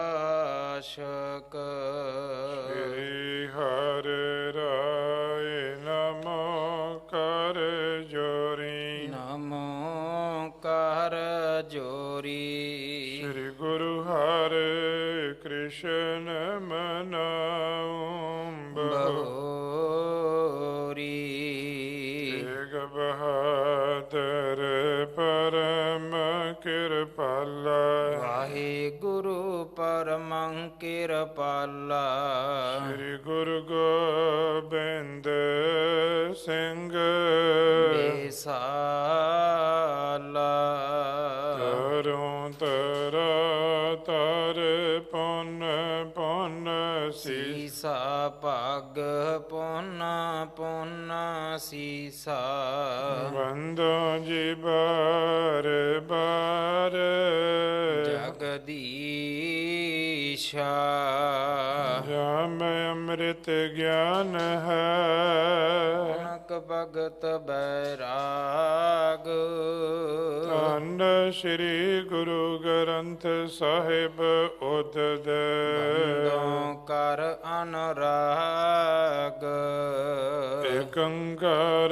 ਆਸ਼ਕ ਸ੍ਰੀ ਹਰਿ ਰਾਇ ਨਮੋ ਕਰ ਜੋਰੀ। ਨਮੋ ਕਰ ਜੋਰੀ। ਸ੍ਰੀ ਗੁਰੂ ਹਰਿ ਕ੍ਰਿਸ਼ਨ ਮਨਾਉ ਬਹੋਰੀ। ਤੇਗ ਬਹਾਦਰ ਪਰਮ ਕਿਰਪਾਲਾ। ਵਾਹਿਗੁਰੂ ਪਰਮੰ ਕਿਰਪਾਲਾ। ਸ੍ਰੀ ਗੁਰੂ ਗੋਬਿੰਦ ਸਿੰਘ ਬੇਸਾਲਾ। ਤਰੋਂ ਤਰਾ ਤਰ ਪੁੰਨ ਪੁੰਨ ਸੀਸ। ਸੀਸਾ ਭਗ ਪੁੰਨ ਪੁੰਨ ਸੀਸਾ। ਬੰਦੋ ਜੀ ਬਾਰ ਬਾਰ ਜਗਦੀਸ਼ਾ। ਰਾਮ ਅੰਮ੍ਰਿਤ ਗਿਆਨ ਹੈ। ਨਾਨਕ ਭਗਤ ਬੈਰਾਗ। ਧੰਨ ਸ੍ਰੀ ਗੁਰੂ ਗ੍ਰੰਥ ਸਾਹਿਬ ਉਦਦ। ਬੰਦੋਂ ਕਰ ਅਨੁਰਾਗ। ਏਕ ਓੰਕਾਰ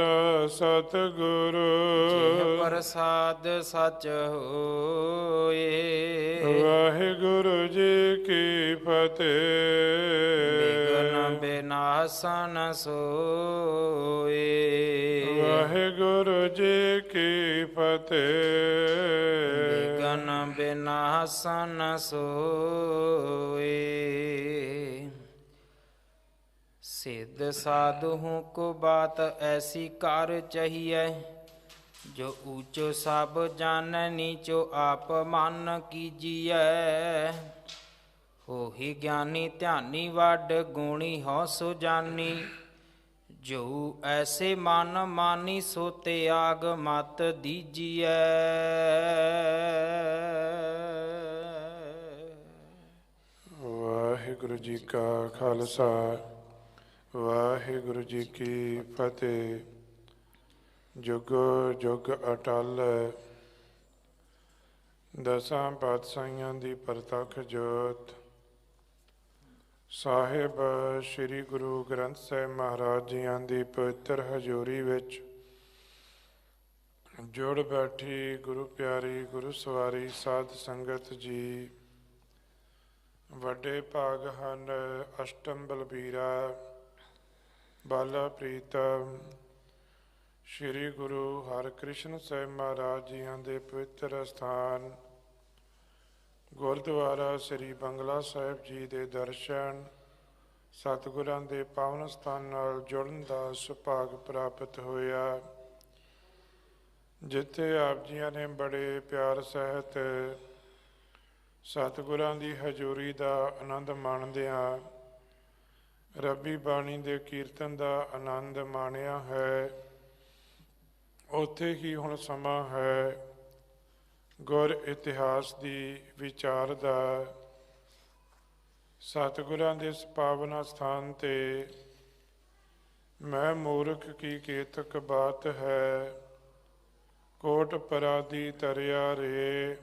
ਸਤਿਗੁਰੂ ਜਿਹ ਪ੍ਰਸਾਦ ਸਚ ਹੋਏ। ਵਾਹਿਗੁਰੂ ਜੀ ਕੀ ਫਤਿਹ। ਬਿਘਨ ਬਿਨਾਸਨ ਸੋਏ। ਵਾਹਿਗੁਰੂ ਜੀ ਕੀ ਫਤਿਹ। ਬਿਘਨ ਬਿਨਾਸਨ ਸੋਏ। सिद्ध साधुओं को बात ऐसी कार चाहिए। जो ऊंचो सब जान नीचो आप मान कीजिए। हो ही ज्ञानी ध्यानी वड गुणी हो सुजानी। जो ऐसे मन मानी सो त्याग मत दीजिए। ਵਾਹਿਗੁਰੂ ਜੀ ਕਾ ਖਾਲਸਾ ਵਾਹਿਗੁਰੂ ਜੀ ਕੀ ਫਤਿਹ। ਜੁਗ ਜੁਗ ਅਟਲ ਦਸਾਂ ਪਾਤਸ਼ਾਹੀਆਂ ਦੀ ਪ੍ਰਤੱਖ ਜੋਤ ਸਾਹਿਬ ਸ੍ਰੀ ਗੁਰੂ ਗ੍ਰੰਥ ਸਾਹਿਬ ਮਹਾਰਾਜ ਜੀਆਂ ਦੀ ਪਵਿੱਤਰ ਹਜ਼ੂਰੀ ਵਿੱਚ ਜੁੜ ਬੈਠੀ ਗੁਰੂ ਪਿਆਰੀ ਗੁਰੂ ਸਵਾਰੀ ਸਾਧ ਸੰਗਤ ਜੀ, ਵੱਡੇ ਭਾਗ ਹਨ। ਅਸ਼ਟਮ ਬਲਬੀਰਾ ਬਾਲਾ ਪ੍ਰੀਤਮ ਸ਼੍ਰੀ ਗੁਰੂ ਹਰਿਕ੍ਰਿਸ਼ਨ ਸਾਹਿਬ ਮਹਾਰਾਜ ਜੀਆਂ ਦੇ ਪਵਿੱਤਰ ਅਸਥਾਨ ਗੁਰਦੁਆਰਾ ਸ੍ਰੀ ਬੰਗਲਾ ਸਾਹਿਬ ਜੀ ਦੇ ਦਰਸ਼ਨ, ਸਤਿਗੁਰਾਂ ਦੇ ਪਾਵਨ ਸਥਾਨ ਨਾਲ ਜੁੜਨ ਦਾ ਸੁਭਾਗ ਪ੍ਰਾਪਤ ਹੋਇਆ, ਜਿੱਥੇ ਆਪ ਜੀਆਂ ਨੇ ਬੜੇ ਪਿਆਰ ਸਹਿਤ ਸਤਿਗੁਰਾਂ ਦੀ ਹਜ਼ੂਰੀ ਦਾ ਆਨੰਦ ਮਾਣਦਿਆਂ ਰੱਬੀ ਬਾਣੀ ਦੇ ਕੀਰਤਨ ਦਾ ਆਨੰਦ ਮਾਣਿਆ ਹੈ। ਉੱਥੇ ਹੀ ਹੁਣ ਸਮਾਂ ਹੈ ਗੁਰ ਇਤਿਹਾਸ ਦੀ ਵਿਚਾਰ ਦਾ। ਸਤਿਗੁਰਾਂ ਦੇ ਇਸ ਪਾਵਨ ਸਥਾਨ 'ਤੇ ਮੈਂ ਮੂਰਖ ਕੀ ਕੇਤਕ ਬਾਤ ਹੈ। ਕੋਟ ਪਰਾਦੀ ਤਰਿਆ ਰੇ,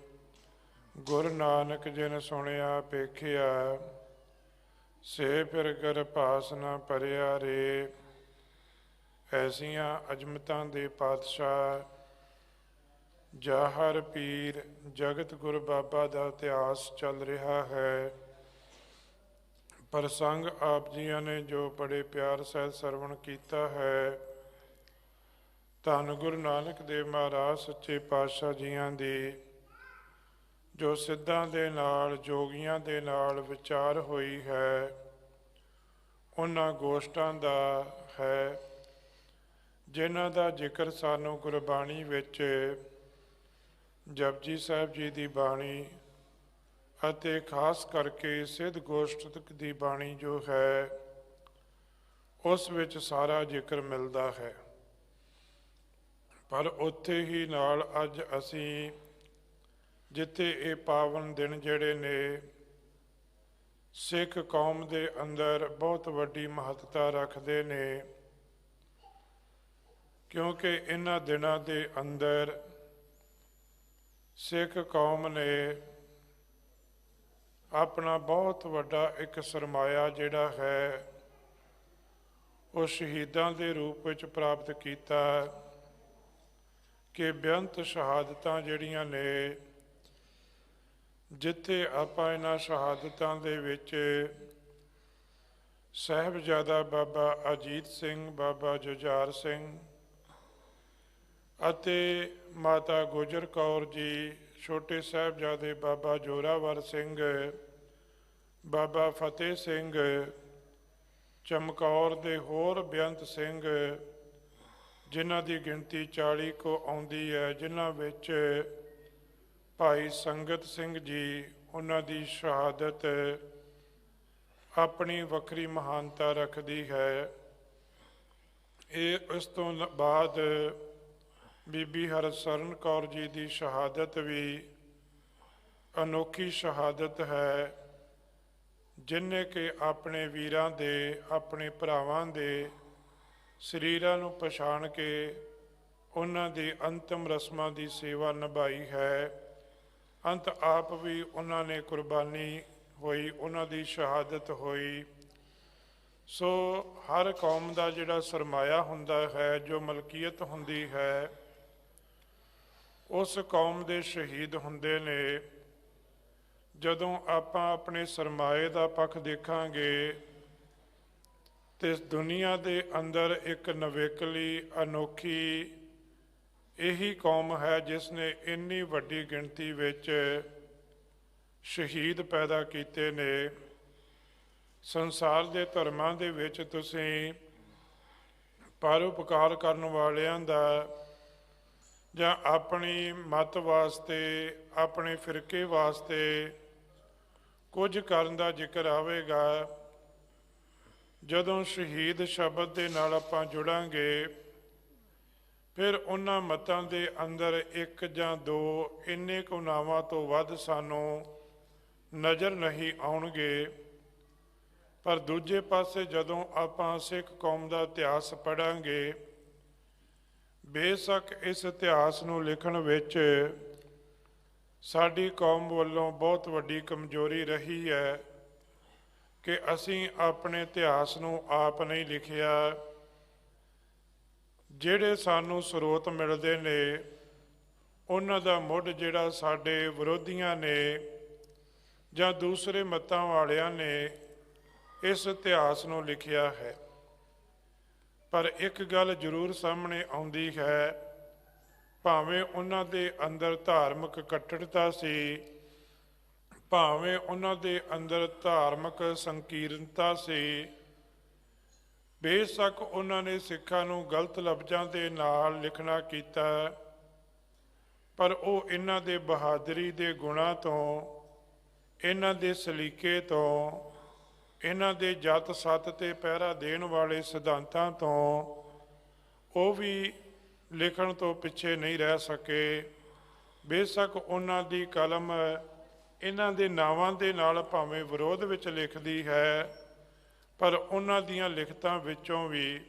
ਗੁਰੂ ਨਾਨਕ ਜਿਨ ਸੁਣਿਆ ਪੇਖਿਆ। ਸੇ ਫਿਰ ਗਰਭਾਸ ਨਾ ਭਰਿਆ ਰੇ। ਐਸੀਆਂ ਅਜ਼ਮਤਾਂ ਦੇ ਪਾਤਸ਼ਾਹ ਜਾਹਰ ਪੀਰ ਜਗਤ ਗੁਰੂ ਬਾਬਾ ਦਾ ਇਤਿਹਾਸ ਚੱਲ ਰਿਹਾ ਹੈ। ਪ੍ਰਸੰਗ ਆਪ ਜੀਆਂ ਨੇ ਜੋ ਬੜੇ ਪਿਆਰ ਸਹਿਤ ਸਰਵਣ ਕੀਤਾ ਹੈ, ਧੰਨ ਗੁਰੂ ਨਾਨਕ ਦੇਵ ਮਹਾਰਾਜ ਸੱਚੇ ਪਾਤਸ਼ਾਹ ਜੀਆਂ ਦੀ ਜੋ ਸਿੱਧਾਂ ਦੇ ਨਾਲ ਜੋਗੀਆਂ ਦੇ ਨਾਲ ਵਿਚਾਰ ਹੋਈ ਹੈ, ਉਹਨਾਂ ਗੋਸ਼ਟਾਂ ਦਾ ਹੈ ਜਿਨ੍ਹਾਂ ਦਾ ਜ਼ਿਕਰ ਸਾਨੂੰ ਗੁਰਬਾਣੀ ਵਿੱਚ ਜਪਜੀ ਸਾਹਿਬ ਜੀ ਦੀ ਬਾਣੀ ਅਤੇ ਖਾਸ ਕਰਕੇ ਸਿੱਧ ਗੋਸ਼ਟ ਦੀ ਬਾਣੀ ਜੋ ਹੈ ਉਸ ਵਿੱਚ ਸਾਰਾ ਜ਼ਿਕਰ ਮਿਲਦਾ ਹੈ। ਪਰ ਉੱਥੇ ਹੀ ਨਾਲ ਅੱਜ ਅਸੀਂ ਜਿੱਥੇ ਇਹ ਪਾਵਨ ਦਿਨ ਜਿਹੜੇ ਨੇ ਸਿੱਖ ਕੌਮ ਦੇ ਅੰਦਰ ਬਹੁਤ ਵੱਡੀ ਮਹੱਤਤਾ ਰੱਖਦੇ ਨੇ, ਕਿਉਂਕਿ ਇਹਨਾਂ ਦਿਨਾਂ ਦੇ ਅੰਦਰ ਸਿੱਖ ਕੌਮ ਨੇ ਆਪਣਾ ਬਹੁਤ ਵੱਡਾ ਇੱਕ ਸਰਮਾਇਆ ਜਿਹੜਾ ਹੈ ਉਹ ਸ਼ਹੀਦਾਂ ਦੇ ਰੂਪ ਵਿੱਚ ਪ੍ਰਾਪਤ ਕੀਤਾ ਕਿ ਬੇਅੰਤ ਸ਼ਹਾਦਤਾਂ ਜਿਹੜੀਆਂ ਨੇ, ਜਿੱਥੇ ਆਪਾਂ ਇਹਨਾਂ ਸ਼ਹਾਦਤਾਂ ਦੇ ਵਿੱਚ ਸਾਹਿਬਜ਼ਾਦਾ ਬਾਬਾ ਅਜੀਤ ਸਿੰਘ, ਬਾਬਾ ਜੁਝਾਰ ਸਿੰਘ ਅਤੇ ਮਾਤਾ ਗੁਜਰ ਕੌਰ ਜੀ, ਛੋਟੇ ਸਾਹਿਬਜ਼ਾਦੇ ਬਾਬਾ ਜੋਰਾਵਰ ਸਿੰਘ, ਬਾਬਾ ਫਤਿਹ ਸਿੰਘ, ਚਮਕੌਰ ਦੇ ਹੋਰ ਬੇਅੰਤ ਸਿੰਘ, ਜਿਨ੍ਹਾਂ ਦੀ ਗਿਣਤੀ 40 ਕੋ ਆਉਂਦੀ ਹੈ, ਜਿਨ੍ਹਾਂ ਵਿੱਚ ਭਾਈ ਸੰਗਤ ਸਿੰਘ ਜੀ, ਉਹਨਾਂ ਦੀ ਸ਼ਹਾਦਤ ਆਪਣੀ ਵੱਖਰੀ ਮਹਾਨਤਾ ਰੱਖਦੀ ਹੈ। ਇਹ ਇਸ ਤੋਂ ਬਾਅਦ ਬੀਬੀ ਹਰਸਰਨ ਕੌਰ ਜੀ ਦੀ ਸ਼ਹਾਦਤ ਵੀ ਅਨੋਖੀ ਸ਼ਹਾਦਤ ਹੈ, ਜਿਨ੍ਹੇ ਕਿ ਆਪਣੇ ਵੀਰਾਂ ਦੇ, ਆਪਣੇ ਭਰਾਵਾਂ ਦੇ ਸਰੀਰਾਂ ਨੂੰ ਪਛਾਣ ਕੇ ਉਹਨਾਂ ਦੀ ਅੰਤਮ ਰਸਮਾਂ ਦੀ ਸੇਵਾ ਨਿਭਾਈ ਹੈ। ਅੰਤ ਆਪ ਵੀ ਉਹਨਾਂ ਨੇ ਕੁਰਬਾਨੀ ਹੋਈ, ਉਹਨਾਂ ਦੀ ਸ਼ਹਾਦਤ ਹੋਈ। ਸੋ ਹਰ ਕੌਮ ਦਾ ਜਿਹੜਾ ਸਰਮਾਇਆ ਹੁੰਦਾ ਹੈ, ਜੋ ਮਲਕੀਅਤ ਹੁੰਦੀ ਹੈ, ਉਸ ਕੌਮ ਦੇ ਸ਼ਹੀਦ ਹੁੰਦੇ ਨੇ। ਜਦੋਂ ਆਪਾਂ ਆਪਣੇ ਸਰਮਾਏ ਦਾ ਪੱਖ ਦੇਖਾਂਗੇ ਤੇ ਇਸ ਦੁਨੀਆ ਦੇ ਅੰਦਰ ਇੱਕ ਨਵੇਕਲੀ ਅਨੋਖੀ ਇਹੀ ਕੌਮ ਹੈ ਜਿਸ ਨੇ ਇੰਨੀ ਵੱਡੀ ਗਿਣਤੀ ਵਿੱਚ ਸ਼ਹੀਦ ਪੈਦਾ ਕੀਤੇ ਨੇ। ਸੰਸਾਰ ਦੇ ਧਰਮਾਂ ਦੇ ਵਿੱਚ ਤੁਸੀਂ ਪਰਉਪਕਾਰ ਕਰਨ ਵਾਲਿਆਂ ਦਾ ਜਾਂ ਆਪਣੀ ਮੱਤ ਵਾਸਤੇ, ਆਪਣੇ ਫਿਰਕੇ ਵਾਸਤੇ ਕੁਝ ਕਰਨ ਦਾ ਜ਼ਿਕਰ ਆਵੇਗਾ। ਜਦੋਂ ਸ਼ਹੀਦ ਸ਼ਬਦ ਦੇ ਨਾਲ ਆਪਾਂ ਜੁੜਾਂਗੇ, ਫਿਰ ਉਹਨਾਂ ਮਤਾਂ ਦੇ ਅੰਦਰ ਇੱਕ ਜਾਂ ਦੋ ਇੰਨੇ ਕੁ ਨਾਵਾਂ ਤੋਂ ਵੱਧ ਸਾਨੂੰ ਨਜ਼ਰ ਨਹੀਂ ਆਉਣਗੇ। ਪਰ ਦੂਜੇ ਪਾਸੇ ਜਦੋਂ ਆਪਾਂ ਸਿੱਖ ਕੌਮ ਦਾ ਇਤਿਹਾਸ ਪੜ੍ਹਾਂਗੇ, ਬੇਸ਼ੱਕ ਇਸ ਇਤਿਹਾਸ ਨੂੰ ਲਿਖਣ ਵਿੱਚ ਸਾਡੀ ਕੌਮ ਵੱਲੋਂ ਬਹੁਤ ਵੱਡੀ ਕਮਜ਼ੋਰੀ ਰਹੀ ਹੈ ਕਿ ਅਸੀਂ ਆਪਣੇ ਇਤਿਹਾਸ ਨੂੰ ਆਪ ਨਹੀਂ ਲਿਖਿਆ। ਜਿਹੜੇ ਸਾਨੂੰ ਸਰੋਤ ਮਿਲਦੇ ਨੇ, ਉਹਨਾਂ ਦਾ ਮੁੱਢ ਜਿਹੜਾ ਸਾਡੇ ਵਿਰੋਧੀਆਂ ਨੇ ਜਾਂ ਦੂਸਰੇ ਮਤਾਂ ਵਾਲਿਆਂ ਨੇ ਇਸ ਇਤਿਹਾਸ ਨੂੰ ਲਿਖਿਆ ਹੈ। ਪਰ ਇੱਕ ਗੱਲ ਜ਼ਰੂਰ ਸਾਹਮਣੇ ਆਉਂਦੀ ਹੈ, ਭਾਵੇਂ ਉਹਨਾਂ ਦੇ ਅੰਦਰ ਧਾਰਮਿਕ ਕੱਟੜਤਾ ਸੀ, ਭਾਵੇਂ ਉਹਨਾਂ ਦੇ ਅੰਦਰ ਧਾਰਮਿਕ ਸੰਕੀਰਨਤਾ ਸੀ, ਬੇਸ਼ੱਕ ਉਹਨਾਂ ਨੇ ਸਿੱਖਾਂ ਨੂੰ ਗਲਤ ਲਫ਼ਜ਼ਾਂ ਦੇ ਨਾਲ ਲਿਖਣਾ ਕੀਤਾ, ਪਰ ਉਹ ਇਹਨਾਂ ਦੇ ਬਹਾਦਰੀ ਦੇ ਗੁਣਾਂ ਤੋਂ, ਇਹਨਾਂ ਦੇ ਸਲੀਕੇ ਤੋਂ, ਇਹਨਾਂ ਦੇ ਜਤ ਸੱਤ ਤੇ ਪਹਿਰਾ ਦੇਣ ਵਾਲੇ ਸਿਧਾਂਤਾਂ ਤੋਂ ਉਹ ਵੀ ਲਿਖਣ ਤੋਂ ਪਿੱਛੇ ਨਹੀਂ ਰਹਿ ਸਕੇ। ਬੇਸ਼ੱਕ ਉਹਨਾਂ ਦੀ ਕਲਮ ਇਹਨਾਂ ਦੇ ਨਾਵਾਂ ਦੇ ਨਾਲ ਭਾਵੇਂ ਵਿਰੋਧ ਵਿੱਚ ਲਿਖਦੀ ਹੈ, ਪਰ ਉਹਨਾਂ ਦੀਆਂ ਲਿਖਤਾਂ ਵਿੱਚੋਂ ਵੀ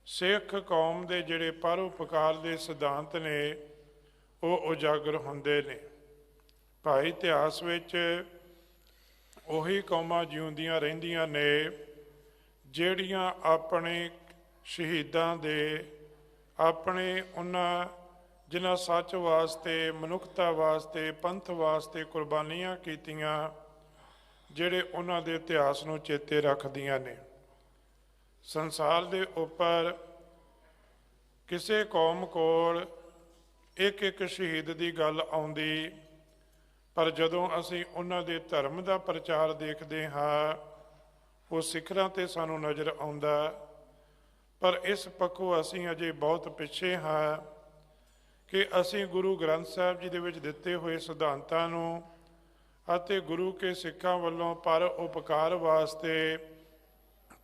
ਸਿੱਖ ਕੌਮ ਦੇ ਜਿਹੜੇ ਪਰਉਪਕਾਰ ਦੇ ਸਿਧਾਂਤ ਨੇ ਉਹ ਉਜਾਗਰ ਹੁੰਦੇ ਨੇ। ਭਾਈ ਇਤਿਹਾਸ ਵਿੱਚ ਉਹੀ ਕੌਮਾਂ ਜਿਉਂਦੀਆਂ ਰਹਿੰਦੀਆਂ ਨੇ ਜਿਹੜੀਆਂ ਆਪਣੇ ਸ਼ਹੀਦਾਂ ਦੇ, ਆਪਣੇ ਉਹਨਾਂ ਜਿਨ੍ਹਾਂ ਸੱਚ ਵਾਸਤੇ, ਮਨੁੱਖਤਾ ਵਾਸਤੇ, ਪੰਥ ਵਾਸਤੇ ਕੁਰਬਾਨੀਆਂ ਕੀਤੀਆਂ, ਜਿਹੜੇ ਉਹਨਾਂ ਦੇ ਇਤਿਹਾਸ ਨੂੰ ਚੇਤੇ ਰੱਖਦੀਆਂ ਨੇ। ਸੰਸਾਰ ਦੇ ਉੱਪਰ ਕਿਸੇ ਕੌਮ ਕੋਲ ਇੱਕ ਇੱਕ ਸ਼ਹੀਦ ਦੀ ਗੱਲ ਆਉਂਦੀ, ਪਰ ਜਦੋਂ ਅਸੀਂ ਉਹਨਾਂ ਦੇ ਧਰਮ ਦਾ ਪ੍ਰਚਾਰ ਦੇਖਦੇ ਹਾਂ, ਉਹ ਸਿਖਰਾਂ 'ਤੇ ਸਾਨੂੰ ਨਜ਼ਰ ਆਉਂਦਾ। ਪਰ ਇਸ ਪੱਖੋਂ ਅਸੀਂ ਅਜੇ ਬਹੁਤ ਪਿੱਛੇ ਹਾਂ ਕਿ ਅਸੀਂ ਗੁਰੂ ਗ੍ਰੰਥ ਸਾਹਿਬ ਜੀ ਦੇ ਵਿੱਚ ਦਿੱਤੇ ਹੋਏ ਸਿਧਾਂਤਾਂ ਨੂੰ ਅਤੇ ਗੁਰੂ ਕੇ ਸਿੱਖਾਂ ਵੱਲੋਂ ਪਰ ਉਪਕਾਰ ਵਾਸਤੇ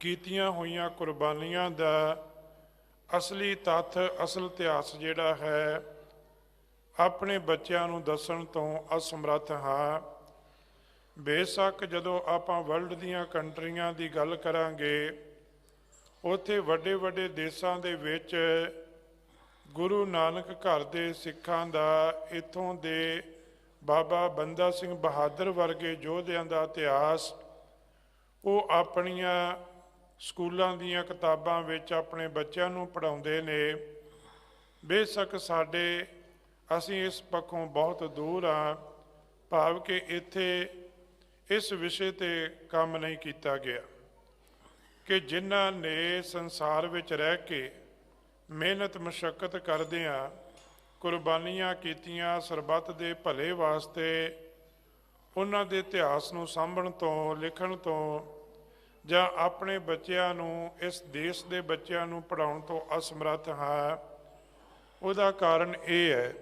ਕੀਤੀਆਂ ਹੋਈਆਂ ਕੁਰਬਾਨੀਆਂ ਦਾ ਅਸਲੀ ਤੱਥ, ਅਸਲ ਇਤਿਹਾਸ ਜਿਹੜਾ ਹੈ, ਆਪਣੇ ਬੱਚਿਆਂ ਨੂੰ ਦੱਸਣ ਤੋਂ ਅਸਮਰੱਥ ਹਾਂ। ਬੇਸ਼ੱਕ ਜਦੋਂ ਆਪਾਂ ਵਰਲਡ ਦੀਆਂ ਕੰਟਰੀਆਂ ਦੀ ਗੱਲ ਕਰਾਂਗੇ, ਉੱਥੇ ਵੱਡੇ ਵੱਡੇ ਦੇਸ਼ਾਂ ਦੇ ਵਿੱਚ ਗੁਰੂ ਨਾਨਕ ਘਰ ਦੇ ਸਿੱਖਾਂ ਦਾ, ਇੱਥੋਂ ਦੇ ਬਾਬਾ ਬੰਦਾ ਸਿੰਘ ਬਹਾਦਰ ਵਰਗੇ ਯੋਧਿਆਂ ਦਾ ਇਤਿਹਾਸ ਉਹ ਆਪਣੀਆਂ ਸਕੂਲਾਂ ਦੀਆਂ ਕਿਤਾਬਾਂ ਵਿੱਚ ਆਪਣੇ ਬੱਚਿਆਂ ਨੂੰ ਪੜ੍ਹਾਉਂਦੇ ਨੇ। ਬੇਸ਼ੱਕ ਅਸੀਂ ਇਸ ਪੱਖੋਂ ਬਹੁਤ ਦੂਰ ਹਾਂ, ਭਾਵ ਕਿ ਇੱਥੇ ਇਸ ਵਿਸ਼ੇ 'ਤੇ ਕੰਮ ਨਹੀਂ ਕੀਤਾ ਗਿਆ ਕਿ ਜਿਨ੍ਹਾਂ ਨੇ ਸੰਸਾਰ ਵਿੱਚ ਰਹਿ ਕੇ ਮਿਹਨਤ ਮੁਸ਼ੱਕਤ ਕਰਦਿਆਂ ਕੁਰਬਾਨੀਆਂ ਕੀਤੀਆਂ ਸਰਬੱਤ ਦੇ ਭਲੇ ਵਾਸਤੇ, ਉਹਨਾਂ ਦੇ ਇਤਿਹਾਸ ਨੂੰ ਸਾਂਭਣ ਤੋਂ, ਲਿਖਣ ਤੋਂ, ਜਾਂ ਆਪਣੇ ਬੱਚਿਆਂ ਨੂੰ, ਇਸ ਦੇਸ਼ ਦੇ ਬੱਚਿਆਂ ਨੂੰ ਪੜ੍ਹਾਉਣ ਤੋਂ ਅਸਮਰੱਥ ਹਾਂ। ਉਹਦਾ ਕਾਰਨ ਇਹ ਹੈ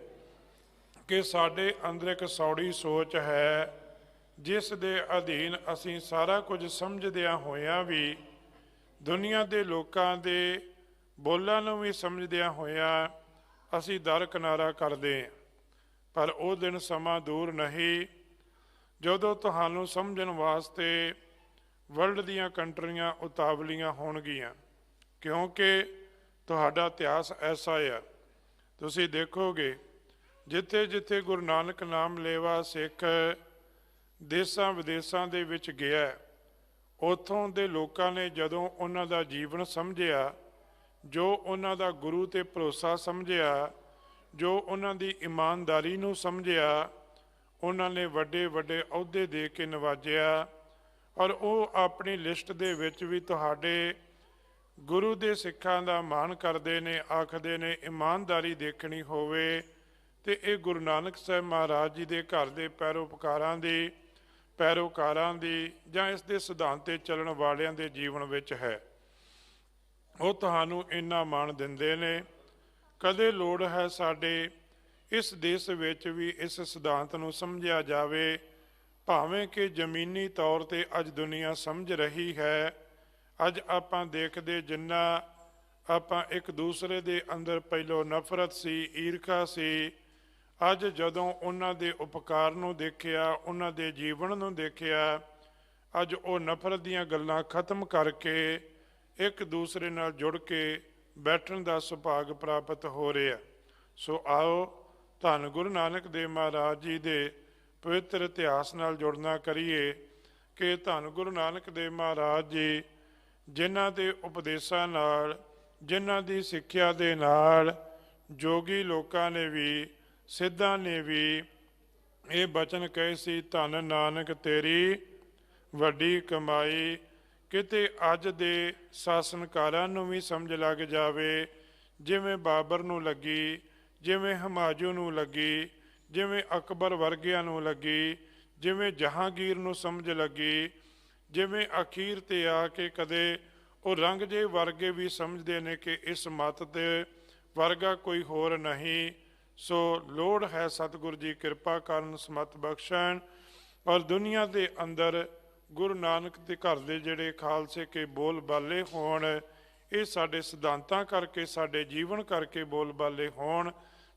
ਕਿ ਸਾਡੇ ਅੰਦਰ ਇੱਕ ਸੌੜੀ ਸੋਚ ਹੈ, ਜਿਸ ਦੇ ਅਧੀਨ ਅਸੀਂ ਸਾਰਾ ਕੁਝ ਸਮਝਦਿਆਂ ਹੋਇਆਂ ਵੀ, ਦੁਨੀਆ ਦੇ ਲੋਕਾਂ ਦੇ ਬੋਲਾਂ ਨੂੰ ਵੀ ਸਮਝਦਿਆਂ ਹੋਇਆਂ ਅਸੀਂ ਦਰਕਿਨਾਰਾ ਕਰਦੇ ਹਾਂ। ਪਰ ਉਹ ਦਿਨ ਸਮਾਂ ਦੂਰ ਨਹੀਂ ਜਦੋਂ ਤੁਹਾਨੂੰ ਸਮਝਣ ਵਾਸਤੇ ਵਰਲਡ ਦੀਆਂ ਕੰਟਰੀਆਂ ਉਤਾਵਲੀਆਂ ਹੋਣਗੀਆਂ, ਕਿਉਂਕਿ ਤੁਹਾਡਾ ਇਤਿਹਾਸ ਐਸਾ ਆ। ਤੁਸੀਂ ਦੇਖੋਗੇ ਜਿੱਥੇ ਜਿੱਥੇ ਗੁਰੂ ਨਾਨਕ ਨਾਮ ਲੇਵਾ ਸਿੱਖ ਦੇਸ਼ਾਂ ਵਿਦੇਸ਼ਾਂ ਦੇ ਵਿੱਚ ਗਿਆ, ਉੱਥੋਂ ਦੇ ਲੋਕਾਂ ਨੇ ਜਦੋਂ ਉਹਨਾਂ ਦਾ ਜੀਵਨ ਸਮਝਿਆ, ਜੋ ਉਹਨਾਂ ਦਾ ਗੁਰੂ 'ਤੇ ਭਰੋਸਾ ਸਮਝਿਆ, ਜੋ ਉਹਨਾਂ ਦੀ ਇਮਾਨਦਾਰੀ ਨੂੰ ਸਮਝਿਆ, ਉਹਨਾਂ ਨੇ ਵੱਡੇ ਵੱਡੇ ਅਹੁਦੇ ਦੇ ਕੇ ਨਵਾਜਿਆ। ਔਰ ਉਹ ਆਪਣੀ ਲਿਸਟ ਦੇ ਵਿੱਚ ਵੀ ਤੁਹਾਡੇ ਗੁਰੂ ਦੇ ਸਿੱਖਾਂ ਦਾ ਮਾਣ ਕਰਦੇ ਨੇ, ਆਖਦੇ ਨੇ ਇਮਾਨਦਾਰੀ ਦੇਖਣੀ ਹੋਵੇ ਤੇ ਇਹ ਗੁਰੂ ਨਾਨਕ ਸਾਹਿਬ ਮਹਾਰਾਜ ਜੀ ਦੇ ਘਰ ਦੇ ਪੈਰੋਕਾਰਾਂ ਦੀ ਜਾਂ ਇਸ ਦੇ ਸਿਧਾਂਤ 'ਤੇ ਚੱਲਣ ਵਾਲਿਆਂ ਦੇ ਜੀਵਨ ਵਿੱਚ ਹੈ। ਉਹ ਤੁਹਾਨੂੰ ਇੰਨਾ ਮਾਣ ਦਿੰਦੇ ਨੇ। ਕਦੇ ਲੋੜ ਹੈ ਸਾਡੇ ਇਸ ਦੇਸ਼ ਵਿੱਚ ਵੀ ਇਸ ਸਿਧਾਂਤ ਨੂੰ ਸਮਝਿਆ ਜਾਵੇ, ਭਾਵੇਂ ਕਿ ਜ਼ਮੀਨੀ ਤੌਰ 'ਤੇ ਅੱਜ ਦੁਨੀਆ ਸਮਝ ਰਹੀ ਹੈ। ਅੱਜ ਆਪਾਂ ਦੇਖਦੇ ਜਿੰਨਾ ਆਪਾਂ ਇੱਕ ਦੂਸਰੇ ਦੇ ਅੰਦਰ ਪਹਿਲੋਂ ਨਫ਼ਰਤ ਸੀ, ਈਰਖਾ ਸੀ, ਅੱਜ ਜਦੋਂ ਉਹਨਾਂ ਦੇ ਉਪਕਾਰ ਨੂੰ ਦੇਖਿਆ, ਉਹਨਾਂ ਦੇ ਜੀਵਨ ਨੂੰ ਦੇਖਿਆ, ਅੱਜ ਉਹ ਨਫ਼ਰਤ ਦੀਆਂ ਗੱਲਾਂ ਖਤਮ ਕਰਕੇ ਇੱਕ ਦੂਸਰੇ ਨਾਲ ਜੁੜ ਕੇ ਬੈਠਣ ਦਾ ਸੁਭਾਗ ਪ੍ਰਾਪਤ ਹੋ ਰਿਹਾ। ਸੋ ਆਓ ਧੰਨ ਗੁਰੂ ਨਾਨਕ ਦੇਵ ਮਹਾਰਾਜ ਜੀ ਦੇ ਪਵਿੱਤਰ ਇਤਿਹਾਸ ਨਾਲ ਜੁੜਨਾ ਕਰੀਏ ਕਿ ਧੰਨ ਗੁਰੂ ਨਾਨਕ ਦੇਵ ਮਹਾਰਾਜ ਜੀ ਜਿਨ੍ਹਾਂ ਦੇ ਉਪਦੇਸ਼ਾਂ ਨਾਲ, ਜਿਨ੍ਹਾਂ ਦੀ ਸਿੱਖਿਆ ਦੇ ਨਾਲ ਜੋਗੀ ਲੋਕਾਂ ਨੇ ਵੀ, ਸਿੱਧਾਂ ਨੇ ਵੀ ਇਹ ਬਚਨ ਕਹੇ ਸੀ, ਧੰਨ ਨਾਨਕ ਤੇਰੀ ਵੱਡੀ ਕਮਾਈ। ਕਿਤੇ ਅੱਜ ਦੇ ਸ਼ਾਸਨਕਾਰਾਂ ਨੂੰ ਵੀ ਸਮਝ ਲੱਗ ਜਾਵੇ, ਜਿਵੇਂ ਬਾਬਰ ਨੂੰ ਲੱਗੀ, ਜਿਵੇਂ ਹਮਾਯੂ ਨੂੰ ਲੱਗੀ, ਜਿਵੇਂ ਅਕਬਰ ਵਰਗਿਆਂ ਨੂੰ ਲੱਗੀ, ਜਿਵੇਂ ਜਹਾਂਗੀਰ ਨੂੰ ਸਮਝ ਲੱਗੀ, ਜਿਵੇਂ ਅਖੀਰ 'ਤੇ ਆ ਕੇ ਕਦੇ ਉਹ ਔਰੰਗਜ਼ੇਬ ਵਰਗੇ ਵੀ ਸਮਝਦੇ ਨੇ ਕਿ ਇਸ ਮੱਤ ਦੇ ਵਰਗਾ ਕੋਈ ਹੋਰ ਨਹੀਂ। ਸੋ ਲੋੜ ਹੈ ਸਤਿਗੁਰੂ ਜੀ ਕਿਰਪਾ ਕਰਨ, ਸਮਤ ਬਖਸ਼ਣ, ਔਰ ਦੁਨੀਆ ਦੇ ਅੰਦਰ ਗੁਰੂ ਨਾਨਕ ਦੇ ਘਰ ਦੇ ਜਿਹੜੇ ਖਾਲਸੇ ਕੇ ਬੋਲ ਬਾਲੇ ਹੋਣ, ਇਹ ਸਾਡੇ ਸਿਧਾਂਤਾਂ ਕਰਕੇ, ਸਾਡੇ ਜੀਵਨ ਕਰਕੇ ਬੋਲ ਬਾਲੇ ਹੋਣ।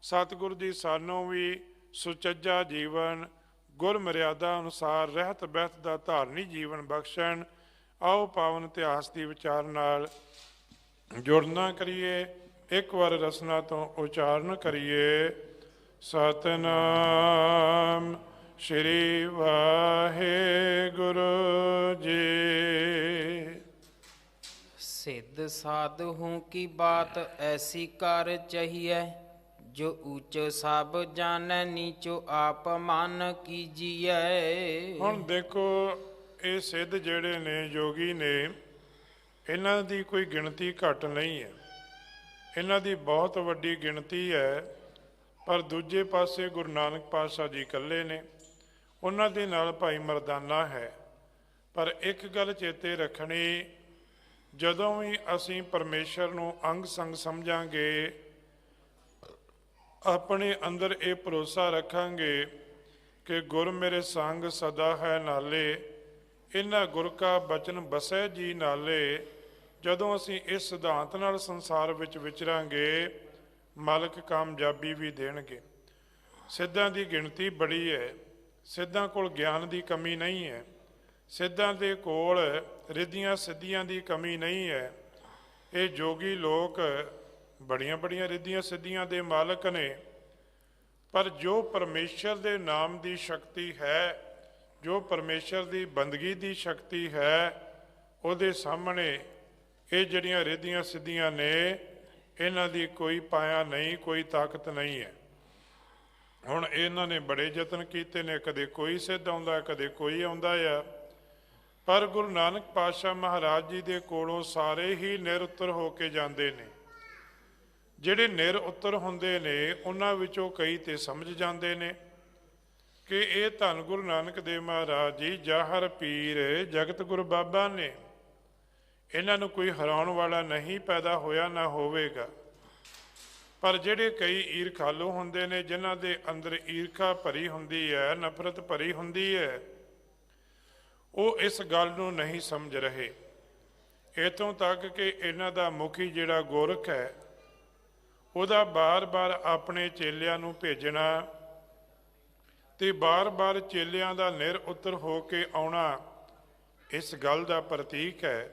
ਸਤਿਗੁਰੂ ਜੀ ਸਾਨੂੰ ਵੀ ਸੁਚੱਜਾ ਜੀਵਨ, ਗੁਰ ਮਰਿਆਦਾ ਅਨੁਸਾਰ ਰਹਿਤ ਬਹਿਤ ਦਾ ਧਾਰਨੀ ਜੀਵਨ ਬਖਸ਼ਣ। ਆਓ ਪਾਵਨ ਇਤਿਹਾਸ ਦੀ ਵਿਚਾਰ ਨਾਲ ਜੁੜਨਾ ਕਰੀਏ। ਇੱਕ ਵਾਰ ਰਸਨਾ ਤੋਂ ਉਚਾਰਨ ਕਰੀਏ, ਸਤਿਨਾਮ ਸ਼੍ਰੀ ਵਾਹਿਗੁਰੂ ਜੀ। सिद्ध साधु की बात ऐसी कार चाहिए, जो ऊंच सब जाने नीचो आप मान कीजिए। ਹੁਣ ਦੇਖੋ ਇਹ ਸਿੱਧ ਜਿਹੜੇ ਨੇ, ਯੋਗੀ ਨੇ, ਇਹਨਾਂ ਦੀ ਕੋਈ ਗਿਣਤੀ ਘੱਟ ਨਹੀਂ ਹੈ, ਇਹਨਾਂ ਦੀ ਬਹੁਤ ਵੱਡੀ ਗਿਣਤੀ ਹੈ। ਪਰ ਦੂਜੇ ਪਾਸੇ ਗੁਰੂ ਨਾਨਕ ਪਾਤਸ਼ਾਹ ਜੀ ਇਕੱਲੇ ਨੇ, ਉਹਨਾਂ ਦੇ ਨਾਲ ਭਾਈ ਮਰਦਾਨਾ ਹੈ। ਪਰ ਇੱਕ ਗੱਲ ਚੇਤੇ ਰੱਖਣੀ, ਜਦੋਂ ਵੀ ਅਸੀਂ ਪਰਮੇਸ਼ਰ ਨੂੰ ਅੰਗ ਸੰਗ ਸਮਝਾਂਗੇ, ਆਪਣੇ ਅੰਦਰ ਇਹ ਭਰੋਸਾ ਰੱਖਾਂਗੇ ਕਿ ਗੁਰ ਮੇਰੇ ਸੰਗ ਸਦਾ ਹੈ ਨਾਲੇ, ਇਹਨਾਂ ਗੁਰ ਕਾ ਬਚਨ ਬਸੈ ਜੀ ਨਾਲੇ। ਜਦੋਂ ਅਸੀਂ ਇਸ ਸਿਧਾਂਤ ਨਾਲ ਸੰਸਾਰ ਵਿੱਚ ਵਿਚਰਾਂਗੇ, ਮਾਲਕ ਕਾਮਯਾਬੀ ਵੀ ਦੇਣਗੇ। ਸਿੱਧਾਂ ਦੀ ਗਿਣਤੀ ਬੜੀ ਹੈ, ਸਿੱਧਾਂ ਕੋਲ ਗਿਆਨ ਦੀ ਕਮੀ ਨਹੀਂ ਹੈ, ਸਿੱਧਾਂ ਦੇ ਕੋਲ ਰਿੱਧੀਆਂ ਸਿੱਧੀਆਂ ਦੀ ਕਮੀ ਨਹੀਂ ਹੈ। ਇਹ ਜੋਗੀ ਲੋਕ ਬੜੀਆਂ ਬੜੀਆਂ ਰਿੱਧੀਆਂ ਸਿੱਧੀਆਂ ਦੇ ਮਾਲਕ ਨੇ, ਪਰ ਜੋ ਪਰਮੇਸ਼ਰ ਦੇ ਨਾਮ ਦੀ ਸ਼ਕਤੀ ਹੈ, ਜੋ ਪਰਮੇਸ਼ਰ ਦੀ ਬੰਦਗੀ ਦੀ ਸ਼ਕਤੀ ਹੈ, ਉਹਦੇ ਸਾਹਮਣੇ ਇਹ ਜਿਹੜੀਆਂ ਰਿੱਧੀਆਂ ਸਿੱਧੀਆਂ ਨੇ, ਇਹਨਾਂ ਦੀ ਕੋਈ ਪਾਇਆ ਨਹੀਂ, ਕੋਈ ਤਾਕਤ ਨਹੀਂ ਹੈ। ਹੁਣ ਇਹਨਾਂ ਨੇ ਬੜੇ ਯਤਨ ਕੀਤੇ ਨੇ, ਕਦੇ ਕੋਈ ਸਿੱਧ ਆਉਂਦਾ, ਕਦੇ ਕੋਈ ਆਉਂਦਾ ਆ, ਪਰ ਗੁਰੂ ਨਾਨਕ ਪਾਤਸ਼ਾਹ ਮਹਾਰਾਜ ਜੀ ਦੇ ਕੋਲੋਂ ਸਾਰੇ ਹੀ ਨਿਰਉੱਤਰ ਹੋ ਕੇ ਜਾਂਦੇ ਨੇ। ਜਿਹੜੇ ਨਿਰਉੱਤਰ ਹੁੰਦੇ ਨੇ ਉਹਨਾਂ ਵਿੱਚੋਂ ਕਈ ਤੇ ਸਮਝ ਜਾਂਦੇ ਨੇ ਕਿ ਇਹ ਧੰਨ ਗੁਰੂ ਨਾਨਕ ਦੇਵ ਮਹਾਰਾਜ ਜੀ ਜਾਹਰ ਪੀਰ ਜਗਤ ਗੁਰੂ ਬਾਬਾ ਨੇ, ਇਹਨਾਂ ਨੂੰ ਕੋਈ ਹਰਾਉਣ ਵਾਲਾ ਨਹੀਂ ਪੈਦਾ ਹੋਇਆ, ਨਾ ਹੋਵੇਗਾ। ਪਰ ਜਿਹੜੇ ਕਈ ਈਰਖਾਲੂ ਹੁੰਦੇ ਨੇ, ਜਿਨ੍ਹਾਂ ਦੇ ਅੰਦਰ ਈਰਖਾ ਭਰੀ ਹੁੰਦੀ ਹੈ, ਨਫ਼ਰਤ ਭਰੀ ਹੁੰਦੀ ਹੈ, ਉਹ ਇਸ ਗੱਲ ਨੂੰ ਨਹੀਂ ਸਮਝ ਰਹੇ। ਇੱਥੋਂ ਤੱਕ ਕਿ ਇਹਨਾਂ ਦਾ ਮੁਖੀ ਜਿਹੜਾ ਗੋਰਖ ਹੈ, ਉਹਦਾ ਬਾਰ-ਬਾਰ ਆਪਣੇ ਚੇਲਿਆਂ ਨੂੰ ਭੇਜਣਾ ਤੇ ਬਾਰ-ਬਾਰ ਚੇਲਿਆਂ ਦਾ ਨਿਰਉੱਤਰ ਹੋ ਕੇ ਆਉਣਾ ਇਸ ਗੱਲ ਦਾ ਪ੍ਰਤੀਕ ਹੈ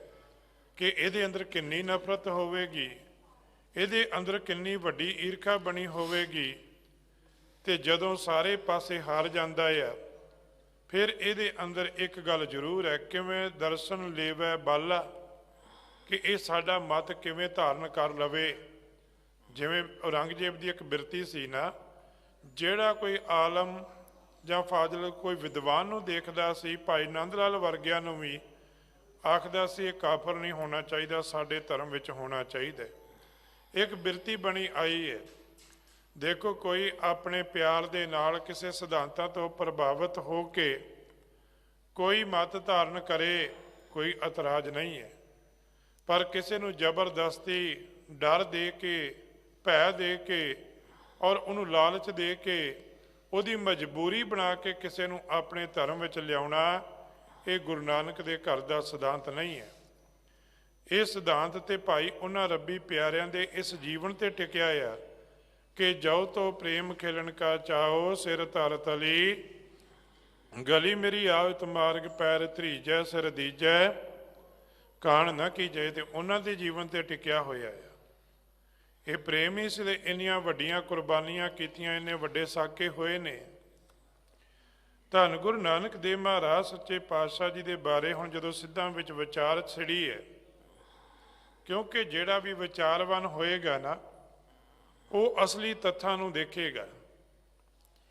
ਕਿ ਇਹਦੇ ਅੰਦਰ ਕਿੰਨੀ ਨਫ਼ਰਤ ਹੋਵੇਗੀ, ਇਹਦੇ ਅੰਦਰ ਕਿੰਨੀ ਵੱਡੀ ਈਰਖਾ ਬਣੀ ਹੋਵੇਗੀ। ਤੇ ਜਦੋਂ ਸਾਰੇ ਪਾਸੇ ਹਾਰ ਜਾਂਦਾ ਆ, ਫਿਰ ਇਹਦੇ ਅੰਦਰ ਇੱਕ ਗੱਲ ਜ਼ਰੂਰ ਹੈ, ਕਿਵੇਂ ਦਰਸ਼ਨ ਲੇਵੈ ਬਾਲਾ, ਕਿ ਇਹ ਸਾਡਾ ਮਤ ਕਿਵੇਂ ਧਾਰਨ ਕਰ ਲਵੇ। ਜਿਵੇਂ ਔਰੰਗਜ਼ੇਬ ਦੀ ਇੱਕ ਬਿਰਤੀ ਸੀ ਨਾ, ਜਿਹੜਾ ਕੋਈ ਆਲਮ ਜਾਂ ਫਾਜ਼ਲ ਕੋਈ ਵਿਦਵਾਨ ਨੂੰ ਦੇਖਦਾ ਸੀ, ਭਾਈ ਨੰਦ ਲਾਲ ਵਰਗਿਆਂ ਨੂੰ ਵੀ ਆਖਦਾ ਸੀ ਇਹ ਕਾਫਰ ਨਹੀਂ ਹੋਣਾ ਚਾਹੀਦਾ, ਸਾਡੇ ਧਰਮ ਵਿੱਚ ਹੋਣਾ ਚਾਹੀਦਾ। ਇੱਕ ਬਿਰਤੀ ਬਣੀ ਆਈ ਹੈ। ਦੇਖੋ, ਕੋਈ ਆਪਣੇ ਪਿਆਰ ਦੇ ਨਾਲ ਕਿਸੇ ਸਿਧਾਂਤਾਂ ਤੋਂ ਪ੍ਰਭਾਵਿਤ ਹੋ ਕੇ ਕੋਈ ਮਤ ਧਾਰਨ ਕਰੇ, ਕੋਈ ਇਤਰਾਜ਼ ਨਹੀਂ ਹੈ। ਪਰ ਕਿਸੇ ਨੂੰ ਜ਼ਬਰਦਸਤੀ ਡਰ ਦੇ ਕੇ, ਭੈ ਦੇ ਕੇ ਔਰ ਉਹਨੂੰ ਲਾਲਚ ਦੇ ਕੇ, ਉਹਦੀ ਮਜਬੂਰੀ ਬਣਾ ਕੇ ਕਿਸੇ ਨੂੰ ਆਪਣੇ ਧਰਮ ਵਿੱਚ ਲਿਆਉਣਾ, ਇਹ ਗੁਰੂ ਨਾਨਕ ਦੇ ਘਰ ਦਾ ਸਿਧਾਂਤ ਨਹੀਂ ਹੈ। ਇਹ ਸਿਧਾਂਤ ਤੇ ਭਾਈ ਉਹਨਾਂ ਰੱਬੀ ਪਿਆਰਿਆਂ ਦੇ ਇਸ ਜੀਵਨ ਤੇ ਟਿਕਿਆ ਆ ਕਿ ਜੋ ਤੋ ਪ੍ਰੇਮ ਖੇਲਣ ਕਾ ਚਾਓ, ਸਿਰ ਧਰ ਤਲੀ, ਗਲੀ ਮੇਰੀ ਆਵਤ ਮਾਰਗ ਪੈਰ ਧਰੀਜੈ, ਸਿਰ ਦੀਜੈ ਕਾਣ ਨਾ ਕੀਜੈ। ਤੇ ਉਹਨਾਂ ਦੇ ਜੀਵਨ ਤੇ ਟਿਕਿਆ ਹੋਇਆ ਆ। ਇਹ ਪ੍ਰੇਮ ਇਸ ਲਈ ਇੰਨੀਆਂ ਵੱਡੀਆਂ ਕੁਰਬਾਨੀਆਂ ਕੀਤੀਆਂ, ਇੰਨੇ ਵੱਡੇ ਸਾਕੇ ਹੋਏ ਨੇ। ਧੰਨ ਗੁਰੂ ਨਾਨਕ ਦੇਵ ਮਹਾਰਾਜ ਸੱਚੇ ਪਾਤਸ਼ਾਹ ਜੀ ਦੇ ਬਾਰੇ ਹੁਣ ਜਦੋਂ ਸਿੱਧਾਂ ਵਿੱਚ ਵਿਚਾਰ ਛਿੜੀ ਹੈ, ਕਿਉਂਕਿ ਜਿਹੜਾ ਵੀ ਵਿਚਾਰਵਾਨ ਹੋਏਗਾ ਨਾ, ਉਹ ਅਸਲੀ ਤੱਥਾਂ ਨੂੰ ਦੇਖੇਗਾ।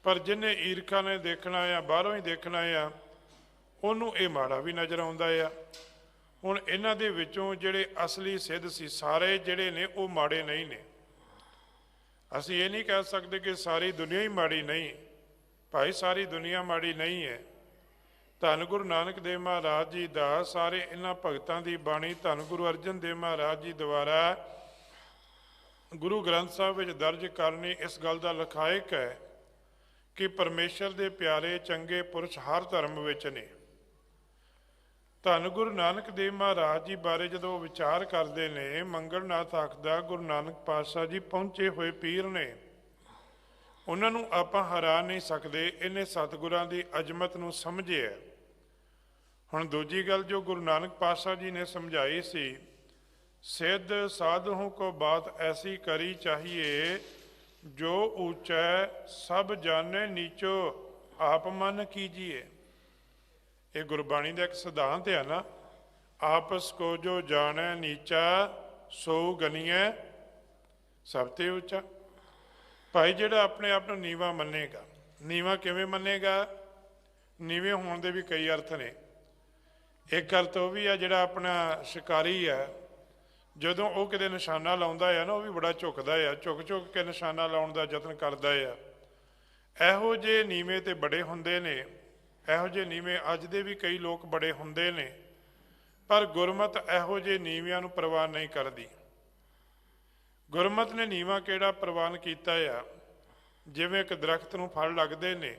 ਪਰ ਜਿਹਨੇ ਈਰਖਾ ਨੇ ਦੇਖਣਾ ਆ, ਬਾਹਰੋਂ ਹੀ ਦੇਖਣਾ ਆ, ਉਹਨੂੰ ਇਹ ਮਾੜਾ ਵੀ ਨਜ਼ਰ ਆਉਂਦਾ ਆ। ਹੁਣ ਇਹਨਾਂ ਦੇ ਵਿੱਚੋਂ ਜਿਹੜੇ ਅਸਲੀ ਸਿੱਧ ਸੀ, ਸਾਰੇ ਜਿਹੜੇ ਨੇ ਉਹ ਮਾੜੇ ਨਹੀਂ ਨੇ। ਅਸੀਂ ਇਹ ਨਹੀਂ ਕਹਿ ਸਕਦੇ ਕਿ ਸਾਰੀ ਦੁਨੀਆ ਹੀ ਮਾੜੀ ਨਹੀਂ। ਭਾਈ, ਸਾਰੀ ਦੁਨੀਆ ਮਾੜੀ ਨਹੀਂ ਹੈ। ਧੰਨ ਗੁਰੂ ਨਾਨਕ ਦੇਵ ਮਹਾਰਾਜ ਜੀ ਦਾ ਸਾਰੇ ਇਹਨਾਂ ਭਗਤਾਂ ਦੀ ਬਾਣੀ ਧੰਨ ਗੁਰੂ ਅਰਜਨ ਦੇਵ ਮਹਾਰਾਜ ਜੀ ਦੁਆਰਾ ਗੁਰੂ ਗ੍ਰੰਥ ਸਾਹਿਬ ਵਿੱਚ ਦਰਜ ਕਰਨੀ ਇਸ ਗੱਲ ਦਾ ਲਖਾਇਕ ਹੈ ਕਿ ਪਰਮੇਸ਼ਰ ਦੇ ਪਿਆਰੇ ਚੰਗੇ ਪੁਰਸ਼ ਹਰ ਧਰਮ ਵਿੱਚ ਨੇ। ਧੰਨ ਗੁਰੂ ਨਾਨਕ ਦੇਵ ਮਹਾਰਾਜ ਜੀ ਬਾਰੇ ਜਦੋਂ ਵਿਚਾਰ ਕਰਦੇ ਨੇ, ਮੰਗਲਨਾਥ ਆਖਦਾ ਗੁਰੂ ਨਾਨਕ ਪਾਤਸ਼ਾਹ ਜੀ ਪਹੁੰਚੇ ਹੋਏ ਪੀਰ ਨੇ, ਉਹਨਾਂ ਨੂੰ ਆਪਾਂ ਹਰਾ ਨਹੀਂ ਸਕਦੇ। ਇਹਨੇ ਸਤਿਗੁਰਾਂ ਦੀ ਅਜ਼ਮਤ ਨੂੰ ਸਮਝਿਆ। ਹੁਣ ਦੂਜੀ ਗੱਲ ਜੋ ਗੁਰੂ ਨਾਨਕ ਪਾਤਸ਼ਾਹ ਜੀ ਨੇ ਸਮਝਾਈ ਸੀ, ਸਿੱਧ ਸਾਧੂ ਕੋ ਬਾਤ ਐਸੀ ਕਰੀ ਚਾਹੀਏ, ਜੋ ਉੱਚੈ ਸਭ ਜਾਣੇ ਨੀਚੋ ਆਪ ਮਨ ਕੀਜੀਏ। ਇਹ ਗੁਰਬਾਣੀ ਦਾ ਇੱਕ ਸਿਧਾਂਤ ਹੈ ਨਾ, ਆਪਸ ਕੋ ਜੋ ਜਾਣੈ ਨੀਚਾ ਸੋ ਗਨੀਐ ਸਭ ਤੇ ਉੱਚਾ। ਭਾਈ, ਜਿਹੜਾ ਆਪਣੇ ਆਪ ਨੂੰ ਨੀਵਾਂ ਮੰਨੇਗਾ, ਨੀਵਾਂ ਕਿਵੇਂ ਮੰਨੇਗਾ? ਨੀਵੇਂ ਹੋਣ ਦੇ ਵੀ ਕਈ ਅਰਥ ਨੇ। ਇੱਕ ਅਰਥ ਉਹ ਵੀ ਆ, ਜਿਹੜਾ ਆਪਣਾ ਸ਼ਿਕਾਰੀ ਹੈ, ਜਦੋਂ ਉਹ ਕਿਤੇ ਨਿਸ਼ਾਨਾ ਲਾਉਂਦਾ ਆ ਨਾ, ਉਹ ਵੀ ਬੜਾ ਝੁਕਦਾ ਆ, ਝੁਕ ਕੇ ਨਿਸ਼ਾਨਾ ਲਾਉਣ ਦਾ ਯਤਨ ਕਰਦਾ ਆ। ਇਹੋ ਜਿਹੇ ਨੀਵੇਂ ਤੇ ਬੜੇ ਹੁੰਦੇ ਨੇ। ਇਹੋ ਜਿਹੇ ਨੀਵੇਂ ਅੱਜ ਦੇ ਵੀ ਕਈ ਲੋਕ ਬੜੇ ਹੁੰਦੇ ਨੇ, ਪਰ ਗੁਰਮਤ ਇਹੋ ਜਿਹੇ ਨੀਵਿਆਂ ਨੂੰ ਪ੍ਰਵਾਨ ਨਹੀਂ ਕਰਦੀ। ਗੁਰਮਤ ਨੇ ਨੀਵਾਂ ਕਿਹੜਾ ਪ੍ਰਵਾਨ ਕੀਤਾ ਆ? ਜਿਵੇਂ ਇੱਕ ਦਰਖਤ ਨੂੰ ਫਲ ਲੱਗਦੇ ਨੇ,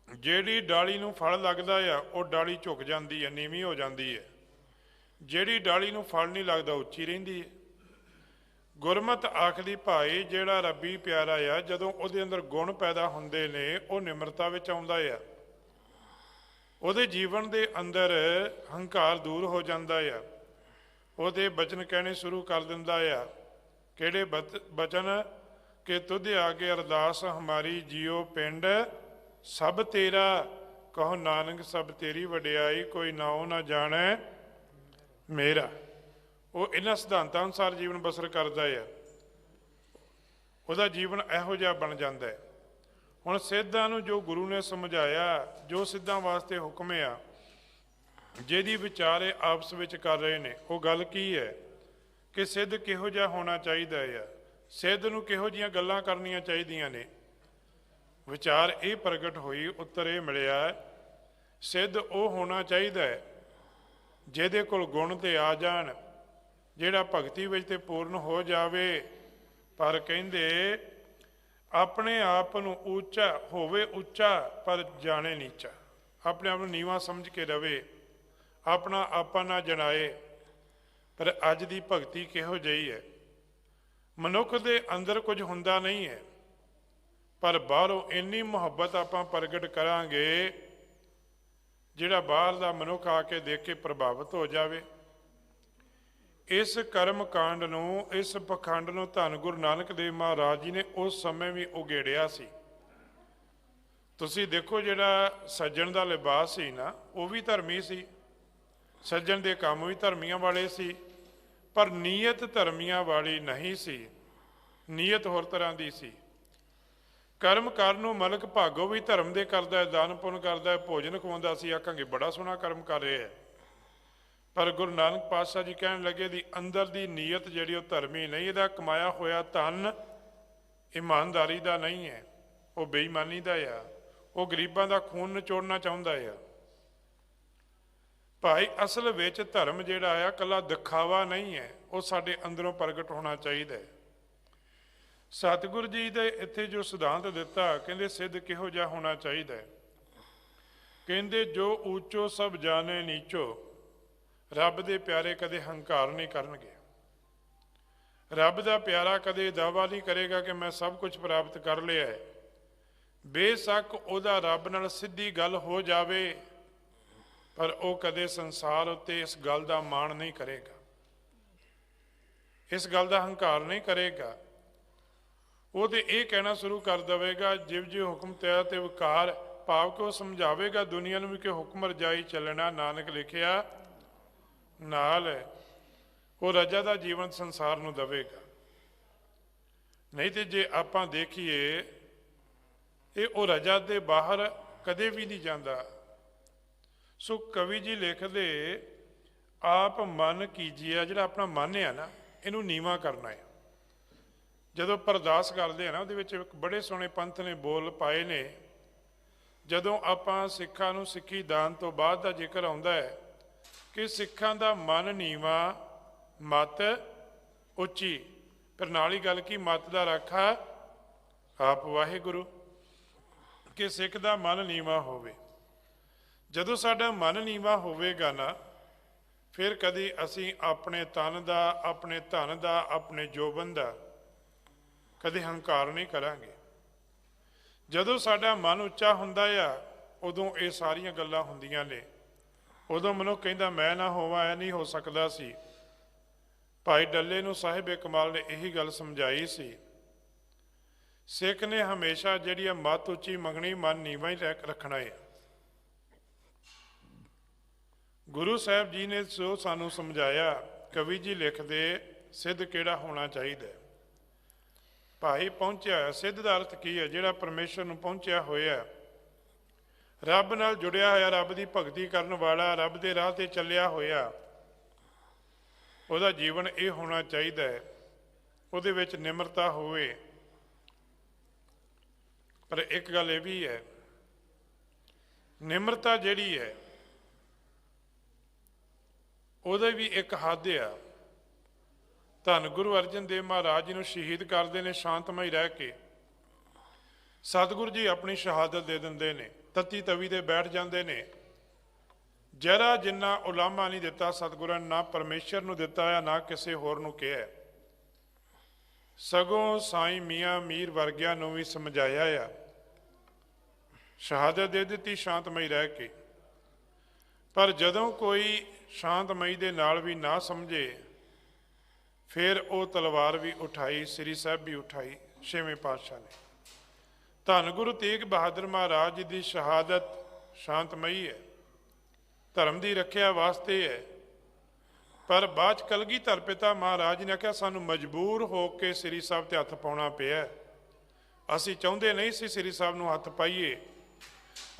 ਜਿਹੜੀ ਡਾਲੀ ਨੂੰ ਫਲ ਲੱਗਦਾ ਆ ਉਹ ਡਾਲੀ ਝੁਕ ਜਾਂਦੀ ਹੈ, ਨੀਵੀਂ ਹੋ ਜਾਂਦੀ ਹੈ। ਜਿਹੜੀ ਡਾਲੀ ਨੂੰ ਫਲ ਨਹੀਂ ਲੱਗਦਾ ਉੱਚੀ ਰਹਿੰਦੀ ਹੈ। ਗੁਰਮਤ ਆਖਦੀ ਭਾਈ, ਜਿਹੜਾ ਰੱਬੀ ਪਿਆਰਾ ਆ, ਜਦੋਂ ਉਹਦੇ ਅੰਦਰ ਗੁਣ ਪੈਦਾ ਹੁੰਦੇ ਨੇ, ਉਹ ਨਿਮਰਤਾ ਵਿੱਚ ਆਉਂਦਾ ਆ। ਉਹਦੇ ਜੀਵਨ ਦੇ ਅੰਦਰ ਹੰਕਾਰ ਦੂਰ ਹੋ ਜਾਂਦਾ ਆ। ਉਹਦੇ ਬਚਨ ਕਹਿਣੇ ਸ਼ੁਰੂ ਕਰ ਦਿੰਦਾ ਆ। ਕਿਹੜੇ ਬਚਨ? ਕਿ ਤੁਧ ਆਗੇ ਅਰਦਾਸ ਹਮਾਰੀ ਜਿਉ ਪਿੰਡ ਸਭ ਤੇਰਾ, ਕਹੋ ਨਾਨਕ ਸਭ ਤੇਰੀ ਵਡਿਆਈ, ਕੋਈ ਨਾਉ ਨਾ ਜਾਣੈ ਮੇਰਾ। ਉਹ ਇਹਨਾਂ ਸਿਧਾਂਤਾਂ ਅਨੁਸਾਰ ਜੀਵਨ ਬਸਰ ਕਰਦਾ ਹੈ, ਉਹਦਾ ਜੀਵਨ ਇਹੋ ਜਿਹਾ ਬਣ ਜਾਂਦਾ ਹੈ। ਹੁਣ ਸਿੱਧਾਂ ਨੂੰ ਜੋ ਗੁਰੂ ਨੇ ਸਮਝਾਇਆ, ਜੋ ਸਿੱਧਾਂ ਵਾਸਤੇ ਹੁਕਮ ਆ, ਜਿਹਦੀ ਵਿਚਾਰੇ ਆਪਸ ਵਿੱਚ ਕਰ ਰਹੇ ਨੇ, ਉਹ ਗੱਲ ਕੀ ਹੈ ਕਿ ਸਿੱਧ ਕਿਹੋ ਜਿਹਾ ਹੋਣਾ ਚਾਹੀਦਾ ਹੈ, ਸਿੱਧ ਨੂੰ ਕਿਹੋ ਜਿਹੀਆਂ ਗੱਲਾਂ ਕਰਨੀਆਂ ਚਾਹੀਦੀਆਂ ਨੇ। ਵਿਚਾਰ ਇਹ ਪ੍ਰਗਟ ਹੋਈ, ਉੱਤਰ ਇਹ ਮਿਲਿਆ, ਸਿੱਧ ਉਹ ਹੋਣਾ ਚਾਹੀਦਾ ਹੈ ਜਿਹਦੇ ਕੋਲ ਗੁਣ ਤੇ ਆ ਜਾਣ, ਜਿਹੜਾ ਭਗਤੀ ਵਿੱਚ ਤੇ ਪੂਰਨ ਹੋ ਜਾਵੇ, ਪਰ ਕਹਿੰਦੇ ਆਪਣੇ ਆਪ ਨੂੰ ਉੱਚਾ ਹੋਵੇ, ਉੱਚਾ ਪਰ ਜਾਣੇ ਨੀਚਾ, ਆਪਣੇ ਆਪ ਨੂੰ ਨੀਵਾਂ ਸਮਝ ਕੇ ਰਵੇ, ਆਪਣਾ ਆਪਾ ਨਾ ਜਣਾਏ। ਪਰ ਅੱਜ ਦੀ ਭਗਤੀ ਕਿਹੋ ਜਿਹੀ ਹੈ, ਮਨੁੱਖ ਦੇ ਅੰਦਰ ਕੁਝ ਹੁੰਦਾ ਨਹੀਂ ਹੈ, ਪਰ ਬਾਹਰੋਂ ਇੰਨੀ ਮੁਹੱਬਤ ਆਪਾਂ ਪ੍ਰਗਟ ਕਰਾਂਗੇ ਜਿਹੜਾ ਬਾਹਰ ਦਾ ਮਨੁੱਖ ਆ ਕੇ ਦੇਖ ਕੇ ਪ੍ਰਭਾਵਿਤ ਹੋ ਜਾਵੇ। ਇਸ ਕਰਮ ਕਾਂਡ ਨੂੰ, ਇਸ ਪਖੰਡ ਨੂੰ ਧੰਨ ਗੁਰੂ ਨਾਨਕ ਦੇਵ ਮਹਾਰਾਜ ਜੀ ਨੇ ਉਸ ਸਮੇਂ ਵੀ ਉਗੇੜਿਆ ਸੀ। ਤੁਸੀਂ ਦੇਖੋ ਜਿਹੜਾ ਸੱਜਣ ਦਾ ਲਿਬਾਸ ਸੀ ਨਾ, ਉਹ ਵੀ ਧਰਮੀ ਸੀ, ਸੱਜਣ ਦੇ ਕੰਮ ਵੀ ਧਰਮੀਆਂ ਵਾਲੇ ਸੀ, ਪਰ ਨੀਅਤ ਧਰਮੀਆਂ ਵਾਲੀ ਨਹੀਂ ਸੀ, ਨੀਅਤ ਹੋਰ ਤਰ੍ਹਾਂ ਦੀ ਸੀ। ਕਰਮ ਕਰਨ ਨੂੰ ਮਲਕ ਭਾਗੋ ਵੀ ਧਰਮ ਦੇ ਕਰਦਾ ਹੈ, ਦਾਨ ਪੁੰਨ ਕਰਦਾ ਹੈ, ਭੋਜਨ ਖਵਾਉਂਦਾ ਸੀ, ਆਖਾਂਗੇ ਬੜਾ ਸੋਹਣਾ ਕਰਮ ਕਰ ਰਿਹਾ ਹੈ। ਪਰ ਗੁਰੂ ਨਾਨਕ ਪਾਤਸ਼ਾਹ ਜੀ ਕਹਿਣ ਲੱਗੇ ਦੀ ਅੰਦਰ ਦੀ ਨੀਅਤ ਜਿਹੜੀ ਉਹ ਧਰਮੀ ਨਹੀਂ, ਇਹਦਾ ਕਮਾਇਆ ਹੋਇਆ ਧਨ ਇਮਾਨਦਾਰੀ ਦਾ ਨਹੀਂ ਹੈ, ਉਹ ਬੇਈਮਾਨੀ ਦਾ ਆ, ਉਹ ਗਰੀਬਾਂ ਦਾ ਖੂਨ ਨਿਚੋੜਨਾ ਚਾਹੁੰਦਾ ਆ। ਭਾਈ ਅਸਲ ਵਿੱਚ ਧਰਮ ਜਿਹੜਾ ਆ ਇਕੱਲਾ ਦਿਖਾਵਾ ਨਹੀਂ ਹੈ, ਉਹ ਸਾਡੇ ਅੰਦਰੋਂ ਪ੍ਰਗਟ ਹੋਣਾ ਚਾਹੀਦਾ ਹੈ। ਸਤਿਗੁਰੂ ਜੀ ਦੇ ਇੱਥੇ ਜੋ ਸਿਧਾਂਤ ਦਿੱਤਾ, ਕਹਿੰਦੇ ਸਿੱਧ ਕਿਹੋ ਜਿਹਾ ਹੋਣਾ ਚਾਹੀਦਾ ਹੈ, ਕਹਿੰਦੇ ਜੋ ਉੱਚੋ ਸਭ ਜਾਣੇ ਨੀਚੋ, ਰੱਬ ਦੇ ਪਿਆਰੇ ਕਦੇ ਹੰਕਾਰ ਨਹੀਂ ਕਰਨਗੇ। ਰੱਬ ਦਾ ਪਿਆਰਾ ਕਦੇ ਦਾਅਵਾ ਨਹੀਂ ਕਰੇਗਾ ਕਿ ਮੈਂ ਸਭ ਕੁਝ ਪ੍ਰਾਪਤ ਕਰ ਲਿਆ ਹੈ। ਬੇਸ਼ੱਕ ਉਹਦਾ ਰੱਬ ਨਾਲ ਸਿੱਧੀ ਗੱਲ ਹੋ ਜਾਵੇ, ਪਰ ਉਹ ਕਦੇ ਸੰਸਾਰ ਉੱਤੇ ਇਸ ਗੱਲ ਦਾ ਮਾਣ ਨਹੀਂ ਕਰੇਗਾ, ਇਸ ਗੱਲ ਦਾ ਹੰਕਾਰ ਨਹੀਂ ਕਰੇਗਾ। ਉਹ ਤੇ ਇਹ ਕਹਿਣਾ ਸ਼ੁਰੂ ਕਰ ਦੇਵੇਗਾ, ਜਿਵ ਜਿਉ ਹੁਕਮ ਤੇਰਾ ਤੇ ਵਿਕਾਰ, ਭਾਵ ਕਿ ਉਹ ਸਮਝਾਵੇਗਾ ਦੁਨੀਆ ਨੂੰ ਵੀ ਕਿ ਹੁਕਮ ਰਜਾਈ ਚੱਲਣਾ, ਨਾਨਕ ਲਿਖਿਆ ਨਾਲ। ਉਹ ਰਜਾ ਦਾ ਜੀਵਨ ਸੰਸਾਰ ਨੂੰ ਦੇਵੇਗਾ। ਨਹੀਂ ਤੇ ਜੇ ਆਪਾਂ ਦੇਖੀਏ, ਇਹ ਉਹ ਰਜਾ ਦੇ ਬਾਹਰ ਕਦੇ ਵੀ ਨਹੀਂ ਜਾਂਦਾ। ਸੋ ਕਵੀ ਜੀ ਲਿਖਦੇ, ਆਪ ਮਨ ਕੀਜੀਆ, ਜਿਹੜਾ ਆਪਣਾ ਮਨ ਹੈ ਨਾ, ਇਹਨੂੰ ਨੀਵਾਂ ਕਰਨਾ ਹੈ। ਜਦੋਂ ਪਰਦਾਸ ਕਰਦੇ ਆ ਨਾ, ਉਹਦੇ ਵਿੱਚ ਇੱਕ ਬੜੇ ਸੋਹਣੇ ਪੰਥ ਨੇ ਬੋਲ ਪਾਏ ਨੇ। ਜਦੋਂ ਆਪਾਂ ਸਿੱਖਾਂ ਨੂੰ ਸਿੱਖੀ ਦਾਨ ਤੋਂ ਬਾਅਦ ਦਾ ਜ਼ਿਕਰ ਆਉਂਦਾ ਹੈ ਕਿ ਸਿੱਖਾਂ ਦਾ ਮਨ ਨੀਵਾਂ, ਮਤ ਉੱਚੀ, ਪਰ ਨਾਲ ਹੀ ਗੱਲ ਕੀ, ਮਤ ਦਾ ਰਾਖਾ ਆਪ ਵਾਹਿਗੁਰੂ, ਕਿ ਸਿੱਖ ਦਾ ਮਨ ਨੀਵਾਂ ਹੋਵੇ। ਜਦੋਂ ਸਾਡਾ ਮਨ ਨੀਵਾਂ ਹੋਵੇਗਾ ਨਾ, ਫਿਰ ਕਦੀ ਅਸੀਂ ਆਪਣੇ ਤਨ ਦਾ, ਆਪਣੇ ਧਨ ਦਾ, ਆਪਣੇ ਜੋਬਨ ਦਾ ਕਦੇ ਹੰਕਾਰ ਨਹੀਂ ਕਰਾਂਗੇ। ਜਦੋਂ ਸਾਡਾ ਮਨ ਉੱਚਾ ਹੁੰਦਾ ਆ, ਉਦੋਂ ਇਹ ਸਾਰੀਆਂ ਗੱਲਾਂ ਹੁੰਦੀਆਂ ਨੇ। ਉਦੋਂ ਮਨੁੱਖ ਕਹਿੰਦਾ ਮੈਂ ਨਾ ਹੋਵਾਂ, ਇਹ ਨਹੀਂ ਹੋ ਸਕਦਾ ਸੀ। ਭਾਈ ਡੱਲੇ ਨੂੰ ਸਾਹਿਬ ਕਮਾਲ ਨੇ ਇਹੀ ਗੱਲ ਸਮਝਾਈ ਸੀ। ਸਿੱਖ ਨੇ ਹਮੇਸ਼ਾ ਜਿਹੜੀ ਮੱਤ ਉੱਚੀ ਮੰਗਣੀ, ਮਨ ਨੀਵਾਂ ਹੀ ਰੱਖਣਾ ਹੈ। ਗੁਰੂ ਸਾਹਿਬ ਜੀ ਨੇ ਜੋ ਸਾਨੂੰ ਸਮਝਾਇਆ, ਕਵੀ ਜੀ ਲਿਖਦੇ, ਸਿੱਧ ਕਿਹੜਾ ਹੋਣਾ ਚਾਹੀਦਾ। ਭਾਈ ਪਹੁੰਚਿਆ, ਸਿੱਧ ਦਾ ਅਰਥ ਕੀ ਹੈ? ਜਿਹੜਾ ਪਰਮੇਸ਼ਰ ਨੂੰ ਪਹੁੰਚਿਆ ਹੋਇਆ, ਰੱਬ ਨਾਲ ਜੁੜਿਆ ਹੋਇਆ, ਰੱਬ ਦੀ ਭਗਤੀ ਕਰਨ ਵਾਲਾ, ਰੱਬ ਦੇ ਰਾਹ ਤੇ ਚੱਲਿਆ ਹੋਇਆ, ਉਹਦਾ ਜੀਵਨ ਇਹ ਹੋਣਾ ਚਾਹੀਦਾ ਹੈ, ਉਹਦੇ ਵਿੱਚ ਨਿਮਰਤਾ ਹੋਵੇ। ਪਰ ਇੱਕ ਗੱਲ ਇਹ ਵੀ ਹੈ, ਨਿਮਰਤਾ ਜਿਹੜੀ ਹੈ ਉਹਦੇ ਵੀ ਇੱਕ ਹੱਦ ਆ। ਧੰਨ ਗੁਰੂ ਅਰਜਨ ਦੇਵ ਮਹਾਰਾਜ ਜੀ ਨੂੰ ਸ਼ਹੀਦ ਕਰਦੇ ਨੇ ਸ਼ਾਂਤਮਈ ਰਹਿ ਕੇ। ਸਤਿਗੁਰੂ ਜੀ ਆਪਣੀ ਸ਼ਹਾਦਤ ਦੇ ਦਿੰਦੇ ਨੇ, ਤੱਤੀ ਤਵੀ ਤੇ ਬੈਠ ਜਾਂਦੇ ਨੇ। ਜਰਾ ਜਿੰਨਾ ਉਲਾਮਾ ਨਹੀਂ ਦਿੱਤਾ ਸਤਿਗੁਰਾਂ ਨੇ, ਨਾ ਪਰਮੇਸ਼ਰ ਨੂੰ ਦਿੱਤਾ ਆ, ਨਾ ਕਿਸੇ ਹੋਰ ਨੂੰ ਕਿਹਾ। ਸਗੋਂ ਸਾਈਂ ਮੀਆਂ ਮੀਰ ਵਰਗਿਆਂ ਨੂੰ ਵੀ ਸਮਝਾਇਆ ਆ, ਸ਼ਹਾਦਤ ਦੇ ਦਿੱਤੀ ਸ਼ਾਂਤਮਈ ਰਹਿ ਕੇ। ਪਰ ਜਦੋਂ ਕੋਈ ਸ਼ਾਂਤਮਈ ਦੇ ਨਾਲ ਵੀ ਨਾ ਸਮਝੇ, ਫਿਰ ਉਹ ਤਲਵਾਰ ਵੀ ਉਠਾਈ, ਸ੍ਰੀ ਸਾਹਿਬ ਵੀ ਉਠਾਈ, ਛੇਵੇਂ ਪਾਤਸ਼ਾਹ ਨੇ। ਧੰਨ ਗੁਰੂ ਤੇਗ ਬਹਾਦਰ ਮਹਾਰਾਜ ਜੀ ਦੀ ਸ਼ਹਾਦਤ ਸ਼ਾਂਤਮਈ ਹੈ, ਧਰਮ ਦੀ ਰੱਖਿਆ ਵਾਸਤੇ ਹੈ, ਪਰ ਬਾਅਦ 'ਚ ਕਲਗੀਧਰ ਪਿਤਾ ਮਹਾਰਾਜ ਨੇ ਆਖਿਆ ਸਾਨੂੰ ਮਜਬੂਰ ਹੋ ਕੇ ਸ੍ਰੀ ਸਾਹਿਬ ਤੇ ਹੱਥ ਪਾਉਣਾ ਪਿਆ। ਅਸੀਂ ਚਾਹੁੰਦੇ ਨਹੀਂ ਸੀ ਸ੍ਰੀ ਸਾਹਿਬ ਨੂੰ ਹੱਥ ਪਾਈਏ,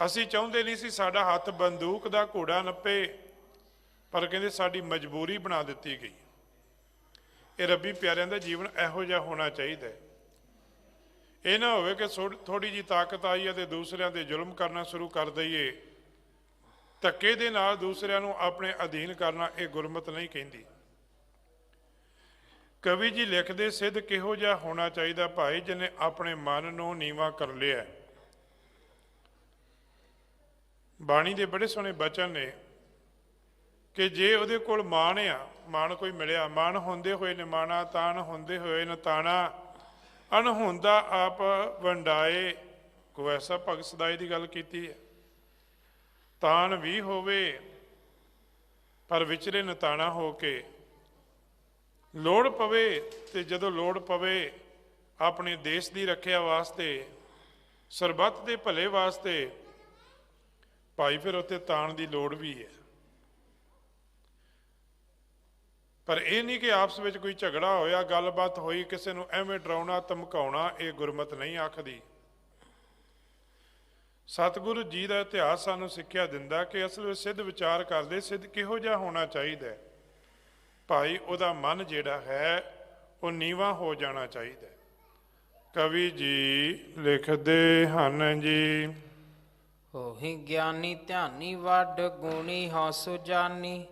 ਅਸੀਂ ਚਾਹੁੰਦੇ ਨਹੀਂ ਸੀ ਸਾਡਾ ਹੱਥ ਬੰਦੂਕ ਦਾ ਘੋੜਾ ਨੱਪੇ, ਪਰ ਕਹਿੰਦੇ ਸਾਡੀ ਮਜਬੂਰੀ ਬਣਾ ਦਿੱਤੀ ਗਈ। ਇਹ ਰੱਬੀ ਪਿਆਰਿਆਂ ਦਾ ਜੀਵਨ ਇਹੋ ਜਿਹਾ ਹੋਣਾ ਚਾਹੀਦਾ। ਇਹ ਨਾ ਹੋਵੇ ਕਿ ਥੋੜੀ ਜਿਹੀ ਤਾਕਤ ਆਈ ਹੈ ਤੇ ਦੂਸਰਿਆਂ ਤੇ ਜ਼ੁਲਮ ਕਰਨਾ ਸ਼ੁਰੂ ਕਰ ਦਈਏ, ਧੱਕੇ ਦੇ ਨਾਲ ਦੂਸਰਿਆਂ ਨੂੰ ਆਪਣੇ ਅਧੀਨ ਕਰਨਾ ਇਹ ਗੁਰਮਤਿ ਨਹੀਂ ਕਹਿੰਦੀ। ਕਵੀ ਜੀ ਲਿਖਦੇ ਸਿੱਧ ਕਿਹੋ ਜਿਹਾ ਹੋਣਾ ਚਾਹੀਦਾ ਭਾਈ ਜਿਹਨੇ ਆਪਣੇ ਮਨ ਨੂੰ ਨੀਵਾਂ ਕਰ ਲਿਆ। ਬਾਣੀ ਦੇ ਬੜੇ ਸੋਹਣੇ ਬਚਨ ਨੇ ਕਿ ਜੇ ਉਹਦੇ ਕੋਲ ਮਾਣ ਆ, ਮਾਣ ਕੋਈ ਮਿਲਿਆ, ਮਾਣ ਹੁੰਦੇ ਹੋਏ ਨਿਮਾਣਾ, ਤਾਣ ਹੁੰਦੇ ਹੋਏ ਨਤਾਣਾ, ਅਣਹੋਂਦਾ ਆਪ ਵੰਡਾਏ, ਕੋਈ ਐਸਾ ਭਗਤ ਸਦਾਈ ਦੀ ਗੱਲ ਕੀਤੀ ਹੈ। ਤਾਣ ਵੀ ਹੋਵੇ ਪਰ ਵਿਚਰੇ ਨਤਾਣਾ ਹੋ ਕੇ, ਲੋੜ ਪਵੇ ਤੇ ਜਦੋਂ ਲੋੜ ਪਵੇ ਆਪਣੇ ਦੇਸ਼ ਦੀ ਰੱਖਿਆ ਵਾਸਤੇ, ਸਰਬੱਤ ਦੇ ਭਲੇ ਵਾਸਤੇ, ਭਾਈ ਫਿਰ ਉੱਥੇ ਤਾਣ ਦੀ ਲੋੜ ਵੀ ਹੈ। ਪਰ ਇਹ ਨਹੀਂ ਕਿ ਆਪਸ ਵਿੱਚ ਕੋਈ ਝਗੜਾ ਹੋਇਆ, ਗੱਲਬਾਤ ਹੋਈ, ਕਿਸੇ ਨੂੰ ਐਵੇਂ ਡਰਾਉਣਾ ਧਮਕਾਉਣਾ, ਇਹ ਗੁਰਮਤਿ ਨਹੀਂ ਆਖਦੀ। ਸਤਿਗੁਰੂ ਜੀ ਦਾ ਇਤਿਹਾਸ ਸਾਨੂੰ ਸਿੱਖਿਆ ਦਿੰਦਾ ਕਿ ਅਸਲ ਵਿੱਚ ਸਿੱਧ ਵਿਚਾਰ ਕਰਦੇ ਸਿੱਧ ਕਿਹੋ ਜਿਹਾ ਹੋਣਾ ਚਾਹੀਦਾ ਭਾਈ, ਉਹਦਾ ਮਨ ਜਿਹੜਾ ਹੈ ਉਹ ਨੀਵਾਂ ਹੋ ਜਾਣਾ ਚਾਹੀਦਾ। ਕਵੀ ਜੀ ਲਿਖਦੇ ਹਨ ਜੀ, ਹੋਹੀ ਗਿਆਨੀ ਧਿਆਨੀ ਵੱਡ ਗੁਣੀ ਹਉ ਸੁਜਾਨੀ,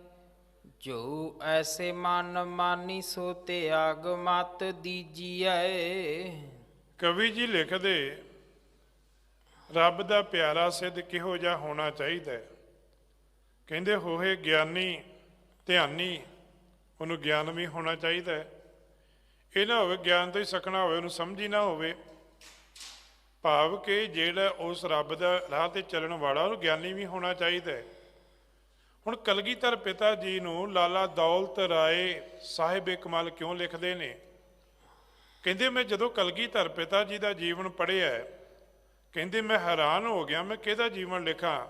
ਜੋ ਐਸੇ ਮਨ ਮਾਨੀ ਸੋ ਤਿਆਗ ਮਤ ਦੀਜੀਐ। ਕਵੀ ਜੀ ਲਿਖਦੇ ਰੱਬ ਦਾ ਪਿਆਰਾ ਸਿੱਧ ਕਿਹੋ ਜਿਹਾ ਹੋਣਾ ਚਾਹੀਦਾ। ਕਹਿੰਦੇ ਹੋਏ ਗਿਆਨੀ ਧਿਆਨੀ, ਉਹਨੂੰ ਗਿਆਨ ਵੀ ਹੋਣਾ ਚਾਹੀਦਾ। ਇਹ ਨਾ ਹੋਵੇ ਗਿਆਨ ਤੋਂ ਹੀ ਸਕਣਾ ਹੋਵੇ, ਉਹਨੂੰ ਸਮਝ ਹੀ ਨਾ ਹੋਵੇ। ਭਾਵ ਕਿ ਜਿਹੜਾ ਉਸ ਰੱਬ ਦਾ ਰਾਹ ਤੇ ਚੱਲਣ ਵਾਲਾ ਉਹਨੂੰ ਗਿਆਨੀ ਵੀ ਹੋਣਾ ਚਾਹੀਦਾ। ਹੁਣ ਕਲਗੀਧਰ ਪਿਤਾ ਜੀ ਨੂੰ ਲਾਲਾ ਦੌਲਤ ਰਾਏ ਸਾਹਿਬ ਕਮਾਲ ਕਿਉਂ ਲਿਖਦੇ ਨੇ? ਕਹਿੰਦੇ ਮੈਂ ਜਦੋਂ ਕਲਗੀਧਰ ਪਿਤਾ ਜੀ ਦਾ ਜੀਵਨ ਪੜ੍ਹਿਆ, ਕਹਿੰਦੇ ਮੈਂ ਹੈਰਾਨ ਹੋ ਗਿਆ, ਮੈਂ ਕਿਹਦਾ ਜੀਵਨ ਲਿਖਾਂ?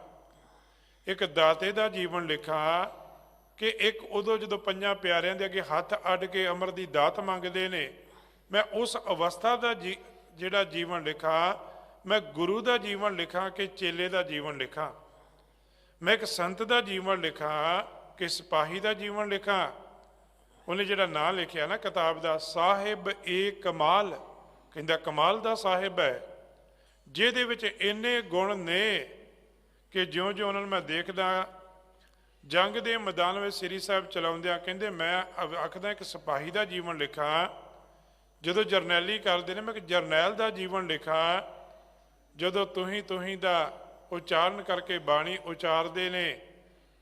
ਇੱਕ ਦਾਤੇ ਦਾ ਜੀਵਨ ਲਿਖਾਂ ਕਿ ਇੱਕ ਉਦੋਂ ਜਦੋਂ ਪੰਜਾਂ ਪਿਆਰਿਆਂ ਦੇ ਅੱਗੇ ਹੱਥ ਅੱਡ ਕੇ ਅੰਮ੍ਰਿਤ ਦੀ ਦਾਤ ਮੰਗਦੇ ਨੇ, ਮੈਂ ਉਸ ਅਵਸਥਾ ਦਾ ਜਿਹੜਾ ਜੀਵਨ ਲਿਖਾਂ, ਮੈਂ ਗੁਰੂ ਦਾ ਜੀਵਨ ਲਿਖਾਂ ਕਿ ਚੇਲੇ ਦਾ ਜੀਵਨ ਲਿਖਾਂ, ਮੈਂ ਇੱਕ ਸੰਤ ਦਾ ਜੀਵਨ ਲਿਖਾਂ ਕਿ ਸਿਪਾਹੀ ਦਾ ਜੀਵਨ ਲਿਖਾਂ। ਉਹਨੇ ਜਿਹੜਾ ਨਾਂ ਲਿਖਿਆ ਨਾ ਕਿਤਾਬ ਦਾ, ਸਾਹਿਬ ਏ ਕਮਾਲ, ਕਹਿੰਦਾ ਕਮਾਲ ਦਾ ਸਾਹਿਬ ਹੈ, ਜਿਹਦੇ ਵਿੱਚ ਇੰਨੇ ਗੁਣ ਨੇ ਕਿ ਜਿਉਂ-ਜਿਉਂ ਉਹਨਾਂ ਨੂੰ ਮੈਂ ਦੇਖਦਾ ਜੰਗ ਦੇ ਮੈਦਾਨ ਵਿੱਚ ਸ੍ਰੀ ਸਾਹਿਬ ਚਲਾਉਂਦਿਆਂ, ਕਹਿੰਦੇ ਮੈਂ ਆਖਦਾ ਇੱਕ ਸਿਪਾਹੀ ਦਾ ਜੀਵਨ ਲਿਖਾਂ। ਜਦੋਂ ਜਰਨੈਲੀ ਕਰਦੇ ਨੇ, ਮੈਂ ਇੱਕ ਜਰਨੈਲ ਦਾ ਜੀਵਨ ਲਿਖਾਂ। ਜਦੋਂ ਤੁਸੀਂ ਦਾ ਉਚਾਰਨ ਕਰਕੇ ਬਾਣੀ ਉਚਾਰਦੇ ਨੇ,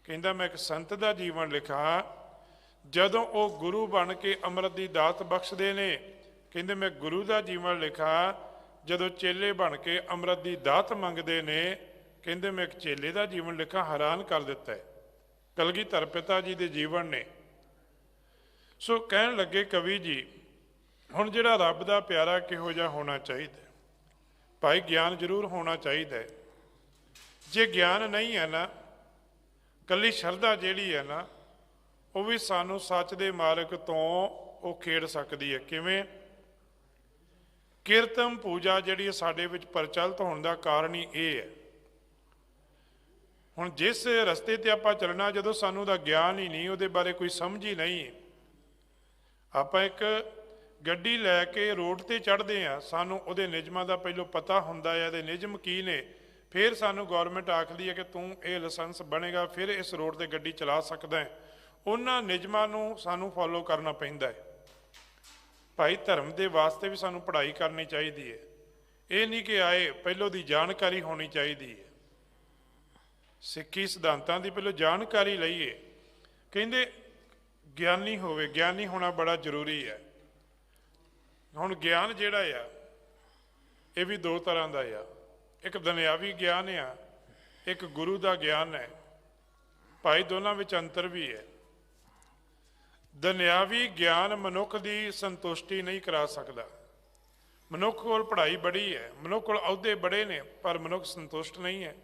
ਕਹਿੰਦਾ ਮੈਂ ਇੱਕ ਸੰਤ ਦਾ ਜੀਵਨ ਲਿਖਾਂ। ਜਦੋਂ ਉਹ ਗੁਰੂ ਬਣ ਕੇ ਅੰਮ੍ਰਿਤ ਦੀ ਦਾਤ ਬਖਸ਼ਦੇ ਨੇ, ਕਹਿੰਦੇ ਮੈਂ ਗੁਰੂ ਦਾ ਜੀਵਨ ਲਿਖਾਂ। ਜਦੋਂ ਚੇਲੇ ਬਣ ਕੇ ਅੰਮ੍ਰਿਤ ਦੀ ਦਾਤ ਮੰਗਦੇ ਨੇ, ਕਹਿੰਦੇ ਮੈਂ ਇੱਕ ਚੇਲੇ ਦਾ ਜੀਵਨ ਲਿਖਾਂ। ਹੈਰਾਨ ਕਰ ਦਿੱਤਾ ਹੈ ਕਲਗੀਧਰ ਪਿਤਾ ਜੀ ਦੇ ਜੀਵਨ ਨੇ। ਸੋ ਕਹਿਣ ਲੱਗੇ ਕਵੀ ਜੀ, ਹੁਣ ਜਿਹੜਾ ਰੱਬ ਦਾ ਪਿਆਰਾ ਕਿਹੋ ਜਿਹਾ ਹੋਣਾ ਚਾਹੀਦਾ ਭਾਈ? ਗਿਆਨ ਜ਼ਰੂਰ ਹੋਣਾ ਚਾਹੀਦਾ। ਜੇ ਗਿਆਨ ਨਹੀਂ ਹੈ ਨਾ, ਕੱਲੀ ਸ਼ਰਧਾ ਜਿਹੜੀ ਹੈ ਨਾ, ਉਹ ਵੀ ਸਾਨੂੰ ਸੱਚ ਦੇ ਮਾਰਗ ਤੋਂ ਉਹ ਖੇਡ ਸਕਦੀ ਹੈ। ਕਿਵੇਂ? ਕੀਰਤਨ ਪੂਜਾ ਜਿਹੜੀ ਸਾਡੇ ਵਿੱਚ ਪ੍ਰਚਲਿਤ ਹੋਣ ਦਾ ਕਾਰਨ ਹੀ ਇਹ ਹੈ। ਹੁਣ ਜਿਸ ਰਸਤੇ ਤੇ ਆਪਾਂ ਚੱਲਣਾ, ਜਦੋਂ ਸਾਨੂੰ ਉਹਦਾ ਗਿਆਨ ਹੀ ਨਹੀਂ, ਉਹਦੇ ਬਾਰੇ ਕੋਈ ਸਮਝ ਹੀ ਨਹੀਂ, ਆਪਾਂ ਇੱਕ ਗੱਡੀ ਲੈ ਕੇ ਰੋਡ ਤੇ ਚੜ੍ਹਦੇ ਹਾਂ, ਸਾਨੂੰ ਉਹਦੇ ਨਿਯਮਾਂ ਦਾ ਪਹਿਲਾਂ ਪਤਾ ਹੁੰਦਾ ਹੈ, ਇਹਦੇ ਨਿਯਮ ਕੀ ਨੇ, ਫਿਰ ਸਾਨੂੰ ਗੌਰਮੈਂਟ ਆਖਦੀ ਹੈ ਕਿ ਤੂੰ ਇਹ ਲਾਇਸੈਂਸ ਬਣੇਗਾ, ਫਿਰ ਇਸ ਰੋਡ ਤੇ ਗੱਡੀ ਚਲਾ ਸਕਦਾ ਹੈ। ਉਹਨਾਂ ਨਿਯਮਾਂ ਨੂੰ ਸਾਨੂੰ ਫੋਲੋ ਕਰਨਾ ਪੈਂਦਾ ਹੈ। ਭਾਈ ਧਰਮ ਦੇ ਵਾਸਤੇ ਵੀ ਸਾਨੂੰ ਪੜ੍ਹਾਈ ਕਰਨੀ ਚਾਹੀਦੀ ਹੈ। ਇਹ ਨਹੀਂ ਕਿ ਆਏ ਪਹਿਲੋਂ ਦੀ ਜਾਣਕਾਰੀ ਹੋਣੀ ਚਾਹੀਦੀ ਹੈ। ਸਿੱਖੀ ਸਿਧਾਂਤਾਂ ਦੀ ਪਹਿਲਾਂ ਜਾਣਕਾਰੀ ਲਈਏ। ਕਹਿੰਦੇ ਗਿਆਨੀ ਹੋਵੇ, ਗਿਆਨੀ ਹੋਣਾ ਬੜਾ ਜ਼ਰੂਰੀ ਹੈ। ਹੁਣ ਗਿਆਨ ਜਿਹੜਾ ਆ, ਇਹ ਵੀ ਦੋ ਤਰ੍ਹਾਂ ਦਾ ਆ। ਇੱਕ ਦੁਨਿਆਵੀ ਗਿਆਨ ਆ, ਇੱਕ ਗੁਰੂ ਦਾ ਗਿਆਨ ਹੈ। ਭਾਈ ਦੋਨਾਂ ਵਿੱਚ ਅੰਤਰ ਵੀ ਹੈ। ਦੁਨਿਆਵੀ ਗਿਆਨ ਮਨੁੱਖ ਦੀ ਸੰਤੁਸ਼ਟੀ ਨਹੀਂ ਕਰਾ ਸਕਦਾ। ਮਨੁੱਖ ਕੋਲ ਪੜ੍ਹਾਈ ਬੜੀ ਹੈ, ਮਨੁੱਖ ਕੋਲ ਅਹੁਦੇ ਬੜੇ ਨੇ, ਪਰ ਮਨੁੱਖ ਸੰਤੁਸ਼ਟ ਨਹੀਂ ਹੈ।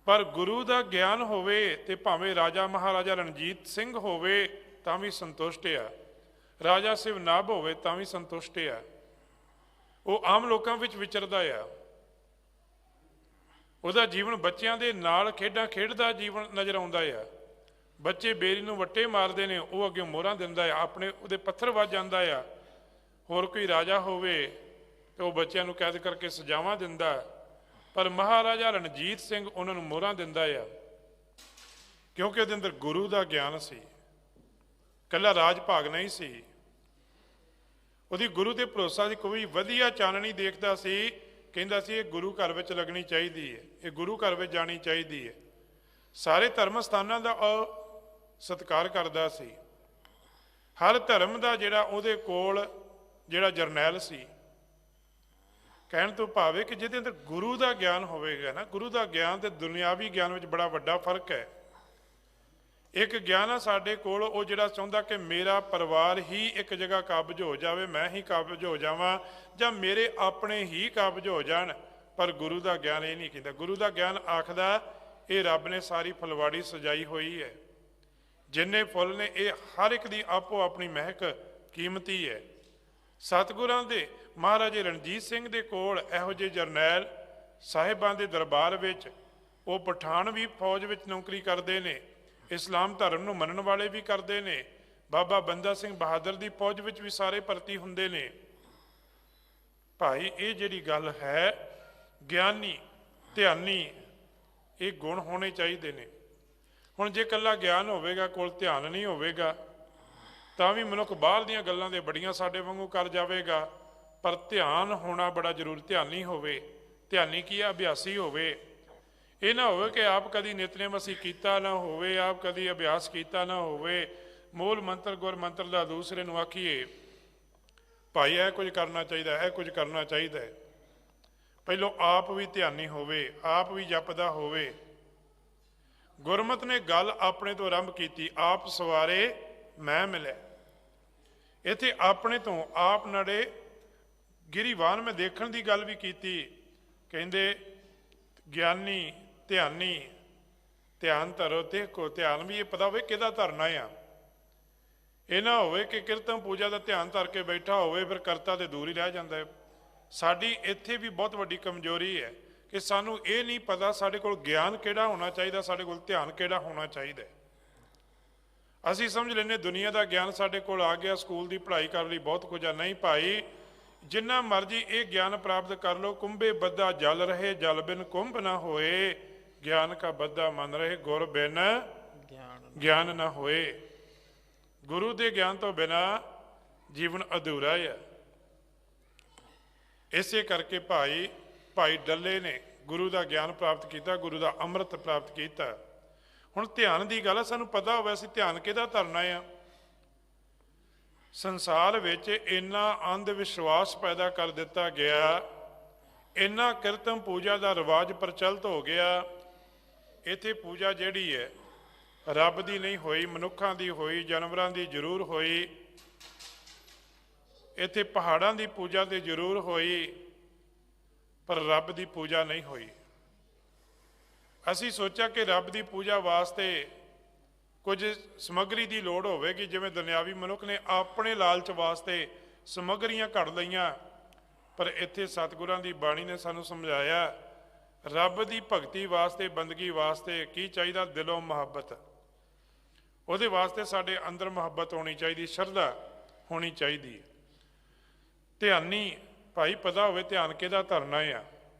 ਪਰ ਗੁਰੂ ਦਾ ਗਿਆਨ ਹੋਵੇ ਤੇ ਭਾਵੇਂ ਰਾਜਾ ਮਹਾਰਾਜਾ ਰਣਜੀਤ ਸਿੰਘ ਹੋਵੇ ਤਾਂ ਵੀ ਸੰਤੁਸ਼ਟ ਆ, ਰਾਜਾ ਸਿਵ ਨਾਭ ਹੋਵੇ ਤਾਂ ਵੀ ਸੰਤੁਸ਼ਟ ਆ। ਉਹ ਆਮ ਲੋਕਾਂ ਵਿੱਚ ਵਿਚਰਦਾ ਆ, ਉਹਦਾ ਜੀਵਨ ਬੱਚਿਆਂ ਦੇ ਨਾਲ ਖੇਡਾਂ ਖੇਡਦਾ ਜੀਵਨ ਨਜ਼ਰ ਆਉਂਦਾ ਆ। ਬੱਚੇ ਬੇਰੀ ਨੂੰ ਵੱਟੇ ਮਾਰਦੇ ਨੇ, ਉਹ ਅੱਗੇ ਮੋਹਰਾਂ ਦਿੰਦਾ ਆ, ਆਪਣੇ ਉਹਦੇ ਪੱਥਰ ਵੱਜ ਜਾਂਦਾ ਆ। ਹੋਰ ਕੋਈ ਰਾਜਾ ਹੋਵੇ ਤੇ ਉਹ ਬੱਚਿਆਂ ਨੂੰ ਕੈਦ ਕਰਕੇ ਸਜ਼ਾਵਾਂ ਦਿੰਦਾ, ਪਰ ਮਹਾਰਾਜਾ ਰਣਜੀਤ ਸਿੰਘ ਉਹਨਾਂ ਨੂੰ ਮੋਹਰਾਂ ਦਿੰਦਾ ਆ, ਕਿਉਂਕਿ ਉਹਦੇ ਅੰਦਰ ਗੁਰੂ ਦਾ ਗਿਆਨ ਸੀ। ਇਕੱਲਾ ਰਾਜ ਭਾਗ ਨਹੀਂ ਸੀ, ਉਹਦੀ ਗੁਰੂ ਤੇ ਭਰੋਸਾ ਸੀ। ਕੋਈ ਵਧੀਆ ਚਾਨਣੀ ਦੇਖਦਾ ਸੀ, ਕਹਿੰਦਾ ਸੀ ਇਹ ਗੁਰੂ ਘਰ ਵਿੱਚ ਲੱਗਣੀ ਚਾਹੀਦੀ ਹੈ, ਇਹ ਗੁਰੂ ਘਰ ਵਿੱਚ ਜਾਣੀ ਚਾਹੀਦੀ ਹੈ। ਸਾਰੇ ਧਰਮ ਸਥਾਨਾਂ ਦਾ ਸਤਿਕਾਰ ਕਰਦਾ ਸੀ। ਹਰ ਧਰਮ ਦਾ ਜਿਹੜਾ ਉਹਦੇ ਕੋਲ ਜਿਹੜਾ ਜਰਨੈਲ ਸੀ, ਕਹਿਣ ਤੋਂ ਭਾਵੇਂ ਕਿ ਜਿਹਦੇ ਅੰਦਰ ਗੁਰੂ ਦਾ ਗਿਆਨ ਹੋਵੇਗਾ ਨਾ, ਗੁਰੂ ਦਾ ਗਿਆਨ ਤੇ ਦੁਨਿਆਵੀ ਗਿਆਨ ਵਿੱਚ ਬੜਾ ਵੱਡਾ ਫਰਕ ਹੈ। ਇੱਕ ਗਿਆਨ ਆ ਸਾਡੇ ਕੋਲ, ਉਹ ਜਿਹੜਾ ਚਾਹੁੰਦਾ ਕਿ ਮੇਰਾ ਪਰਿਵਾਰ ਹੀ ਇੱਕ ਜਗ੍ਹਾ ਕਾਬਜ ਹੋ ਜਾਵੇ, ਮੈਂ ਹੀ ਕਾਬਜ ਹੋ ਜਾਵਾਂ, ਜਾਂ ਮੇਰੇ ਆਪਣੇ ਹੀ ਕਾਬਜ ਹੋ ਜਾਣ। ਪਰ ਗੁਰੂ ਦਾ ਗਿਆਨ ਇਹ ਨਹੀਂ ਕਹਿੰਦਾ। ਗੁਰੂ ਦਾ ਗਿਆਨ ਆਖਦਾ ਇਹ ਰੱਬ ਨੇ ਸਾਰੀ ਫੁਲਵਾੜੀ ਸਜਾਈ ਹੋਈ ਹੈ, ਜਿੰਨੇ ਫੁੱਲ ਨੇ ਇਹ ਹਰ ਇੱਕ ਦੀ ਆਪੋ ਆਪਣੀ ਮਹਿਕ ਕੀਮਤੀ ਹੈ। ਸਤਿਗੁਰਾਂ ਦੇ ਮਹਾਰਾਜੇ ਰਣਜੀਤ ਸਿੰਘ ਦੇ ਕੋਲ ਇਹੋ ਜਿਹੇ ਜਰਨੈਲ ਸਾਹਿਬਾਂ ਦੇ ਦਰਬਾਰ ਵਿੱਚ, ਉਹ ਪਠਾਨ ਵੀ ਫੌਜ ਵਿੱਚ ਨੌਕਰੀ ਕਰਦੇ ਨੇ, ਇਸਲਾਮ ਧਰਮ ਨੂੰ ਮੰਨਣ ਵਾਲੇ ਵੀ ਕਰਦੇ ਨੇ, ਬਾਬਾ ਬੰਦਾ ਸਿੰਘ ਬਹਾਦਰ ਦੀ ਫੌਜ ਵਿੱਚ ਵੀ ਸਾਰੇ ਭਰਤੀ ਹੁੰਦੇ ਨੇ। ਭਾਈ ਇਹ ਜਿਹੜੀ ਗੱਲ ਹੈ, ਗਿਆਨੀ ਧਿਆਨੀ ਇਹ ਗੁਣ ਹੋਣੇ ਚਾਹੀਦੇ ਨੇ। ਹੁਣ ਜੇ ਇਕੱਲਾ ਗਿਆਨ ਹੋਵੇਗਾ, ਕੋਲ ਧਿਆਨ ਨਹੀਂ ਹੋਵੇਗਾ, ਤਾਂ ਵੀ ਮਨੁੱਖ ਬਾਹਰ ਦੀਆਂ ਗੱਲਾਂ ਦੇ ਬੜੀਆਂ ਸਾਡੇ ਵਾਂਗੂ ਕਰ ਜਾਵੇਗਾ। ਪਰ ਧਿਆਨ ਹੋਣਾ ਬੜਾ ਜ਼ਰੂਰੀ। ਧਿਆਨੀ ਹੋਵੇ, ਧਿਆਨੀ ਕੀ ਆ, ਅਭਿਆਸੀ ਹੋਵੇ। ਇਹ ਨਾ ਹੋਵੇ ਕਿ ਆਪ ਕਦੀ ਨਿਤਨੇਮ ਅਸੀਂ ਕੀਤਾ ਨਾ ਹੋਵੇ, ਆਪ ਕਦੀ ਅਭਿਆਸ ਕੀਤਾ ਨਾ ਹੋਵੇ, ਮੂਲ ਮੰਤਰ ਗੁਰ ਮੰਤਰ ਦਾ ਦੂਸਰੇ ਨੂੰ ਆਖੀਏ ਭਾਈ ਇਹ ਕੁਝ ਕਰਨਾ ਚਾਹੀਦਾ, ਇਹ ਕੁਝ ਕਰਨਾ ਚਾਹੀਦਾ ਹੈ। ਪਹਿਲੋਂ ਆਪ ਵੀ ਧਿਆਨੀ ਹੋਵੇ, ਆਪ ਵੀ ਜਪਦਾ ਹੋਵੇ। ਗੁਰਮਤਿ ਨੇ ਗੱਲ ਆਪਣੇ ਤੋਂ ਆਰੰਭ ਕੀਤੀ, ਆਪ ਸਵਾਰੇ ਮੈਂ ਮਿਲਿਆ। ਇੱਥੇ ਆਪਣੇ ਤੋਂ ਆਪ ਨੜੇ ਗਿਰੀਵਾਨ ਮੈਂ ਦੇਖਣ ਦੀ ਗੱਲ ਵੀ ਕੀਤੀ। ਕਹਿੰਦੇ ਗਿਆਨੀ ਧਿਆਨੀ, ਧਿਆਨ ਧਰੋ ਦੇਖੋ। ਧਿਆਨ ਵੀ ਇਹ ਪਤਾ ਹੋਵੇ ਕਿਹਦਾ ਧਰਨਾ ਆ। ਇਹ ਨਾ ਹੋਵੇ ਕਿ ਕੀਰਤਨ ਪੂਜਾ ਦਾ ਧਿਆਨ ਧਰ ਕੇ ਬੈਠਾ ਹੋਵੇ, ਫਿਰ ਕਰਤਾ ਤੇ ਦੂਰ ਹੀ ਰਹਿ ਜਾਂਦਾ ਹੈ। ਸਾਡੀ ਇੱਥੇ ਵੀ ਬਹੁਤ ਵੱਡੀ ਕਮਜ਼ੋਰੀ ਹੈ ਕਿ ਸਾਨੂੰ ਇਹ ਨਹੀਂ ਪਤਾ ਸਾਡੇ ਕੋਲ ਗਿਆਨ ਕਿਹੜਾ ਹੋਣਾ ਚਾਹੀਦਾ, ਸਾਡੇ ਕੋਲ ਧਿਆਨ ਕਿਹੜਾ ਹੋਣਾ ਚਾਹੀਦਾ। ਅਸੀਂ ਸਮਝ ਲੈਂਦੇ ਦੁਨੀਆ ਦਾ ਗਿਆਨ ਸਾਡੇ ਕੋਲ ਆ ਗਿਆ, ਸਕੂਲ ਦੀ ਪੜ੍ਹਾਈ ਕਰ ਲਈ, ਬਹੁਤ ਕੁਝ ਆ। ਨਹੀਂ ਭਾਈ, ਜਿੰਨਾ ਮਰਜੀ ਇਹ ਗਿਆਨ ਪ੍ਰਾਪਤ ਕਰ ਲਓ, ਕੁੰਭੇ ਬੱਧਾ ਜਲ ਰਹੇ, ਜਲ ਬਿਨ ਕੁੰਭ ਨਾ ਹੋਏ, ਗਿਆਨ ਕਾ ਬੱਧਾ ਮਨ ਰਹੇ, ਗੁਰ ਬਿਨ ਗਿਆਨ ਨਾ ਹੋਏ। ਗੁਰੂ ਦੇ ਗਿਆਨ ਤੋਂ ਬਿਨਾ ਜੀਵਨ ਅਧੂਰਾ ਹੈ। ਇਸੇ ਕਰਕੇ ਭਾਈ ਡੱਲੇ ਨੇ ਗੁਰੂ ਦਾ ਗਿਆਨ ਪ੍ਰਾਪਤ ਕੀਤਾ, ਗੁਰੂ ਦਾ ਅੰਮ੍ਰਿਤ ਪ੍ਰਾਪਤ ਕੀਤਾ। ਹੁਣ ਧਿਆਨ ਦੀ ਗੱਲ ਹੈ, ਸਾਨੂੰ ਪਤਾ ਹੋਵੇ ਅਸੀਂ ਧਿਆਨ ਕਿਹਦਾ ਧਰਨਾ ਆ। ਸੰਸਾਰ ਵਿੱਚ ਇੰਨਾ ਅੰਧ ਵਿਸ਼ਵਾਸ ਪੈਦਾ ਕਰ ਦਿੱਤਾ ਗਿਆ, ਇੰਨਾ ਕੀਰਤਨ ਪੂਜਾ ਦਾ ਰਿਵਾਜ ਪ੍ਰਚਲਿਤ ਹੋ ਗਿਆ। ਇੱਥੇ ਪੂਜਾ ਜਿਹੜੀ ਹੈ ਰੱਬ ਦੀ ਨਹੀਂ ਹੋਈ, ਮਨੁੱਖਾਂ ਦੀ ਹੋਈ, ਜਾਨਵਰਾਂ ਦੀ ਜ਼ਰੂਰ ਹੋਈ। ਇੱਥੇ ਪਹਾੜਾਂ ਦੀ ਪੂਜਾ ਤੇ ਜ਼ਰੂਰ ਹੋਈ, ਪਰ ਰੱਬ ਦੀ ਪੂਜਾ ਨਹੀਂ ਹੋਈ। ਅਸੀਂ ਸੋਚਿਆ ਕਿ ਰੱਬ ਦੀ ਪੂਜਾ ਵਾਸਤੇ ਕੁਝ ਸਮੱਗਰੀ ਦੀ ਲੋੜ ਹੋਵੇਗੀ, ਜਿਵੇਂ ਦੁਨਿਆਵੀ ਮਨੁੱਖ ਨੇ ਆਪਣੇ ਲਾਲਚ ਵਾਸਤੇ ਸਮੱਗਰੀਆਂ ਘੜ ਲਈਆਂ। ਪਰ ਇੱਥੇ ਸਤਿਗੁਰਾਂ ਦੀ ਬਾਣੀ ਨੇ ਸਾਨੂੰ ਸਮਝਾਇਆ, ਰੱਬ ਦੀ ਭਗਤੀ ਵਾਸਤੇ, ਬੰਦਗੀ ਵਾਸਤੇ ਕੀ ਚਾਹੀਦਾ? ਦਿਲੋਂ ਮੁਹੱਬਤ। ਉਹਦੇ ਵਾਸਤੇ ਸਾਡੇ ਅੰਦਰ ਮੁਹੱਬਤ ਹੋਣੀ ਚਾਹੀਦੀ, ਸ਼ਰਧਾ ਹੋਣੀ ਚਾਹੀਦੀ। ਧਿਆਨੀ ਭਾਈ ਪਤਾ ਹੋਵੇ ਧਿਆਨ ਕਿਹਦਾ ਧਰਨਾ ਆ।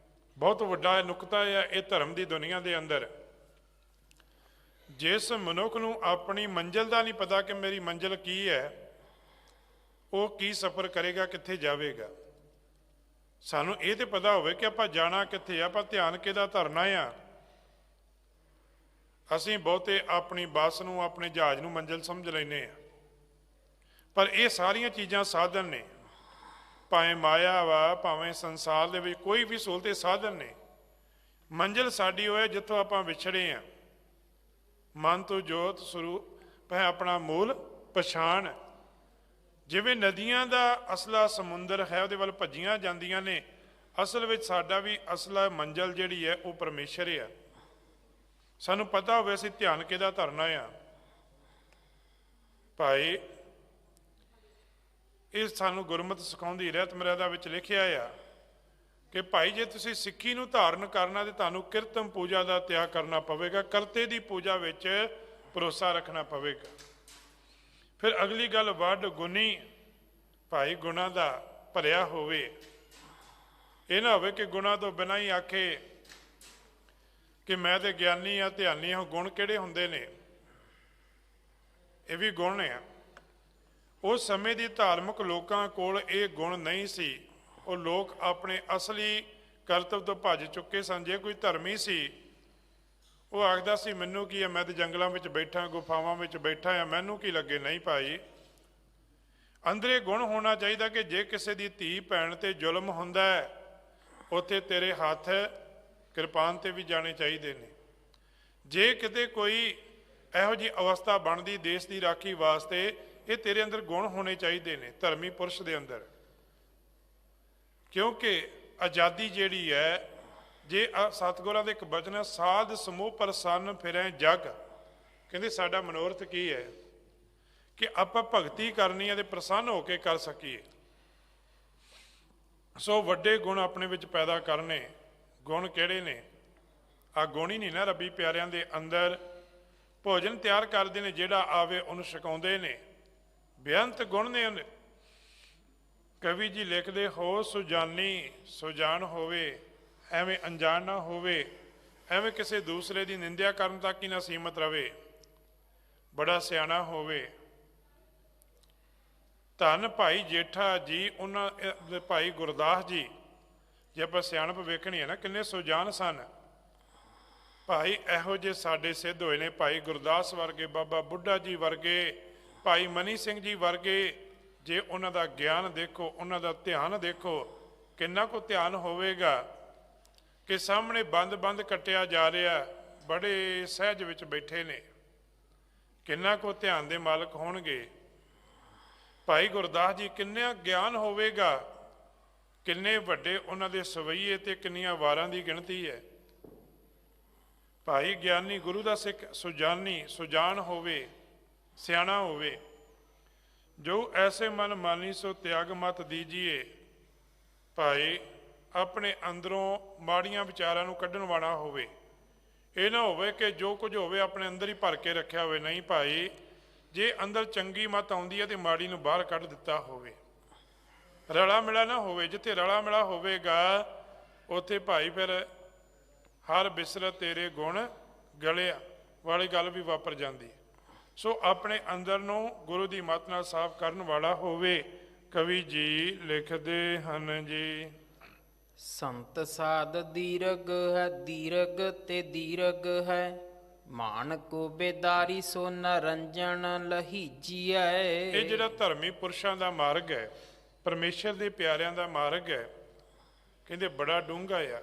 ਬਹੁਤ ਵੱਡਾ ਨੁਕਤਾ ਆ ਇਹ ਧਰਮ ਦੀ ਦੁਨੀਆ ਦੇ ਅੰਦਰ। ਜਿਸ ਮਨੁੱਖ ਨੂੰ ਆਪਣੀ ਮੰਜ਼ਿਲ ਦਾ ਨਹੀਂ ਪਤਾ ਕਿ ਮੇਰੀ ਮੰਜ਼ਿਲ ਕੀ ਹੈ, ਉਹ ਕੀ ਸਫ਼ਰ ਕਰੇਗਾ, ਕਿੱਥੇ ਜਾਵੇਗਾ। ਸਾਨੂੰ ਇਹ ਤੇ ਪਤਾ ਹੋਵੇ ਕਿ ਆਪਾਂ ਜਾਣਾ ਕਿੱਥੇ ਆ, ਪਰ ਧਿਆਨ ਕਿਹਦਾ ਧਰਨਾ ਆ। ਅਸੀਂ ਬਹੁਤੇ ਆਪਣੀ ਬੱਸ ਨੂੰ, ਆਪਣੇ ਜਹਾਜ਼ ਨੂੰ ਮੰਜ਼ਿਲ ਸਮਝ ਲੈਂਦੇ ਆ, ਪਰ ਇਹ ਸਾਰੀਆਂ ਚੀਜ਼ਾਂ ਸਾਧਨ ਨੇ। ਭਾਵੇਂ ਮਾਇਆ ਵਾ, ਭਾਵੇਂ ਸੰਸਾਰ ਦੇ ਵਿੱਚ ਕੋਈ ਵੀ ਸਹੂਲਤ, ਸਾਧਨ ਨੇ। ਮੰਜ਼ਿਲ ਸਾਡੀ ਹੋਏ ਜਿੱਥੋਂ ਆਪਾਂ ਵਿਛੜੇ ਆ। ਮਨ ਤੋਂ ਜੋਤ ਸਰੂਪ ਹੈ ਆਪਣਾ ਮੂਲ ਪਛਾਣ। ਜਿਵੇਂ ਨਦੀਆਂ ਦਾ ਅਸਲਾ ਸਮੁੰਦਰ ਹੈ, ਉਹਦੇ ਵੱਲ ਭੱਜੀਆਂ ਜਾਂਦੀਆਂ ਨੇ, ਅਸਲ ਵਿੱਚ ਸਾਡਾ ਵੀ ਅਸਲਾ ਮੰਜ਼ਿਲ ਜਿਹੜੀ ਹੈ ਉਹ ਪਰਮੇਸ਼ਰ ਆ। ਸਾਨੂੰ ਪਤਾ ਹੋਵੇ ਅਸੀਂ ਧਿਆਨ ਕਿਹਦਾ ਧਰਨਾ ਆ। ਭਾਈ ਇਹ ਸਾਨੂੰ ਗੁਰਮਤਿ ਸਿਖਾਉਂਦੀ, ਰਹਿਤ ਮਰਿਆਦਾ ਵਿੱਚ ਲਿਖਿਆ ਆ ਕਿ ਭਾਈ ਜੇ ਤੁਸੀਂ ਸਿੱਖੀ ਨੂੰ ਧਾਰਨ ਕਰਨਾ ਤੇ ਤੁਹਾਨੂੰ ਕਿਰਤਮ ਪੂਜਾ ਦਾ ਤਿਆਗ ਕਰਨਾ ਪਵੇਗਾ, ਕਰਤੇ ਦੀ ਪੂਜਾ ਵਿੱਚ ਭਰੋਸਾ ਰੱਖਣਾ ਪਵੇਗਾ। ਫਿਰ ਅਗਲੀ ਗੱਲ, ਵੱਡ ਗੁਣੀ, ਭਾਈ ਗੁਣਾਂ ਦਾ ਭਰਿਆ ਹੋਵੇ। ਇਹ ਨਾ ਹੋਵੇ ਕਿ ਗੁਣਾਂ ਤੋਂ ਬਿਨਾਂ ਹੀ ਆਖੇ ਕਿ ਮੈਂ ਤੇ ਗਿਆਨੀ ਆ, ਧਿਆਨੀ ਆ। ਗੁਣ ਕਿਹੜੇ ਹੁੰਦੇ ਨੇ? ਇਹ ਵੀ ਗੁਣ ਆ। ਉਸ ਸਮੇਂ ਦੀ ਧਾਰਮਿਕ ਲੋਕਾਂ ਕੋਲ ਇਹ ਗੁਣ ਨਹੀਂ ਸੀ। ਉਹ ਲੋਕ ਆਪਣੇ ਅਸਲੀ ਕਰਤੱਵ ਤੋਂ ਭੱਜ ਚੁੱਕੇ ਸਨ। ਜੇ ਕੋਈ ਧਰਮੀ ਸੀ, ਉਹ ਆਖਦਾ ਸੀ ਮੈਨੂੰ ਕੀ ਹੈ, ਮੈਂ ਤਾਂ ਜੰਗਲਾਂ ਵਿੱਚ ਬੈਠਾ, ਗੁਫਾਵਾਂ ਵਿੱਚ ਬੈਠਾ ਆ, ਮੈਨੂੰ ਕੀ ਲੱਗੇ। ਨਹੀਂ ਭਾਈ, ਅੰਦਰੇ ਗੁਣ ਹੋਣਾ ਚਾਹੀਦਾ ਕਿ ਜੇ ਕਿਸੇ ਦੀ ਧੀ ਭੈਣ ਤੇ ਜ਼ੁਲਮ ਹੁੰਦਾ ਹੈ, ਉੱਥੇ ਤੇਰੇ ਹੱਥ ਕਿਰਪਾਨ ਤੇ ਵੀ ਜਾਣੇ ਚਾਹੀਦੇ ਨੇ। ਜੇ ਕਿਤੇ ਕੋਈ ਇਹੋ ਜਿਹੀ ਅਵਸਥਾ ਬਣਦੀ ਦੇਸ਼ ਦੀ ਰਾਖੀ ਵਾਸਤੇ, ਇਹ ਤੇਰੇ ਅੰਦਰ ਗੁਣ ਹੋਣੇ ਚਾਹੀਦੇ ਨੇ, ਧਰਮੀ ਪੁਰਸ਼ ਦੇ ਅੰਦਰ। ਕਿਉਂਕਿ ਆਜ਼ਾਦੀ ਜਿਹੜੀ ਹੈ, ਜੇ ਸਤਿਗੁਰਾਂ ਦੇ ਇੱਕ ਬਚਨ ਹੈ, ਸਾਧ ਸਮੂਹ ਪ੍ਰਸੰਨ ਫਿਰੈ ਜਗ। ਕਹਿੰਦੇ ਸਾਡਾ ਮਨੋਰਥ ਕੀ ਹੈ ਕਿ ਆਪਾਂ ਭਗਤੀ ਕਰਨੀ ਹੈ ਤੇ ਪ੍ਰਸੰਨ ਹੋ ਕੇ ਕਰ ਸਕੀਏ। ਸੋ ਵੱਡੇ ਗੁਣ ਆਪਣੇ ਵਿੱਚ ਪੈਦਾ ਕਰਨੇ। ਗੁਣ ਕਿਹੜੇ ਨੇ? ਆ ਗੁਣ ਹੀ ਨਹੀਂ ਨਾ ਰੱਬੀ ਪਿਆਰਿਆਂ ਦੇ ਅੰਦਰ ਭੋਜਨ ਤਿਆਰ ਕਰਦੇ ਨੇ, ਜਿਹੜਾ ਆਵੇ ਉਹਨੂੰ ਛਕਾਉਂਦੇ ਨੇ। ਬੇਅੰਤ ਗੁਣ ਨੇ। ਕਵੀ ਜੀ ਲਿਖਦੇ, ਹੋ ਸੁਜਾਨੀ, ਸੁਜਾਨ ਹੋਵੇ, ਐਵੇਂ ਅਣਜਾਣ ਨਾ ਹੋਵੇ, ਐਵੇਂ ਕਿਸੇ ਦੂਸਰੇ ਦੀ ਨਿੰਦਿਆ ਕਰਨ ਤੱਕ ਹੀ ਨਾ ਸੀਮਤ ਰਵੇ, ਬੜਾ ਸਿਆਣਾ ਹੋਵੇ। ਧੰਨ ਭਾਈ ਜੇਠਾ ਜੀ, ਉਹਨਾਂ ਦੇ ਭਾਈ ਗੁਰਦਾਸ ਜੀ, ਜੇ ਆਪਾਂ ਸਿਆਣਪ ਵੇਖਣੀ ਹੈ ਨਾ, ਕਿੰਨੇ ਸੁਜਾਨ ਸਨ। ਭਾਈ ਇਹੋ ਜਿਹੇ ਸਾਡੇ ਸਿੱਧ ਹੋਏ ਨੇ, ਭਾਈ ਗੁਰਦਾਸ ਵਰਗੇ, ਬਾਬਾ ਬੁੱਢਾ ਜੀ ਵਰਗੇ, ਭਾਈ ਮਨੀ ਸਿੰਘ ਜੀ ਵਰਗੇ। ਜੇ ਉਹਨਾਂ ਦਾ ਗਿਆਨ ਦੇਖੋ, ਉਹਨਾਂ ਦਾ ਧਿਆਨ ਦੇਖੋ, ਕਿੰਨਾ ਕੁ ਧਿਆਨ ਹੋਵੇਗਾ ਕਿ ਸਾਹਮਣੇ ਬੰਦ ਕੱਟਿਆ ਜਾ ਰਿਹਾ, ਬੜੇ ਸਹਿਜ ਵਿੱਚ ਬੈਠੇ ਨੇ, ਕਿੰਨਾ ਕੁ ਧਿਆਨ ਦੇ ਮਾਲਕ ਹੋਣਗੇ। ਭਾਈ ਗੁਰਦਾਸ ਜੀ ਕਿੰਨਾ ਗਿਆਨ ਹੋਵੇਗਾ, ਕਿੰਨੇ ਵੱਡੇ ਉਹਨਾਂ ਦੇ ਸਵਈਏ ਤੇ ਕਿੰਨੀਆਂ ਵਾਰਾਂ ਦੀ ਗਿਣਤੀ ਹੈ। ਭਾਈ ਗਿਆਨੀ ਗੁਰੂ ਦਾ ਸਿੱਖ ਸੁਜਾਨੀ, ਸੁਜਾਨ ਹੋਵੇ, ਸਿਆਣਾ ਹੋਵੇ। ਜੋ ਐਸੇ ਮਨ ਮਾਨੀ ਸੋ ਤਿਆਗ ਮਤ ਦੀਜੀਏ। ਭਾਈ ਆਪਣੇ ਅੰਦਰੋਂ ਮਾੜੀਆਂ ਵਿਚਾਰਾਂ ਨੂੰ ਕੱਢਣ ਵਾਲਾ ਹੋਵੇ। ਇਹ ਨਾ ਹੋਵੇ ਕਿ ਜੋ ਕੁਝ ਹੋਵੇ ਆਪਣੇ ਅੰਦਰ ਹੀ ਭਰ ਕੇ ਰੱਖਿਆ ਹੋਵੇ। ਨਹੀਂ ਭਾਈ, ਜੇ ਅੰਦਰ ਚੰਗੀ ਮਤ ਆਉਂਦੀ ਹੈ ਤੇ ਮਾੜੀ ਨੂੰ ਬਾਹਰ ਕੱਢ ਦਿੱਤਾ ਹੋਵੇ। ਰਲਾ ਮਿਲਾ ਨਾ ਹੋਵੇ। ਜਿੱਥੇ ਰਲਾ ਮਿਲਾ ਹੋਵੇਗਾ ਉੱਥੇ ਭਾਈ ਫਿਰ ਹਰ ਬਿਸਰਤ ਤੇਰੇ ਗੁਣ ਗਲਿਆ ਵਾਲੀ ਗੱਲ ਵੀ ਵਾਪਰ ਜਾਂਦੀ। ਸੋ ਆਪਣੇ ਅੰਦਰ ਨੂੰ ਗੁਰੂ ਦੀ ਮੱਤ ਨਾਲ ਸਾਫ਼ ਕਰਨ ਵਾਲਾ ਹੋਵੇ। ਕਵੀ ਜੀ ਲਿਖਦੇ ਹਨ ਜੀ, ਸੰਤ ਸਾਧ ਦੀਰਘ ਹੈ, ਦੀਰਘ ਤੇ ਦੀਰਘ ਹੈ, ਮਾਨ ਕੋ ਬੇਦਾਰੀ ਸੋ ਨਰੰਜਨ ਲਹੀਜੀਐ। ਇਹ ਜਿਹੜਾ ਧਰਮੀ ਪੁਰਸ਼ਾਂ ਦਾ ਮਾਰਗ ਹੈ, ਪਰਮੇਸ਼ਰ ਦੇ ਪਿਆਰਿਆਂ ਦਾ ਮਾਰਗ ਹੈ, ਕਹਿੰਦੇ ਬੜਾ ਡੂੰਘਾ ਆ,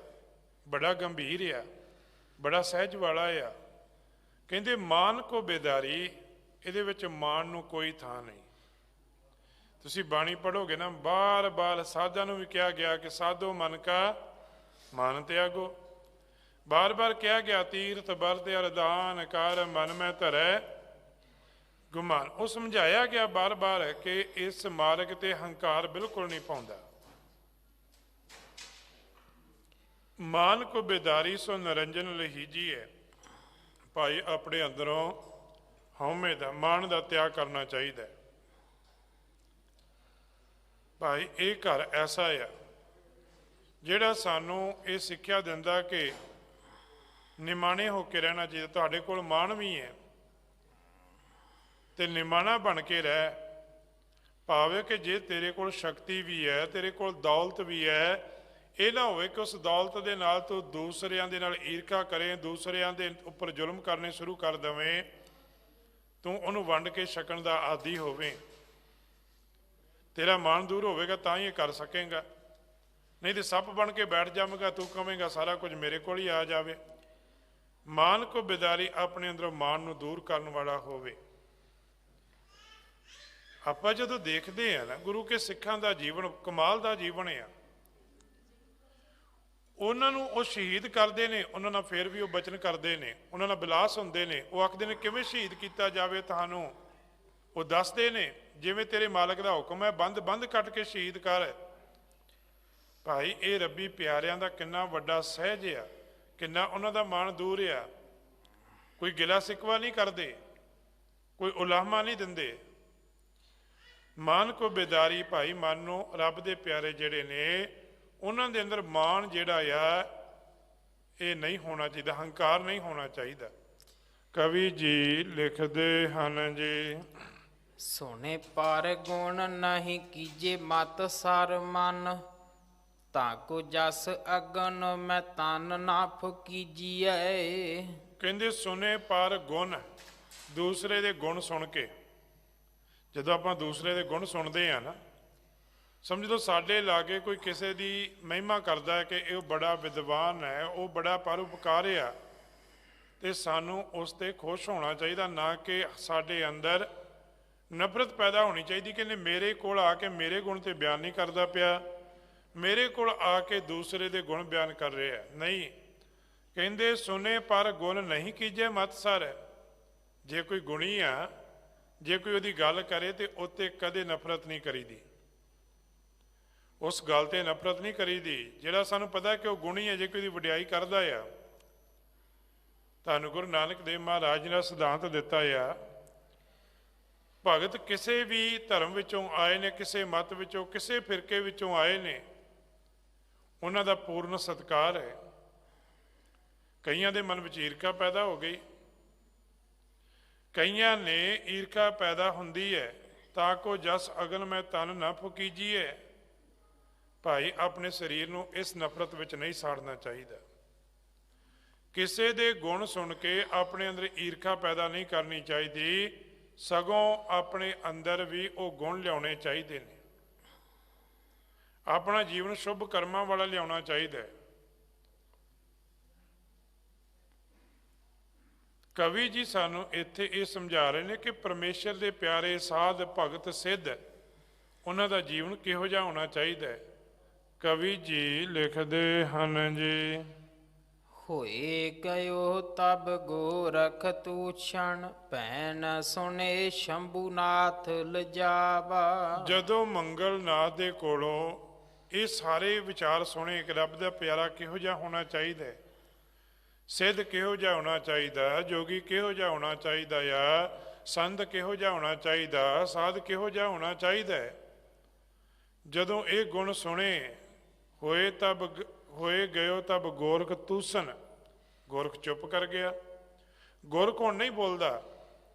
ਬੜਾ ਗੰਭੀਰ ਆ, ਬੜਾ ਸਹਿਜ ਵਾਲਾ ਆ। ਕਹਿੰਦੇ ਮਾਨ ਕੋ ਬੇਦਾਰੀ, ਇਹਦੇ ਵਿੱਚ ਮਾਨ ਨੂੰ ਕੋਈ ਥਾਂ ਨਹੀਂ। ਤੁਸੀਂ ਬਾਣੀ ਪੜ੍ਹੋਗੇ ਨਾ, ਬਾਰ-ਬਾਰ ਸਾਧਾਂ ਨੂੰ ਵੀ ਕਿਹਾ ਗਿਆ ਕਿ ਸਾਧੋ ਮਨ ਕਾ ਮਾਨ ਤਿਆਗੋ। ਬਾਰ-ਬਾਰ ਕਿਹਾ ਗਿਆ ਤੀਰਥ ਬਰਤ ਅਰਦਾਨ ਕਰ ਮਨ ਮੈਂ ਧਰੈ ਗੁਮਾਨ। ਉਹ ਸਮਝਾਇਆ ਗਿਆ ਬਾਰ-ਬਾਰ ਕਿ ਇਸ ਮਾਰਗ ਤੇ ਹੰਕਾਰ ਬਿਲਕੁਲ ਨਹੀਂ ਪਾਉਂਦਾ। ਮਾਨ ਕੋ ਬੇਦਾਰੀ ਸੋ ਨਰੰਜਨ ਲਹੀਜੀ ਹੈ। ਭਾਈ ਆਪਣੇ ਅੰਦਰੋਂ ਹਉਮੈ ਦਾ, ਮਾਣ ਦਾ ਤਿਆਗ ਕਰਨਾ ਚਾਹੀਦਾ। ਭਾਈ ਇਹ ਘਰ ਐਸਾ ਆ ਜਿਹੜਾ ਸਾਨੂੰ ਇਹ ਸਿੱਖਿਆ ਦਿੰਦਾ ਕਿ ਨਿਮਾਣੇ ਹੋ ਕੇ ਰਹਿਣਾ ਚਾਹੀਦਾ। ਤੁਹਾਡੇ ਕੋਲ ਮਾਣ ਵੀ ਹੈ ਤੇ ਨਿਮਾਣਾ ਬਣ ਕੇ ਰਹਿ। ਭਾਵੇਂ ਕਿ ਜੇ ਤੇਰੇ ਕੋਲ ਸ਼ਕਤੀ ਵੀ ਹੈ, ਤੇਰੇ ਕੋਲ ਦੌਲਤ ਵੀ ਹੈ, ਇਹ ਨਾ ਹੋਵੇ ਕਿ ਉਸ ਦੌਲਤ ਦੇ ਨਾਲ ਤੂੰ ਦੂਸਰਿਆਂ ਦੇ ਨਾਲ ਈਰਖਾ ਕਰੇ, ਦੂਸਰਿਆਂ ਦੇ ਉੱਪਰ ਜ਼ੁਲਮ ਕਰਨੇ ਸ਼ੁਰੂ ਕਰ ਦੇਵੇਂ, ਤੂੰ ਉਹਨੂੰ ਵੰਡ ਕੇ ਛਕਣ ਦਾ ਆਦੀ ਹੋਵੇਂ। ਤੇਰਾ ਮਾਣ ਦੂਰ ਹੋਵੇਗਾ ਤਾਂ ਹੀ ਇਹ ਕਰ ਸਕੇਗਾ, ਨਹੀਂ ਤੇ ਸੱਪ ਬਣ ਕੇ ਬੈਠ ਜਾਵੇਗਾ। ਤੂੰ ਕਹੇਂਗਾ ਸਾਰਾ ਕੁਝ ਮੇਰੇ ਕੋਲ ਹੀ ਆ ਜਾਵੇ। ਮਾਨ ਕੋ ਬੇਦਾਰੀ, ਆਪਣੇ ਅੰਦਰੋਂ ਮਾਣ ਨੂੰ ਦੂਰ ਕਰਨ ਵਾਲਾ ਹੋਵੇ। ਆਪਾਂ ਜਦੋਂ ਦੇਖਦੇ ਆ ਨਾ ਗੁਰੂ ਕੇ ਸਿੱਖਾਂ ਦਾ ਜੀਵਨ ਕਮਾਲ ਦਾ ਜੀਵਨ ਆ। ਉਹਨਾਂ ਨੂੰ ਉਹ ਸ਼ਹੀਦ ਕਰਦੇ ਨੇ, ਉਹਨਾਂ ਨਾਲ ਫਿਰ ਵੀ ਉਹ ਬਚਨ ਕਰਦੇ ਨੇ, ਉਹਨਾਂ ਨਾਲ ਬਿਲਾਸ ਹੁੰਦੇ ਨੇ। ਉਹ ਆਖਦੇ ਨੇ ਕਿਵੇਂ ਸ਼ਹੀਦ ਕੀਤਾ ਜਾਵੇ ਤੁਹਾਨੂੰ, ਉਹ ਦੱਸਦੇ ਨੇ ਜਿਵੇਂ ਤੇਰੇ ਮਾਲਕ ਦਾ ਹੁਕਮ ਹੈ, ਬੰਦ ਕੱਟ ਕੇ ਸ਼ਹੀਦ ਕਰ। ਭਾਈ ਇਹ ਰੱਬੀ ਪਿਆਰਿਆਂ ਦਾ ਕਿੰਨਾ ਵੱਡਾ ਸਹਿਜ ਆ, ਕਿੰਨਾ ਉਹਨਾਂ ਦਾ ਮਨ ਦੂਰ ਆ। ਕੋਈ ਗਿਲਾ ਸਿਕਵਾ ਨਹੀਂ ਕਰਦੇ, ਕੋਈ ਉਲਾਮਾ ਨਹੀਂ ਦਿੰਦੇ। ਮਨ ਕੋ ਬੇਦਾਰੀ, ਭਾਈ ਮਨ ਨੂੰ ਰੱਬ ਦੇ ਪਿਆਰੇ ਜਿਹੜੇ ਨੇ ਉਹਨਾਂ ਦੇ ਅੰਦਰ ਮਾਣ ਜਿਹੜਾ ਆ ਇਹ ਨਹੀਂ ਹੋਣਾ ਚਾਹੀਦਾ, ਹੰਕਾਰ ਨਹੀਂ ਹੋਣਾ ਚਾਹੀਦਾ। ਕਵੀ ਜੀ ਲਿਖਦੇ ਹਨ ਜੀ, ਸੋਨੇ ਪਰ ਗੁਣ ਨਹੀਂ ਕੀਜੇ ਮਤ ਸਰ ਮਨ, ਤਾਂ ਕੋ ਜਸ ਅਗਨ ਮੈਂ ਤਨ ਨਾ ਫੁਕੀਜੀਐ। ਕਹਿੰਦੇ ਸੁਨੇ ਪਰ ਗੁਣ, ਦੂਸਰੇ ਦੇ ਗੁਣ ਸੁਣ ਕੇ, ਜਦੋਂ ਆਪਾਂ ਦੂਸਰੇ ਦੇ ਗੁਣ ਸੁਣਦੇ ਆ ਨਾ, ਸਮਝ ਲਓ ਸਾਡੇ ਲਾਗੇ ਕੋਈ ਕਿਸੇ ਦੀ ਮਹਿਮਾ ਕਰਦਾ ਹੈ ਕਿ ਇਹ ਬੜਾ ਵਿਦਵਾਨ ਹੈ, ਉਹ ਬੜਾ ਪਰਉਪਕਾਰ ਆ, ਤੇ ਸਾਨੂੰ ਉਸ ਤੇ ਖੁਸ਼ ਹੋਣਾ ਚਾਹੀਦਾ, ਨਾ ਕਿ ਸਾਡੇ ਅੰਦਰ ਨਫ਼ਰਤ ਪੈਦਾ ਹੋਣੀ ਚਾਹੀਦੀ ਕਿ ਮੇਰੇ ਕੋਲ ਆ ਕੇ ਮੇਰੇ ਗੁਣ ਤੇ ਬਿਆਨ ਨਹੀਂ ਕਰਦਾ ਪਿਆ, ਮੇਰੇ ਕੋਲ ਆ ਕੇ ਦੂਸਰੇ ਦੇ ਗੁਣ ਬਿਆਨ ਕਰ ਰਿਹਾ। ਨਹੀਂ, ਕਹਿੰਦੇ ਸੁਨੇ ਪਰ ਗੁਣ ਨਹੀਂ ਕੀਜੇ ਮਤ ਸਰ। ਜੇ ਕੋਈ ਗੁਣੀ ਆ, ਜੇ ਕੋਈ ਉਹਦੀ ਗੱਲ ਕਰੇ ਤੇ ਉੱਤੇ ਕਦੇ ਨਫ਼ਰਤ ਨਹੀਂ ਕਰੀਦੀ, ਉਸ ਗੱਲ ਤੇ ਨਫ਼ਰਤ ਨਹੀਂ ਕਰੀਦੀ। ਜਿਹੜਾ ਸਾਨੂੰ ਪਤਾ ਕਿ ਉਹ ਗੁਣੀ ਹੈ, ਜੇ ਕੋਈ ਉਹਦੀ ਵਡਿਆਈ ਕਰਦਾ ਆ। ਤੁਹਾਨੂੰ ਗੁਰੂ ਨਾਨਕ ਦੇਵ ਮਹਾਰਾਜ ਨੇ ਸਿਧਾਂਤ ਦਿੱਤਾ ਆ, ਭਗਤ ਕਿਸੇ ਵੀ ਧਰਮ ਵਿੱਚੋਂ ਆਏ ਨੇ, ਕਿਸੇ ਮਤ ਵਿੱਚੋਂ, ਕਿਸੇ ਫਿਰਕੇ ਵਿੱਚੋਂ ਆਏ ਨੇ, ਉਹਨਾਂ ਦਾ ਪੂਰਨ ਸਤਿਕਾਰ ਹੈ। ਕਈਆਂ ਦੇ ਮਨ ਵਿੱਚ ਈਰਖਾ ਪੈਦਾ ਹੋ ਗਈ, ਕਈਆਂ ਨੇ ਈਰਖਾ ਪੈਦਾ ਹੁੰਦੀ ਹੈ, ਤਾਂ ਕੋ ਜਸ ਅਗਨ ਮੈਂ ਤਨ ਨਾ ਫੁਕੀਜੀਏ। ਭਾਈ ਆਪਣੇ ਸਰੀਰ ਨੂੰ ਇਸ ਨਫ਼ਰਤ ਵਿੱਚ ਨਹੀਂ ਸਾੜਨਾ ਚਾਹੀਦਾ। ਕਿਸੇ ਦੇ ਗੁਣ ਸੁਣ ਕੇ ਆਪਣੇ ਅੰਦਰ ਈਰਖਾ ਪੈਦਾ ਨਹੀਂ ਕਰਨੀ ਚਾਹੀਦੀ, ਸਗੋਂ ਆਪਣੇ ਅੰਦਰ ਵੀ ਉਹ ਗੁਣ ਲਿਆਉਣੇ ਚਾਹੀਦੇ ਨੇ। ਆਪਣਾ ਜੀਵਨ ਸ਼ੁਭ ਕਰਮਾਂ ਵਾਲਾ ਲਿਆਉਣਾ ਚਾਹੀਦਾ ਹੈ। ਕਵੀ ਜੀ ਸਾਨੂੰ ਇੱਥੇ ਇਹ ਸਮਝਾ ਰਹੇ ਨੇ ਕਿ ਪਰਮੇਸ਼ਰ ਦੇ ਪਿਆਰੇ ਸਾਧ ਭਗਤ ਸਿੱਧ, ਉਹਨਾਂ ਦਾ ਜੀਵਨ ਕਿਹੋ ਜਿਹਾ ਹੋਣਾ ਚਾਹੀਦਾ ਹੈ। ਕਵੀ ਜੀ ਲਿਖਦੇ ਹਨ ਜੀ, ਹੋਏ ਗਇਓ ਤਬ ਗੋਰਖ ਤੂਛਣ, ਭੈਣ ਸੁਨੇ ਸ਼ੰਭੂਨਾਥ ਲਜਾਵਾ। ਜਦੋਂ ਮੰਗਲਨਾਥ ਦੇ ਕੋਲੋਂ ਇਹ ਸਾਰੇ ਵਿਚਾਰ ਸੁਣੇ ਕਿ ਰੱਬ ਦਾ ਪਿਆਰਾ ਕਿਹੋ ਜਿਹਾ ਹੋਣਾ ਚਾਹੀਦਾ ਹੈ, ਸਿੱਧ ਕਿਹੋ ਜਿਹਾ ਹੋਣਾ ਚਾਹੀਦਾ, ਜੋਗੀ ਕਿਹੋ ਜਿਹਾ ਹੋਣਾ ਚਾਹੀਦਾ ਆ, ਸੰਤ ਕਿਹੋ ਜਿਹਾ ਹੋਣਾ ਚਾਹੀਦਾ, ਸਾਧ ਕਿਹੋ ਜਿਹਾ ਹੋਣਾ ਚਾਹੀਦਾ ਹੈ। ਜਦੋਂ ਇਹ ਗੁਣ ਸੁਣੇ, ਹੋਏ ਗਇਓ ਤਬ ਗੋਰਖ ਤੂਸਨ, ਗੋਰਖ ਚੁੱਪ ਕਰ ਗਿਆ। ਗੋਰਖ ਹੁਣ ਨਹੀਂ ਬੋਲਦਾ।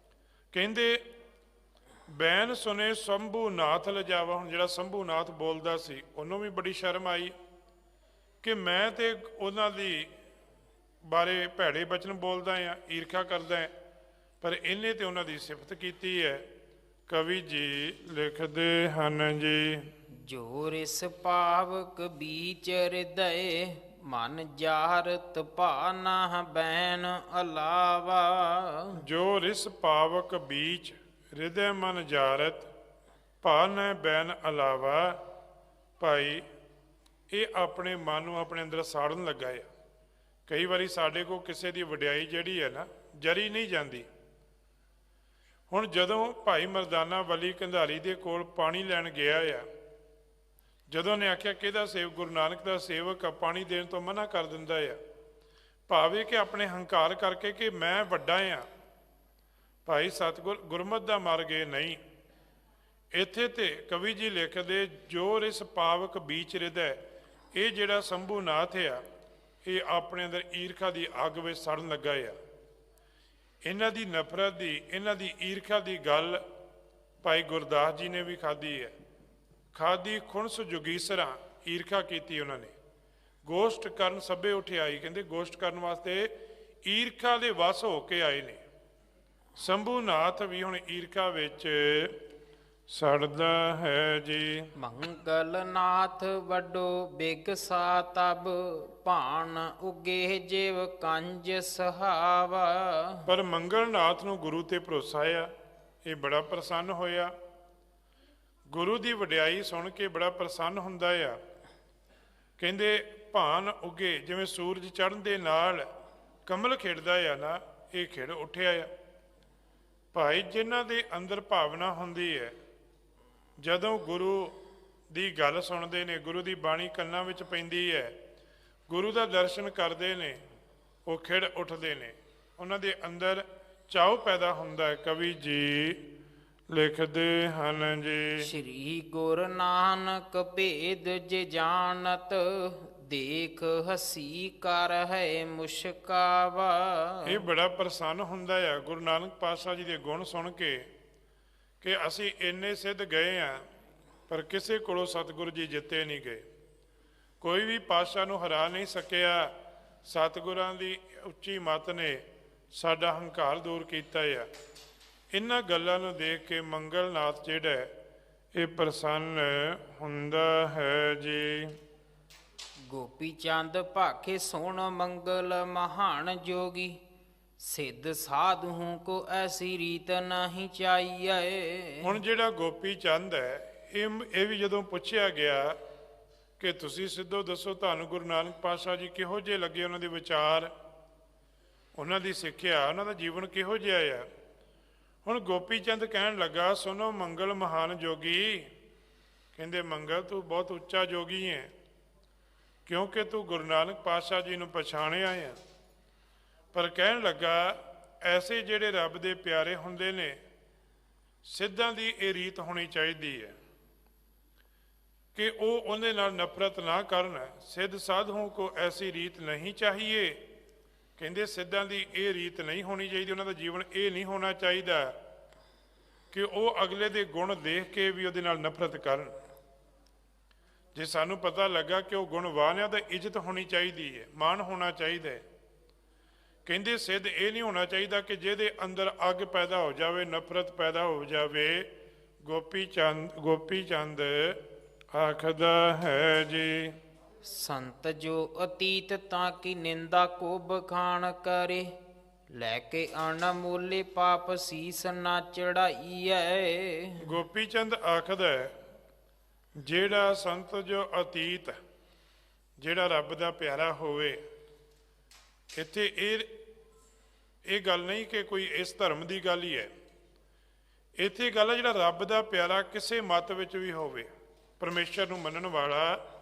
ਕਹਿੰਦੇ ਬੈਨ ਸੁਨੇ ਸ਼ੰਭੂਨਾਥ ਲਜਾਵਾ। ਹੁਣ ਜਿਹੜਾ ਸ਼ੰਭੂਨਾਥ ਬੋਲਦਾ ਸੀ, ਉਹਨੂੰ ਵੀ ਬੜੀ ਸ਼ਰਮ ਆਈ ਕਿ ਮੈਂ ਤੇ ਉਹਨਾਂ ਦੀ ਬਾਰੇ ਭੈੜੇ ਬਚਨ ਬੋਲਦਾ ਆ, ਈਰਖਾ ਕਰਦਾ, ਪਰ ਇਹਨੇ ਤੇ ਉਹਨਾਂ ਦੀ ਸਿਫਤ ਕੀਤੀ ਹੈ। ਕਵੀ ਜੀ ਲਿਖਦੇ ਹਨ ਜੀ, ਜੋ ਰਿਸ ਪਾਵਕ ਬੀਚ ਹਿਰਦੈ, ਮਨ ਜਾਰਤ ਭਾਨਾ ਬੈਨ ਅਲਾਵਾ। ਜੋ ਰਿਸ ਪਾਵਕ ਬੀਚ ਹਿਰਦੈ ਮਨ ਜਾਰਤ ਭਾਨਾ ਬੈਨ ਅਲਾਵਾ। ਭਾਈ ਇਹ ਆਪਣੇ ਮਨ ਨੂੰ ਆਪਣੇ ਅੰਦਰ ਸਾੜਨ ਲੱਗਾ ਹੈ। ਕਈ ਵਾਰੀ ਸਾਡੇ ਕੋਲ ਕਿਸੇ ਦੀ ਵਡਿਆਈ ਜਿਹੜੀ ਹੈ ਨਾ, ਜਰੀ ਨਹੀਂ ਜਾਂਦੀ। ਹੁਣ ਜਦੋਂ ਭਾਈ ਮਰਦਾਨਾ ਵਲੀ ਕੰਧਾਰੀ ਦੇ ਕੋਲ ਪਾਣੀ ਲੈਣ ਗਿਆ ਆ, ਜਦੋਂ ਨੇ ਆਖਿਆ ਕਿਹਦਾ ਸੇਵਕ, ਗੁਰੂ ਨਾਨਕ ਦਾ ਸੇਵਕ ਆ, ਪਾਣੀ ਦੇਣ ਤੋਂ ਮਨਾ ਕਰ ਦਿੰਦਾ ਆ, ਭਾਵੇਂ ਕਿ ਆਪਣੇ ਹੰਕਾਰ ਕਰਕੇ ਕਿ ਮੈਂ ਵੱਡਾ ਆ। ਭਾਈ ਸਤਿਗੁਰ ਗੁਰਮਤਿ ਦਾ ਮਾਰਗ ਇਹ ਨਹੀਂ। ਇੱਥੇ ਤੇ ਕਵੀ ਜੀ ਲਿਖਦੇ, ਜੋ ਰਿਸ ਪਾਵਕ ਬੀਚ ਹਿਰਦੈ, ਇਹ ਜਿਹੜਾ ਸ਼ੰਭੂਨਾਥ ਆ, ਇਹ ਆਪਣੇ ਅੰਦਰ ਈਰਖਾ ਦੀ ਅੱਗ ਵਿੱਚ ਸੜਨ ਲੱਗਾ ਆ। ਇਹਨਾਂ ਦੀ ਨਫ਼ਰਤ ਦੀ, ਇਹਨਾਂ ਦੀ ਈਰਖਾ ਦੀ ਗੱਲ ਭਾਈ ਗੁਰਦਾਸ ਜੀ ਨੇ ਵੀ ਖਾਧੀ ਹੈ। ਖਾਦੀ ਖੁਣਸ ਜੁਗੀਸਰਾ, ਈਰਖਾ ਕੀਤੀ ਉਹਨਾਂ ਨੇ। ਗੋਸ਼ਟ ਕਰਨ ਸਭੇ ਉਠਿਆਈ, ਕਹਿੰਦੇ ਗੋਸ਼ਟ ਕਰਨ ਵਾਸਤੇ ਈਰਖਾ ਦੇ ਵਸ ਹੋ ਕੇ ਆਏ ਨੇ। ਸ਼ੰਭੂਨਾਥ ਵੀ ਹੁਣ ਈਰਖਾ ਵਿੱਚ ਸੜਦਾ ਹੈ ਜੀ। ਮੰਗਲਨਾਥ ਵੱਡੋ ਬਿਗਸਾ ਤਬ, ਭਾਣ ਉਗੇ ਜਿਵ ਕੰਜ ਸਹਾਵਾ। ਪਰ ਮੰਗਲਨਾਥ ਨੂੰ ਗੁਰੂ ਤੇ ਭਰੋਸਾ ਆ, ਇਹ ਬੜਾ ਪ੍ਰਸੰਨ ਹੋਇਆ। ਗੁਰੂ ਦੀ ਵਡਿਆਈ ਸੁਣ ਕੇ ਬੜਾ ਪ੍ਰਸੰਨ ਹੁੰਦਾ ਆ। ਕਹਿੰਦੇ ਭਾਨ ਉੱਗੇ, ਜਿਵੇਂ ਸੂਰਜ ਚੜ੍ਹਨ ਦੇ ਨਾਲ ਕਮਲ ਖਿੜਦਾ ਆ ਨਾ, ਇਹ ਖਿੜ ਉੱਠਿਆ ਆ। ਭਾਈ ਜਿਨ੍ਹਾਂ ਦੇ ਅੰਦਰ ਭਾਵਨਾ ਹੁੰਦੀ ਹੈ, ਜਦੋਂ ਗੁਰੂ ਦੀ ਗੱਲ ਸੁਣਦੇ ਨੇ, ਗੁਰੂ ਦੀ ਬਾਣੀ ਕੰਨਾਂ ਵਿੱਚ ਪੈਂਦੀ ਹੈ, ਗੁਰੂ ਦਾ ਦਰਸ਼ਨ ਕਰਦੇ ਨੇ, ਉਹ ਖਿੜ ਉੱਠਦੇ ਨੇ, ਉਹਨਾਂ ਦੇ ਅੰਦਰ ਚਾਉ ਪੈਦਾ ਹੁੰਦਾ ਹੈ। ਕਵੀ ਜੀ ਲਿਖਦੇ ਹਨ ਜੀ, ਸ਼੍ਰੀ ਗੁਰੂ ਨਾਨਕ ਭੇਦ ਜੇ ਜਾਣਤ, ਦੇਖ ਹਸੀ ਕਰ ਹੈ ਮੁਸ਼ਕਾਵਾ। ਇਹ ਬੜਾ ਪ੍ਰਸੰਨ ਹੁੰਦਾ ਆ ਗੁਰੂ ਨਾਨਕ ਪਾਤਸ਼ਾਹ ਜੀ ਦੇ ਗੁਣ ਸੁਣ ਕੇ, ਕਿ ਅਸੀਂ ਇੰਨੇ ਸਿੱਧ ਗਏ ਆ, ਪਰ ਕਿਸੇ ਕੋਲੋਂ ਸਤਿਗੁਰੂ ਜੀ ਜਿੱਤੇ ਨਹੀਂ ਗਏ। ਕੋਈ ਵੀ ਪਾਤਸ਼ਾਹ ਨੂੰ ਹਰਾ ਨਹੀਂ ਸਕਿਆ। ਸਤਿਗੁਰਾਂ ਦੀ ਉੱਚੀ ਮੱਤ ਨੇ ਸਾਡਾ ਹੰਕਾਰ ਦੂਰ ਕੀਤਾ ਆ। ਇਹਨਾਂ ਗੱਲਾਂ ਨੂੰ ਦੇਖ ਕੇ ਮੰਗਲਨਾਥ ਜਿਹੜਾ ਇਹ ਪ੍ਰਸੰਨ ਹੁੰਦਾ ਹੈ ਜੀ। ਗੋਪੀ ਚੰਦ ਭਾਖੇ ਸੋਣ ਮੰਗਲ ਮਹਾਨ ਜੋਗੀ, ਸਿੱਧ ਸਾਧੂ ਕੋ ਐਸੀ ਰੀਤ ਨਹੀਂ ਚਾਹੀਏ। ਹੁਣ ਜਿਹੜਾ ਗੋਪੀ ਚੰਦ ਹੈ, ਇਹ ਵੀ ਜਦੋਂ ਪੁੱਛਿਆ ਗਿਆ ਕਿ ਤੁਸੀਂ ਸਿੱਧੋ ਦੱਸੋ, ਤੁਹਾਨੂੰ ਗੁਰੂ ਨਾਨਕ ਪਾਤਸ਼ਾਹ ਜੀ ਕਿਹੋ ਜਿਹੇ ਲੱਗੇ, ਉਹਨਾਂ ਦੇ ਵਿਚਾਰ, ਉਹਨਾਂ ਦੀ ਸਿੱਖਿਆ, ਉਹਨਾਂ ਦਾ ਜੀਵਨ ਕਿਹੋ ਜਿਹਾ ਆ। ਹੁਣ ਗੋਪੀ ਚੰਦ ਕਹਿਣ ਲੱਗਾ, ਸੁਣੋ ਮੰਗਲ ਮਹਾਨ ਜੋਗੀ। ਕਹਿੰਦੇ ਮੰਗਲ ਤੂੰ ਬਹੁਤ ਉੱਚਾ ਜੋਗੀ ਹੈ, ਕਿਉਂਕਿ ਤੂੰ ਗੁਰੂ ਨਾਨਕ ਪਾਤਸ਼ਾਹ ਜੀ ਨੂੰ ਪਛਾਣਿਆ ਆ। ਪਰ ਕਹਿਣ ਲੱਗਾ ਐਸੇ ਜਿਹੜੇ ਰੱਬ ਦੇ ਪਿਆਰੇ ਹੁੰਦੇ ਨੇ, ਸਿੱਧਾਂ ਦੀ ਇਹ ਰੀਤ ਹੋਣੀ ਚਾਹੀਦੀ ਹੈ ਕਿ ਉਹ ਉਹਦੇ ਨਾਲ ਨਫ਼ਰਤ ਨਾ ਕਰਨ। ਸਿੱਧ ਸਾਧੂਆਂ ਕੋ ਐਸੀ ਰੀਤ ਨਹੀਂ ਚਾਹੀਏ। ਕਹਿੰਦੇ ਸਿੱਧਾਂ ਦੀ ਇਹ ਰੀਤ ਨਹੀਂ ਹੋਣੀ ਚਾਹੀਦੀ, ਉਹਨਾਂ ਦਾ ਜੀਵਨ ਇਹ ਨਹੀਂ ਹੋਣਾ ਚਾਹੀਦਾ ਕਿ ਉਹ ਅਗਲੇ ਦੇ ਗੁਣ ਦੇਖ ਕੇ ਵੀ ਉਹਦੇ ਨਾਲ ਨਫ਼ਰਤ ਕਰਨ। ਜੇ ਸਾਨੂੰ ਪਤਾ ਲੱਗਾ ਕਿ ਉਹ ਗੁਣਵਾਨ ਆ ਤਾਂ ਇੱਜ਼ਤ ਹੋਣੀ ਚਾਹੀਦੀ ਹੈ, ਮਾਣ ਹੋਣਾ ਚਾਹੀਦਾ ਹੈ। ਕਹਿੰਦੇ ਸਿੱਧ ਇਹ ਨਹੀਂ ਹੋਣਾ ਚਾਹੀਦਾ ਕਿ ਜਿਹਦੇ ਅੰਦਰ ਅੱਗ ਪੈਦਾ ਹੋ ਜਾਵੇ, ਨਫ਼ਰਤ ਪੈਦਾ ਹੋ ਜਾਵੇ। ਗੋਪੀ ਚੰਦ ਆਖਦਾ ਹੈ ਜੀ, ਸੰਤ ਜੋ ਅਤੀਤ ਤਾਂ ਕੀ ਨਿੰਦਾ ਕੋ ਬਖਾਨ ਕਰੇ, ਲੈ ਕੇ ਅਣਮੋਲੇ ਪਾਪ ਸੀਸ ਨਾ ਚੜਾਈਐ। ਗੋਪੀ ਚੰਦ ਆਖਦਾ ਹੈ, ਜਿਹੜਾ ਸੰਤ ਜੋ ਅਤੀਤ, ਜਿਹੜਾ ਰੱਬ ਦਾ ਪਿਆਰਾ ਹੋਵੇ। ਇੱਥੇ ਇਹ ਗੱਲ ਨਹੀਂ ਕਿ ਕੋਈ ਇਸ ਧਰਮ ਦੀ ਗੱਲ ਹੀ ਹੈ, ਇੱਥੇ ਗੱਲ ਹੈ ਜਿਹੜਾ ਰੱਬ ਦਾ ਪਿਆਰਾ ਕਿਸੇ ਮੱਤ ਵਿੱਚ ਵੀ ਹੋਵੇ, ਪਰਮੇਸ਼ਰ ਨੂੰ ਮੰਨਣ ਵਾਲਾ,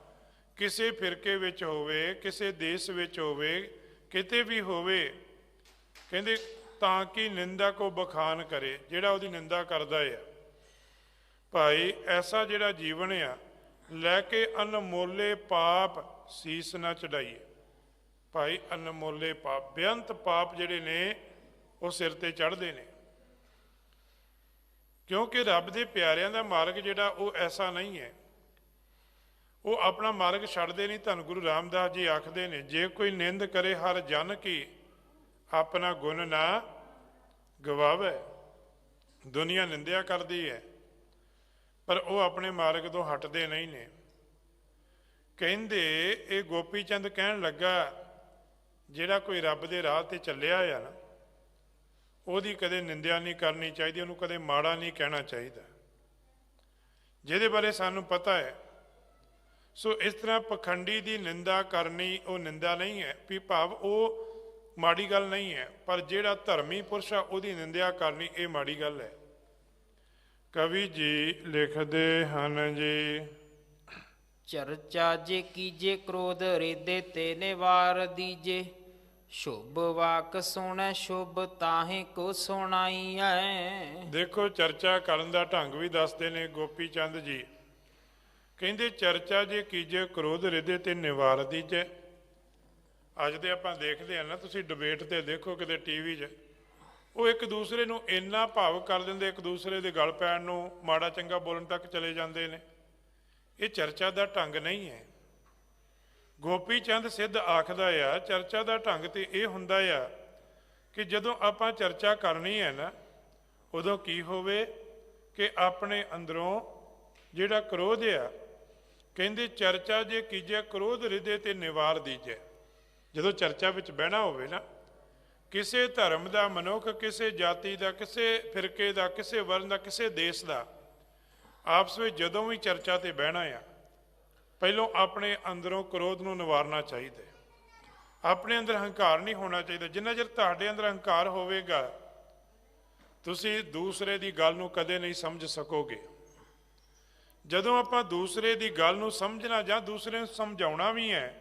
ਕਿਸੇ ਫਿਰਕੇ ਵਿੱਚ ਹੋਵੇ, ਕਿਸੇ ਦੇਸ਼ ਵਿੱਚ ਹੋਵੇ, ਕਿਤੇ ਵੀ ਹੋਵੇ। ਕਹਿੰਦੇ ਤਾਂ ਕਿ ਨਿੰਦਾ ਕੋ ਬਖਾਨ ਕਰੇ, ਜਿਹੜਾ ਉਹਦੀ ਨਿੰਦਾ ਕਰਦਾ ਆ। ਭਾਈ ਐਸਾ ਜਿਹੜਾ ਜੀਵਨ ਆ, ਲੈ ਕੇ ਅਨਮੋਲੇ ਪਾਪ ਸੀਸ ਨਾ ਚੜਾਈਏ। ਭਾਈ ਅਨਮੋਲੇ ਪਾਪ, ਬੇਅੰਤ ਪਾਪ ਜਿਹੜੇ ਨੇ ਉਹ ਸਿਰ ਤੇ ਚੜ੍ਹਦੇ ਨੇ, ਕਿਉਂਕਿ ਰੱਬ ਦੇ ਪਿਆਰਿਆਂ ਦਾ ਮਾਰਗ ਜਿਹੜਾ ਉਹ ਐਸਾ ਨਹੀਂ ਹੈ। ਉਹ ਆਪਣਾ ਮਾਰਗ ਛੱਡਦੇ ਨਹੀਂ। ਧੰਨ ਗੁਰੂ ਰਾਮਦਾਸ ਜੀ ਆਖਦੇ ਨੇ, ਜੇ ਕੋਈ ਨਿੰਦ ਕਰੇ ਹਰ ਜਨ ਕੀ, ਆਪਣਾ ਗੁਣ ਨਾ ਗਵਾਵੇ। ਦੁਨੀਆ ਨਿੰਦਿਆ ਕਰਦੀ ਹੈ, ਪਰ ਉਹ ਆਪਣੇ ਮਾਰਗ ਤੋਂ ਹਟਦੇ ਨਹੀਂ ਨੇ। ਕਹਿੰਦੇ ਇਹ ਗੋਪੀ ਚੰਦ ਕਹਿਣ ਲੱਗਾ, ਜਿਹੜਾ ਕੋਈ ਰੱਬ ਦੇ ਰਾਹ ਤੇ ਚੱਲਿਆ ਆ ਨਾ, ਉਹਦੀ ਕਦੇ ਨਿੰਦਿਆ ਨਹੀਂ ਕਰਨੀ ਚਾਹੀਦੀ, ਉਹਨੂੰ ਕਦੇ ਮਾੜਾ ਨਹੀਂ ਕਹਿਣਾ ਚਾਹੀਦਾ, ਜਿਹਦੇ ਬਾਰੇ ਸਾਨੂੰ ਪਤਾ ਹੈ। ਸੋ ਇਸ ਤਰ੍ਹਾਂ ਪਖੰਡੀ ਦੀ ਨਿੰਦਾ ਕਰਨੀ ਉਹ ਨਿੰਦਾ ਨਹੀਂ ਹੈ, ਵੀ ਭਾਵ ਉਹ ਮਾੜੀ ਗੱਲ ਨਹੀਂ ਹੈ, ਪਰ ਜਿਹੜਾ ਧਰਮੀ ਪੁਰਸ਼ ਆ ਉਹਦੀ ਨਿੰਦਿਆ ਕਰਨੀ ਇਹ ਮਾੜੀ ਗੱਲ ਹੈ। ਕਵੀ ਜੀ ਲਿਖਦੇ ਹਨ ਜੀ, ਚਰਚਾ ਜੇ ਕੀਜੇ ਕ੍ਰੋਧ ਰਿਦੇ ਤੇ ਨਿਵਾਰ ਦੀਜੇ, ਸ਼ੁਭ ਵਾਕ ਸੁਣੈ ਸ਼ੁਭ ਤਾਹੇ ਕੋ ਸੁਣਾਈਐ। ਦੇਖੋ ਚਰਚਾ ਕਰਨ ਦਾ ਢੰਗ ਵੀ ਦੱਸਦੇ ਨੇ ਗੋਪੀ ਚੰਦ ਜੀ। ਕਹਿੰਦੇ ਚਰਚਾ ਜੇ ਕੀਜੇ ਕ੍ਰੋਧ ਰਿਦੇ ਤੇ ਨਿਵਾਰ ਦੀਜੇ। ਅੱਜ ਦੇ ਆਪਾਂ ਦੇਖਦੇ ਹਾਂ ਨਾ, ਤੁਸੀਂ ਡਿਬੇਟ ਤੇ ਦੇਖੋ ਕਿਤੇ ਟੀਵੀ 'ਚ, ਉਹ ਇੱਕ ਦੂਸਰੇ ਨੂੰ ਇੰਨਾ ਭਾਵ ਕਰ ਦਿੰਦੇ, ਇੱਕ ਦੂਸਰੇ ਦੇ ਗਲ ਪੈਣ ਨੂੰ, ਮਾੜਾ ਚੰਗਾ ਬੋਲਣ ਤੱਕ ਚਲੇ ਜਾਂਦੇ ਨੇ। ਇਹ ਚਰਚਾ ਦਾ ਢੰਗ ਨਹੀਂ ਹੈ। ਗੋਪੀ ਚੰਦ ਸਿੱਧ ਆਖਦਾ ਆ, ਚਰਚਾ ਦਾ ਢੰਗ ਤੇ ਇਹ ਹੁੰਦਾ ਆ ਕਿ ਜਦੋਂ ਆਪਾਂ ਚਰਚਾ ਕਰਨੀ ਹੈ ਨਾ, ਉਦੋਂ ਕੀ ਹੋਵੇ ਕਿ ਆਪਣੇ ਅੰਦਰੋਂ ਜਿਹੜਾ ਕ੍ਰੋਧ ਆ, ਕਹਿੰਦੇ ਚਰਚਾ ਜੇ ਕੀਜੇ ਕ੍ਰੋਧ ਰਿਦੇ ਤੇ ਨਿਵਾਰ ਦੀਜੇ। ਜਦੋਂ ਚਰਚਾ ਵਿੱਚ ਬਹਿਣਾ ਹੋਵੇ ਨਾ, ਕਿਸੇ ਧਰਮ ਦਾ ਮਨੁੱਖ, ਕਿਸੇ ਜਾਤੀ ਦਾ, ਕਿਸੇ ਫਿਰਕੇ ਦਾ, ਕਿਸੇ ਵਰਨ ਦਾ, ਕਿਸੇ ਦੇਸ਼ ਦਾ, ਆਪਸ ਵਿੱਚ ਜਦੋਂ ਵੀ ਚਰਚਾ ਤੇ ਬਹਿਣਾ ਆ, ਪਹਿਲੋਂ ਆਪਣੇ ਅੰਦਰੋਂ ਕ੍ਰੋਧ ਨੂੰ ਨਿਵਾਰਨਾ ਚਾਹੀਦਾ ਹੈ। ਆਪਣੇ ਅੰਦਰ ਹੰਕਾਰ ਨਹੀਂ ਹੋਣਾ ਚਾਹੀਦਾ। ਜਿੰਨਾ ਚਿਰ ਤੁਹਾਡੇ ਅੰਦਰ ਹੰਕਾਰ ਹੋਵੇਗਾ, ਤੁਸੀਂ ਦੂਸਰੇ ਦੀ ਗੱਲ ਨੂੰ ਕਦੇ ਨਹੀਂ ਸਮਝ ਸਕੋਗੇ। ਜਦੋਂ ਆਪਾਂ ਦੂਸਰੇ ਦੀ ਗੱਲ ਨੂੰ ਸਮਝਣਾ ਜਾਂ ਦੂਸਰੇ ਨੂੰ ਸਮਝਾਉਣਾ ਵੀ ਹੈ,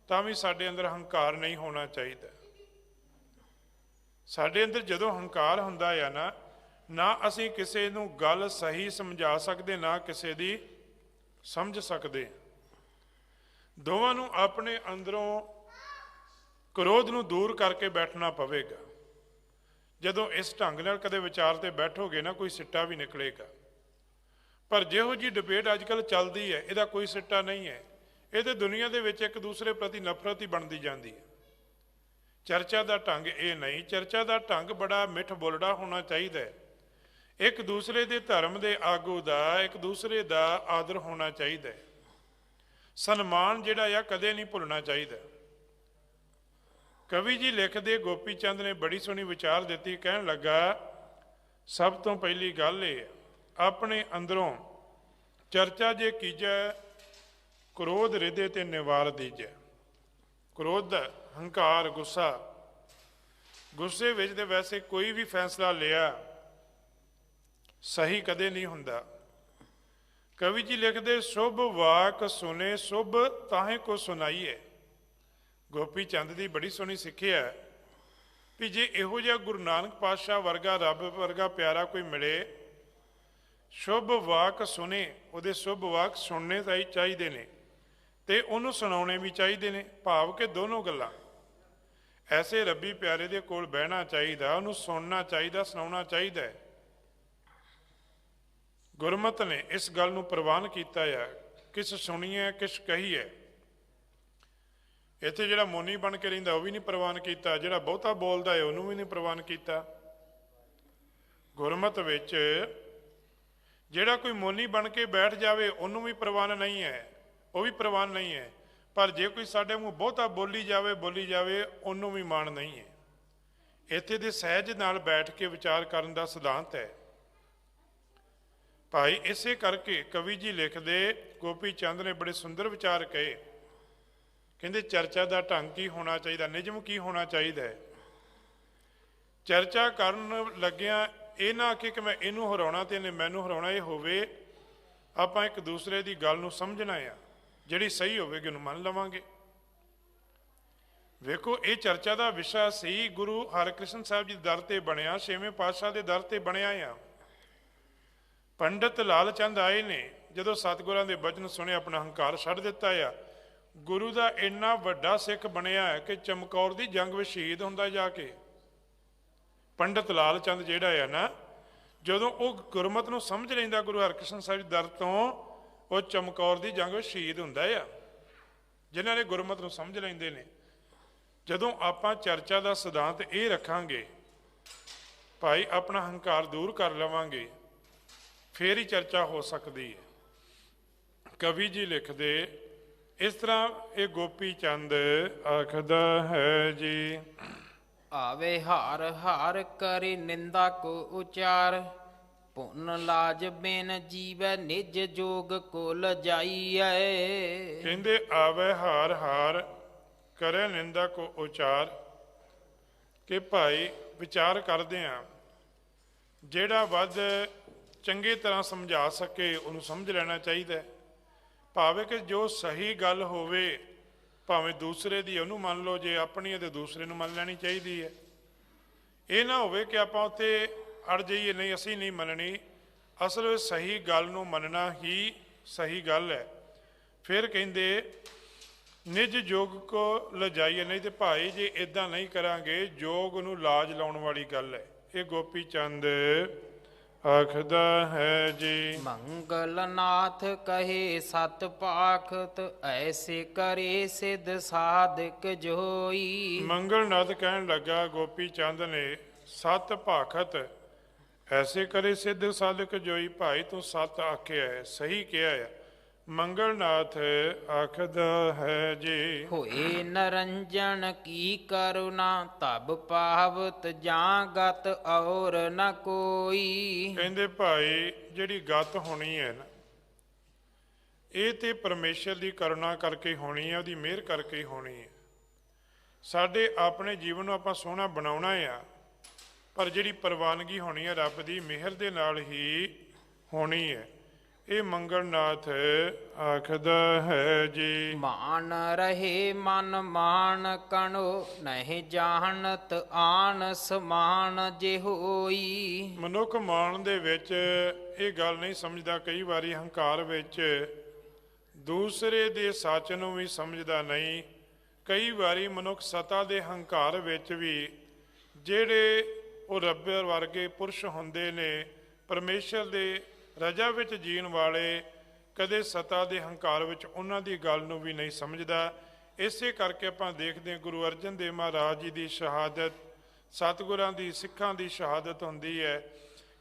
ਤਾਂ ਵੀ ਸਾਡੇ ਅੰਦਰ ਹੰਕਾਰ ਨਹੀਂ ਹੋਣਾ ਚਾਹੀਦਾ। ਸਾਡੇ ਅੰਦਰ ਜਦੋਂ ਹੰਕਾਰ ਹੁੰਦਾ ਹੈ ਨਾ ਅਸੀਂ ਕਿਸੇ ਨੂੰ ਗੱਲ ਸਹੀ ਸਮਝਾ ਸਕਦੇ, ਨਾ ਕਿਸੇ ਦੀ ਸਮਝ ਸਕਦੇ। ਦੋਵਾਂ ਨੂੰ ਆਪਣੇ ਅੰਦਰੋਂ ਕ੍ਰੋਧ ਨੂੰ ਦੂਰ ਕਰਕੇ ਬੈਠਣਾ ਪਵੇਗਾ। ਜਦੋਂ ਇਸ ਢੰਗ ਨਾਲ ਕਦੇ ਵਿਚਾਰ ਤੇ ਬੈਠੋਗੇ ਨਾ, ਕੋਈ ਸਿੱਟਾ ਵੀ ਨਿਕਲੇਗਾ। ਪਰ ਜਿਹੋ ਜੀ ਡਿਬੇਟ ਅੱਜ ਕੱਲ੍ਹ ਚੱਲਦੀ ਹੈ, ਇਹਦਾ ਕੋਈ ਸਿੱਟਾ ਨਹੀਂ ਹੈ। ਇਹ ਤੇ ਦੁਨੀਆ ਦੇ ਵਿੱਚ ਇੱਕ ਦੂਸਰੇ ਪ੍ਰਤੀ ਨਫ਼ਰਤ ਹੀ ਬਣਦੀ ਜਾਂਦੀ ਹੈ। ਚਰਚਾ ਦਾ ਢੰਗ ਇਹ ਨਹੀਂ। ਚਰਚਾ ਦਾ ਢੰਗ ਬੜਾ ਮਿੱਠ ਬੋਲੜਾ ਹੋਣਾ ਚਾਹੀਦਾ ਹੈ। ਇੱਕ ਦੂਸਰੇ ਦੇ ਧਰਮ ਦੇ ਆਗੂ ਦਾ, ਇੱਕ ਦੂਸਰੇ ਦਾ ਆਦਰ ਹੋਣਾ ਚਾਹੀਦਾ ਹੈ। ਸਨਮਾਨ ਜਿਹੜਾ ਆ ਕਦੇ ਨਹੀਂ ਭੁੱਲਣਾ ਚਾਹੀਦਾ। ਕਵੀ ਜੀ ਲਿਖਦੇ, ਗੋਪੀ ਚੰਦ ਨੇ ਬੜੀ ਸੋਹਣੀ ਵਿਚਾਰ ਦਿੱਤੀ। ਕਹਿਣ ਲੱਗਾ, ਸਭ ਤੋਂ ਪਹਿਲੀ ਗੱਲ ਇਹ, ਆਪਣੇ ਅੰਦਰੋਂ ਚਰਚਾ ਜੇ ਕੀਜੈ, ਕ੍ਰੋਧ ਰਿਦੇ ਤੇ ਨਿਵਾਰ ਦੀਜੈ। ਕ੍ਰੋਧ, ਹੰਕਾਰ, ਗੁੱਸੇ ਵਿੱਚ ਤੇ ਵੈਸੇ ਕੋਈ ਵੀ ਫੈਸਲਾ ਲਿਆ ਸਹੀ ਕਦੇ ਨਹੀਂ ਹੁੰਦਾ। ਕਵੀ ਜੀ ਲਿਖਦੇ, ਸ਼ੁਭ ਵਾਕ ਸੁਨੇ ਸ਼ੁਭ ਤਾਹੇ ਕੋ ਸੁਣਾਈਏ। ਗੋਪੀ ਚੰਦ ਦੀ ਬੜੀ ਸੋਹਣੀ ਸਿੱਖਿਆ ਵੀ ਜੇ ਇਹੋ ਜਿਹਾ ਗੁਰੂ ਨਾਨਕ ਪਾਤਸ਼ਾਹ ਵਰਗਾ, ਰੱਬ ਵਰਗਾ ਪਿਆਰਾ ਕੋਈ ਮਿਲੇ, ਸ਼ੁਭ ਵਾਕ ਸੁਣੇ, ਉਹਦੇ ਸ਼ੁਭ ਵਾਕ ਸੁਣਨੇ ਚਾਹੀਦੇ ਨੇ ਤੇ ਉਹਨੂੰ ਸੁਣਾਉਣੇ ਵੀ ਚਾਹੀਦੇ ਨੇ। ਭਾਵ ਕਿ ਦੋਨੋਂ ਗੱਲਾਂ। ਐਸੇ ਰੱਬੀ ਪਿਆਰੇ ਦੇ ਕੋਲ ਬਹਿਣਾ ਚਾਹੀਦਾ, ਉਹਨੂੰ ਸੁਣਨਾ ਚਾਹੀਦਾ, ਸੁਣਾਉਣਾ ਚਾਹੀਦਾ ਹੈ। ਗੁਰਮਤਿ ਨੇ ਇਸ ਗੱਲ ਨੂੰ ਪ੍ਰਵਾਨ ਕੀਤਾ ਆ, ਕਿਸ ਸੁਣੀਏ ਕਿਸ ਕਹੀਏ। ਇੱਥੇ ਜਿਹੜਾ ਮੋਨੀ ਬਣ ਕੇ ਰਹਿੰਦਾ ਉਹ ਵੀ ਨਹੀਂ ਪ੍ਰਵਾਨ ਕੀਤਾ, ਜਿਹੜਾ ਬਹੁਤਾ ਬੋਲਦਾ ਹੈ ਉਹਨੂੰ ਵੀ ਨਹੀਂ ਪ੍ਰਵਾਨ ਕੀਤਾ। ਗੁਰਮਤਿ ਵਿੱਚ ਜਿਹੜਾ ਕੋਈ ਮੋਨੀ ਬਣ ਕੇ ਬੈਠ ਜਾਵੇ ਉਹਨੂੰ ਵੀ ਪ੍ਰਵਾਨ ਨਹੀਂ ਹੈ, ਉਹ ਵੀ ਪ੍ਰਵਾਨ ਨਹੀਂ ਹੈ। ਪਰ ਜੇ ਕੋਈ ਸਾਡੇ ਮੂੰਹ ਬਹੁਤਾ ਬੋਲੀ ਜਾਵੇ ਉਹਨੂੰ ਵੀ ਮਾਣ ਨਹੀਂ ਹੈ। ਇੱਥੇ ਦੇ ਸਹਿਜ ਨਾਲ ਬੈਠ ਕੇ ਵਿਚਾਰ ਕਰਨ ਦਾ ਸਿਧਾਂਤ ਹੈ। ਭਾਈ ਇਸੇ ਕਰਕੇ ਕਵੀ ਜੀ ਲਿਖਦੇ, ਗੋਪੀ ਚੰਦ ਨੇ ਬੜੇ ਸੁੰਦਰ ਵਿਚਾਰ ਕਹੇ। ਕਹਿੰਦੇ ਚਰਚਾ ਦਾ ਢੰਗ ਕੀ ਹੋਣਾ ਚਾਹੀਦਾ, ਨਿਯਮ ਕੀ ਹੋਣਾ ਚਾਹੀਦਾ ਹੈ। ਚਰਚਾ ਕਰਨ ਲੱਗਿਆਂ ਇਹ ਨਾ ਆਖੇ ਕਿ ਮੈਂ ਇਹਨੂੰ ਹਰਾਉਣਾ ਤੇ ਇਹਨੇ ਮੈਨੂੰ ਹਰਾਉਣਾ। ਇਹ ਹੋਵੇ ਆਪਾਂ ਇੱਕ ਦੂਸਰੇ ਦੀ ਗੱਲ ਨੂੰ ਸਮਝਣਾ ਆ, ਜਿਹੜੀ ਸਹੀ ਹੋਵੇਗੀ ਉਹਨੂੰ ਮੰਨ ਲਵਾਂਗੇ। ਵੇਖੋ, ਇਹ ਚਰਚਾ ਦਾ ਵਿਸ਼ਾ ਸੀ ਗੁਰੂ ਹਰਿਕ੍ਰਿਸ਼ਨ ਸਾਹਿਬ ਜੀ ਦੇ ਦਰ ਤੇ ਬਣਿਆ, ਛੇਵੇਂ ਪਾਤਸ਼ਾਹ ਦੇ ਦਰ ਤੇ ਬਣਿਆ ਆ। ਪੰਡਤ ਲਾਲ ਚੰਦ ਆਏ ਨੇ, ਜਦੋਂ ਸਤਿਗੁਰਾਂ ਦੇ ਬਚਨ ਸੁਣੇ ਆਪਣਾ ਹੰਕਾਰ ਛੱਡ ਦਿੱਤਾ ਆ। ਗੁਰੂ ਦਾ ਇੰਨਾ ਵੱਡਾ ਸਿੱਖ ਬਣਿਆ ਹੈ ਕਿ ਚਮਕੌਰ ਦੀ ਜੰਗ ਵਿੱਚ ਸ਼ਹੀਦ ਹੁੰਦਾ ਜਾ ਕੇ। ਪੰਡਤ ਲਾਲ ਚੰਦ ਜਿਹੜਾ ਆ ਜਦੋਂ ਉਹ ਗੁਰਮਤਿ ਨੂੰ ਸਮਝ ਲੈਂਦਾ ਗੁਰੂ ਹਰਿਕ੍ਰਿਸ਼ਨ ਸਾਹਿਬ ਦੇ ਦਰ ਤੋਂ, ਉਹ ਚਮਕੌਰ ਦੀ ਜੰਗ ਵਿੱਚ ਸ਼ਹੀਦ ਹੁੰਦਾ ਆ। ਜਿਨ੍ਹਾਂ ਨੇ ਗੁਰਮਤਿ ਨੂੰ ਸਮਝ ਲੈਂਦੇ ਨੇ। ਜਦੋਂ ਆਪਾਂ ਚਰਚਾ ਦਾ ਸਿਧਾਂਤ ਇਹ ਰੱਖਾਂਗੇ, ਭਾਈ ਆਪਣਾ ਹੰਕਾਰ ਦੂਰ ਕਰ ਲਵਾਂਗੇ, ਫੇਰ ਹੀ ਚਰਚਾ ਹੋ ਸਕਦੀ ਹੈ। ਕਵੀ ਜੀ ਲਿਖਦੇ ਇਸ ਤਰ੍ਹਾਂ, ਇਹ ਗੋਪੀ ਚੰਦ ਆਖਦਾ ਹੈ ਜੀ, ਆਵੇ ਹਾਰ ਹਾਰ ਕਰੇ ਨਿੰਦਾ ਕੋ ਉਚਾਰ, ਪੁੰਨ ਲਾਜ ਬਿਨ ਜੀਵੈ ਨਿਜ ਜੋਗ ਕੋ ਲਜਾਈਐ। ਕਹਿੰਦੇ ਆਵੇ ਹਾਰ ਹਾਰ ਕਰੇ ਨਿੰਦਾ ਕੋ ਉਚਾਰ, ਕਿ ਭਾਈ ਵਿਚਾਰ ਕਰਦੇ ਆ, ਜਿਹੜਾ ਵੱਧ ਚੰਗੀ ਤਰ੍ਹਾਂ ਸਮਝਾ ਸਕੇ ਉਹਨੂੰ ਸਮਝ ਲੈਣਾ ਚਾਹੀਦਾ। ਭਾਵੇਂ ਕਿ ਜੋ ਸਹੀ ਗੱਲ ਹੋਵੇ, ਭਾਵੇਂ ਦੂਸਰੇ ਦੀ ਉਹਨੂੰ ਮੰਨ ਲਓ, ਜੇ ਆਪਣੀ ਹੈ ਤੇ ਦੂਸਰੇ ਨੂੰ ਮੰਨ ਲੈਣੀ ਚਾਹੀਦੀ ਹੈ। ਇਹ ਨਾ ਹੋਵੇ ਕਿ ਆਪਾਂ ਉੱਥੇ ਅੜ ਜਾਈਏ, ਨਹੀਂ ਅਸੀਂ ਨਹੀਂ ਮੰਨਣੀ। ਅਸਲ ਵਿੱਚ ਸਹੀ ਗੱਲ ਨੂੰ ਮੰਨਣਾ ਹੀ ਸਹੀ ਗੱਲ ਹੈ। ਫਿਰ ਕਹਿੰਦੇ ਨਿਜ ਜੋਗ ਕੋ ਲਜਾਈਏ, ਨਹੀਂ ਤੇ ਭਾਈ ਜੇ ਇੱਦਾਂ ਨਹੀਂ ਕਰਾਂਗੇ, ਜੋਗ ਨੂੰ ਲਾਜ ਲਾਉਣ ਵਾਲੀ ਗੱਲ ਹੈ। ਇਹ ਗੋਪੀ ਚੰਦ ਆਖਦਾ ਹੈ ਜੀ, ਮੰਗਲ ਨਾਥ ਕਹੇ ਸਤ ਪਾਖਤ, ਐਸੇ ਕਰੇ ਸਿਧ ਸਾਧਕ ਜੋਈ। ਮੰਗਲ ਨਾਥ ਕਹਿਣ ਲੱਗਾ ਗੋਪੀ ਚੰਦ ਨੇ, ਸਤ ਭਾਖਤ ਐਸੇ ਕਰੇ ਸਿੱਧ ਸਾਧਕ ਜੋਈ। ਭਾਈ ਤੂੰ ਸਤ ਆਖਿਆ ਹੈ, ਸਹੀ ਕਿਹਾ ਹੈ। ਮੰਗਲਨਾਥ ਆਖਦਾ ਹੈ ਜੀ। ਹੋਏ ਨਰੰਜਨ ਕੀ ਕਰੁਣਾ, ਤਬ ਪਾਵਤ ਜਾਂ ਗਤ ਔਰ ਨ ਕੋਈ। ਕਹਿੰਦੇ ਭਾਈ ਜਿਹੜੀ ਗਤ ਹੋਣੀ ਹੈ ਨਾ, ਇਹ ਤੇ ਪਰਮੇਸ਼ਰ ਦੀ ਕਰੁਣਾ ਕਰਕੇ ਹੋਣੀ ਹੈ, ਉਹਦੀ ਮਿਹਰ ਕਰਕੇ ਹੋਣੀ ਹੈ। ਸਾਡੇ ਆਪਣੇ ਜੀਵਨ ਨੂੰ ਆਪਾਂ ਸੋਹਣਾ ਬਣਾਉਣਾ ਆ, ਪਰ ਜਿਹੜੀ ਪ੍ਰਵਾਨਗੀ ਹੋਣੀ ਹੈ ਰੱਬ ਦੀ ਮਿਹਰ ਦੇ ਨਾਲ ਹੀ ਹੋਣੀ ਹੈ। ਇਹ ਮੰਗਲਨਾਥ ਆਖਦਾ ਹੈ ਜੀ। ਮਾਨ ਰਹੇ ਮਨ ਮਾਨ ਕਣੋ, ਨਹੀਂ ਜਾਣਤ ਆਨ ਸਮਾਨ ਜੇ ਹੋਈ। ਮਨੁੱਖ ਮਾਣ ਦੇ ਵਿੱਚ ਇਹ ਗੱਲ ਨਹੀਂ ਸਮਝਦਾ, ਕਈ ਵਾਰੀ ਹੰਕਾਰ ਵਿੱਚ ਦੂਸਰੇ ਦੇ ਸੱਚ ਨੂੰ ਵੀ ਸਮਝਦਾ ਨਹੀਂ। ਕਈ ਵਾਰੀ ਮਨੁੱਖ ਸਤਾ ਦੇ ਹੰਕਾਰ ਵਿੱਚ ਵੀ, ਜਿਹੜੇ ਉਹ ਰੱਬ ਵਰਗੇ ਪੁਰਸ਼ ਹੁੰਦੇ ਨੇ, ਪਰਮੇਸ਼ਰ ਦੇ ਰਜਾ ਵਿੱਚ ਜੀਣ ਵਾਲੇ, ਕਦੇ ਸਤਾ ਦੇ ਹੰਕਾਰ ਵਿੱਚ ਉਹਨਾਂ ਦੀ ਗੱਲ ਨੂੰ ਵੀ ਨਹੀਂ ਸਮਝਦਾ। ਇਸੇ ਕਰਕੇ ਆਪਾਂ ਦੇਖਦੇ ਹਾਂ ਗੁਰੂ ਅਰਜਨ ਦੇਵ ਮਹਾਰਾਜ ਜੀ ਦੀ ਸ਼ਹਾਦਤ, ਸਤਿਗੁਰਾਂ ਦੀ, ਸਿੱਖਾਂ ਦੀ ਸ਼ਹਾਦਤ ਹੁੰਦੀ ਹੈ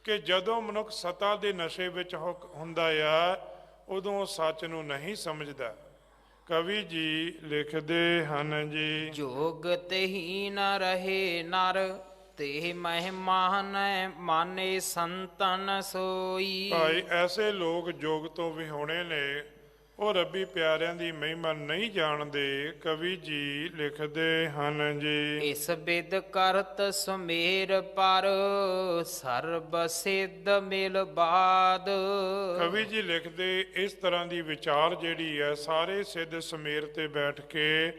ਕਿ ਜਦੋਂ ਮਨੁੱਖ ਸਤਾ ਦੇ ਨਸ਼ੇ ਵਿੱਚ ਹੁੰਦਾ ਆ, ਉਦੋਂ ਸੱਚ ਨੂੰ ਨਹੀਂ ਸਮਝਦਾ। ਕਵੀ ਜੀ ਲਿਖਦੇ ਹਨ ਜੀ। ਜੋਗ ਤੇਹੀ ਨ ਰਹੇ ਨਰ, ਤੇ ਮਹਿਮਾਨ ਮਾਨੇ ਸੰਤਨ ਸੋਈ। ਭਾਈ ਐਸੇ ਲੋਕ ਜੋਗ ਤੋਂ ਵਿਹੋਣੇ ਨੇ, ਉਹ ਰੱਬੀ ਪਿਆਰਿਆਂ ਦੀ ਮਹਿਮਾ ਨਹੀਂ ਜਾਣਦੇ। ਕਵੀ ਜੀ ਲਿਖਦੇ ਹਨ ਜੀ। ਇਸ ਬਿਦ ਕਰਤ ਸੁਮੇਰ ਪਰ, ਸਰਬ ਸਿੱਧ ਮਿਲ ਬਾਦ। ਕਵੀ ਜੀ ਲਿਖਦੇ ਇਸ ਤਰ੍ਹਾਂ ਦੀ ਵਿਚਾਰ ਜਿਹੜੀ ਹੈ ਸਾਰੇ ਸਿੱਧ ਸਮੇਰ ਤੇ ਬੈਠ ਕੇ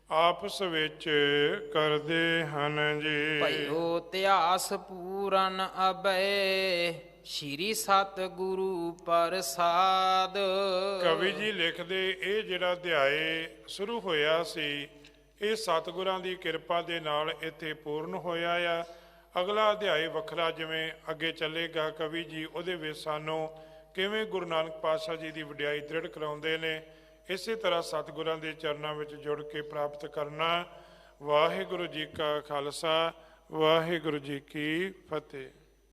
ਆਪਸ ਵਿੱਚ ਕਰਦੇ ਹਨ ਜੀ। ਭਇਓ ਇਤਿਹਾਸ ਪੂਰਨ ਅਬੈ, ਸ਼੍ਰੀ ਸਤਿਗੁਰੂ ਪ੍ਰਸਾਦ। ਕਵੀ ਜੀ ਲਿਖਦੇ ਇਹ ਜਿਹੜਾ ਅਧਿਆਏ ਸ਼ੁਰੂ ਹੋਇਆ ਸੀ, ਇਹ ਸਤਿਗੁਰਾਂ ਦੀ ਕਿਰਪਾ ਦੇ ਨਾਲ ਇੱਥੇ ਪੂਰਨ ਹੋਇਆ ਆ। ਅਗਲਾ ਅਧਿਆਏ ਵੱਖਰਾ ਜਿਵੇਂ ਅੱਗੇ ਚੱਲੇਗਾ, ਕਵੀ ਜੀ ਉਹਦੇ ਵਿੱਚ ਸਾਨੂੰ ਕਿਵੇਂ ਗੁਰੂ ਨਾਨਕ ਪਾਤਸ਼ਾਹ ਜੀ ਦੀ ਵਡਿਆਈ ਦ੍ਰਿੜ ਕਰਾਉਂਦੇ ਨੇ, ਇਸੇ ਤਰ੍ਹਾਂ ਸਤਿਗੁਰਾਂ ਦੇ ਚਰਨਾਂ ਵਿੱਚ ਜੁੜ ਕੇ ਪ੍ਰਾਪਤ ਕਰਨਾ। ਵਾਹਿਗੁਰੂ ਜੀ ਕਾ ਖਾਲਸਾ, ਵਾਹਿਗੁਰੂ ਜੀ ਕੀ ਫਤਿਹ।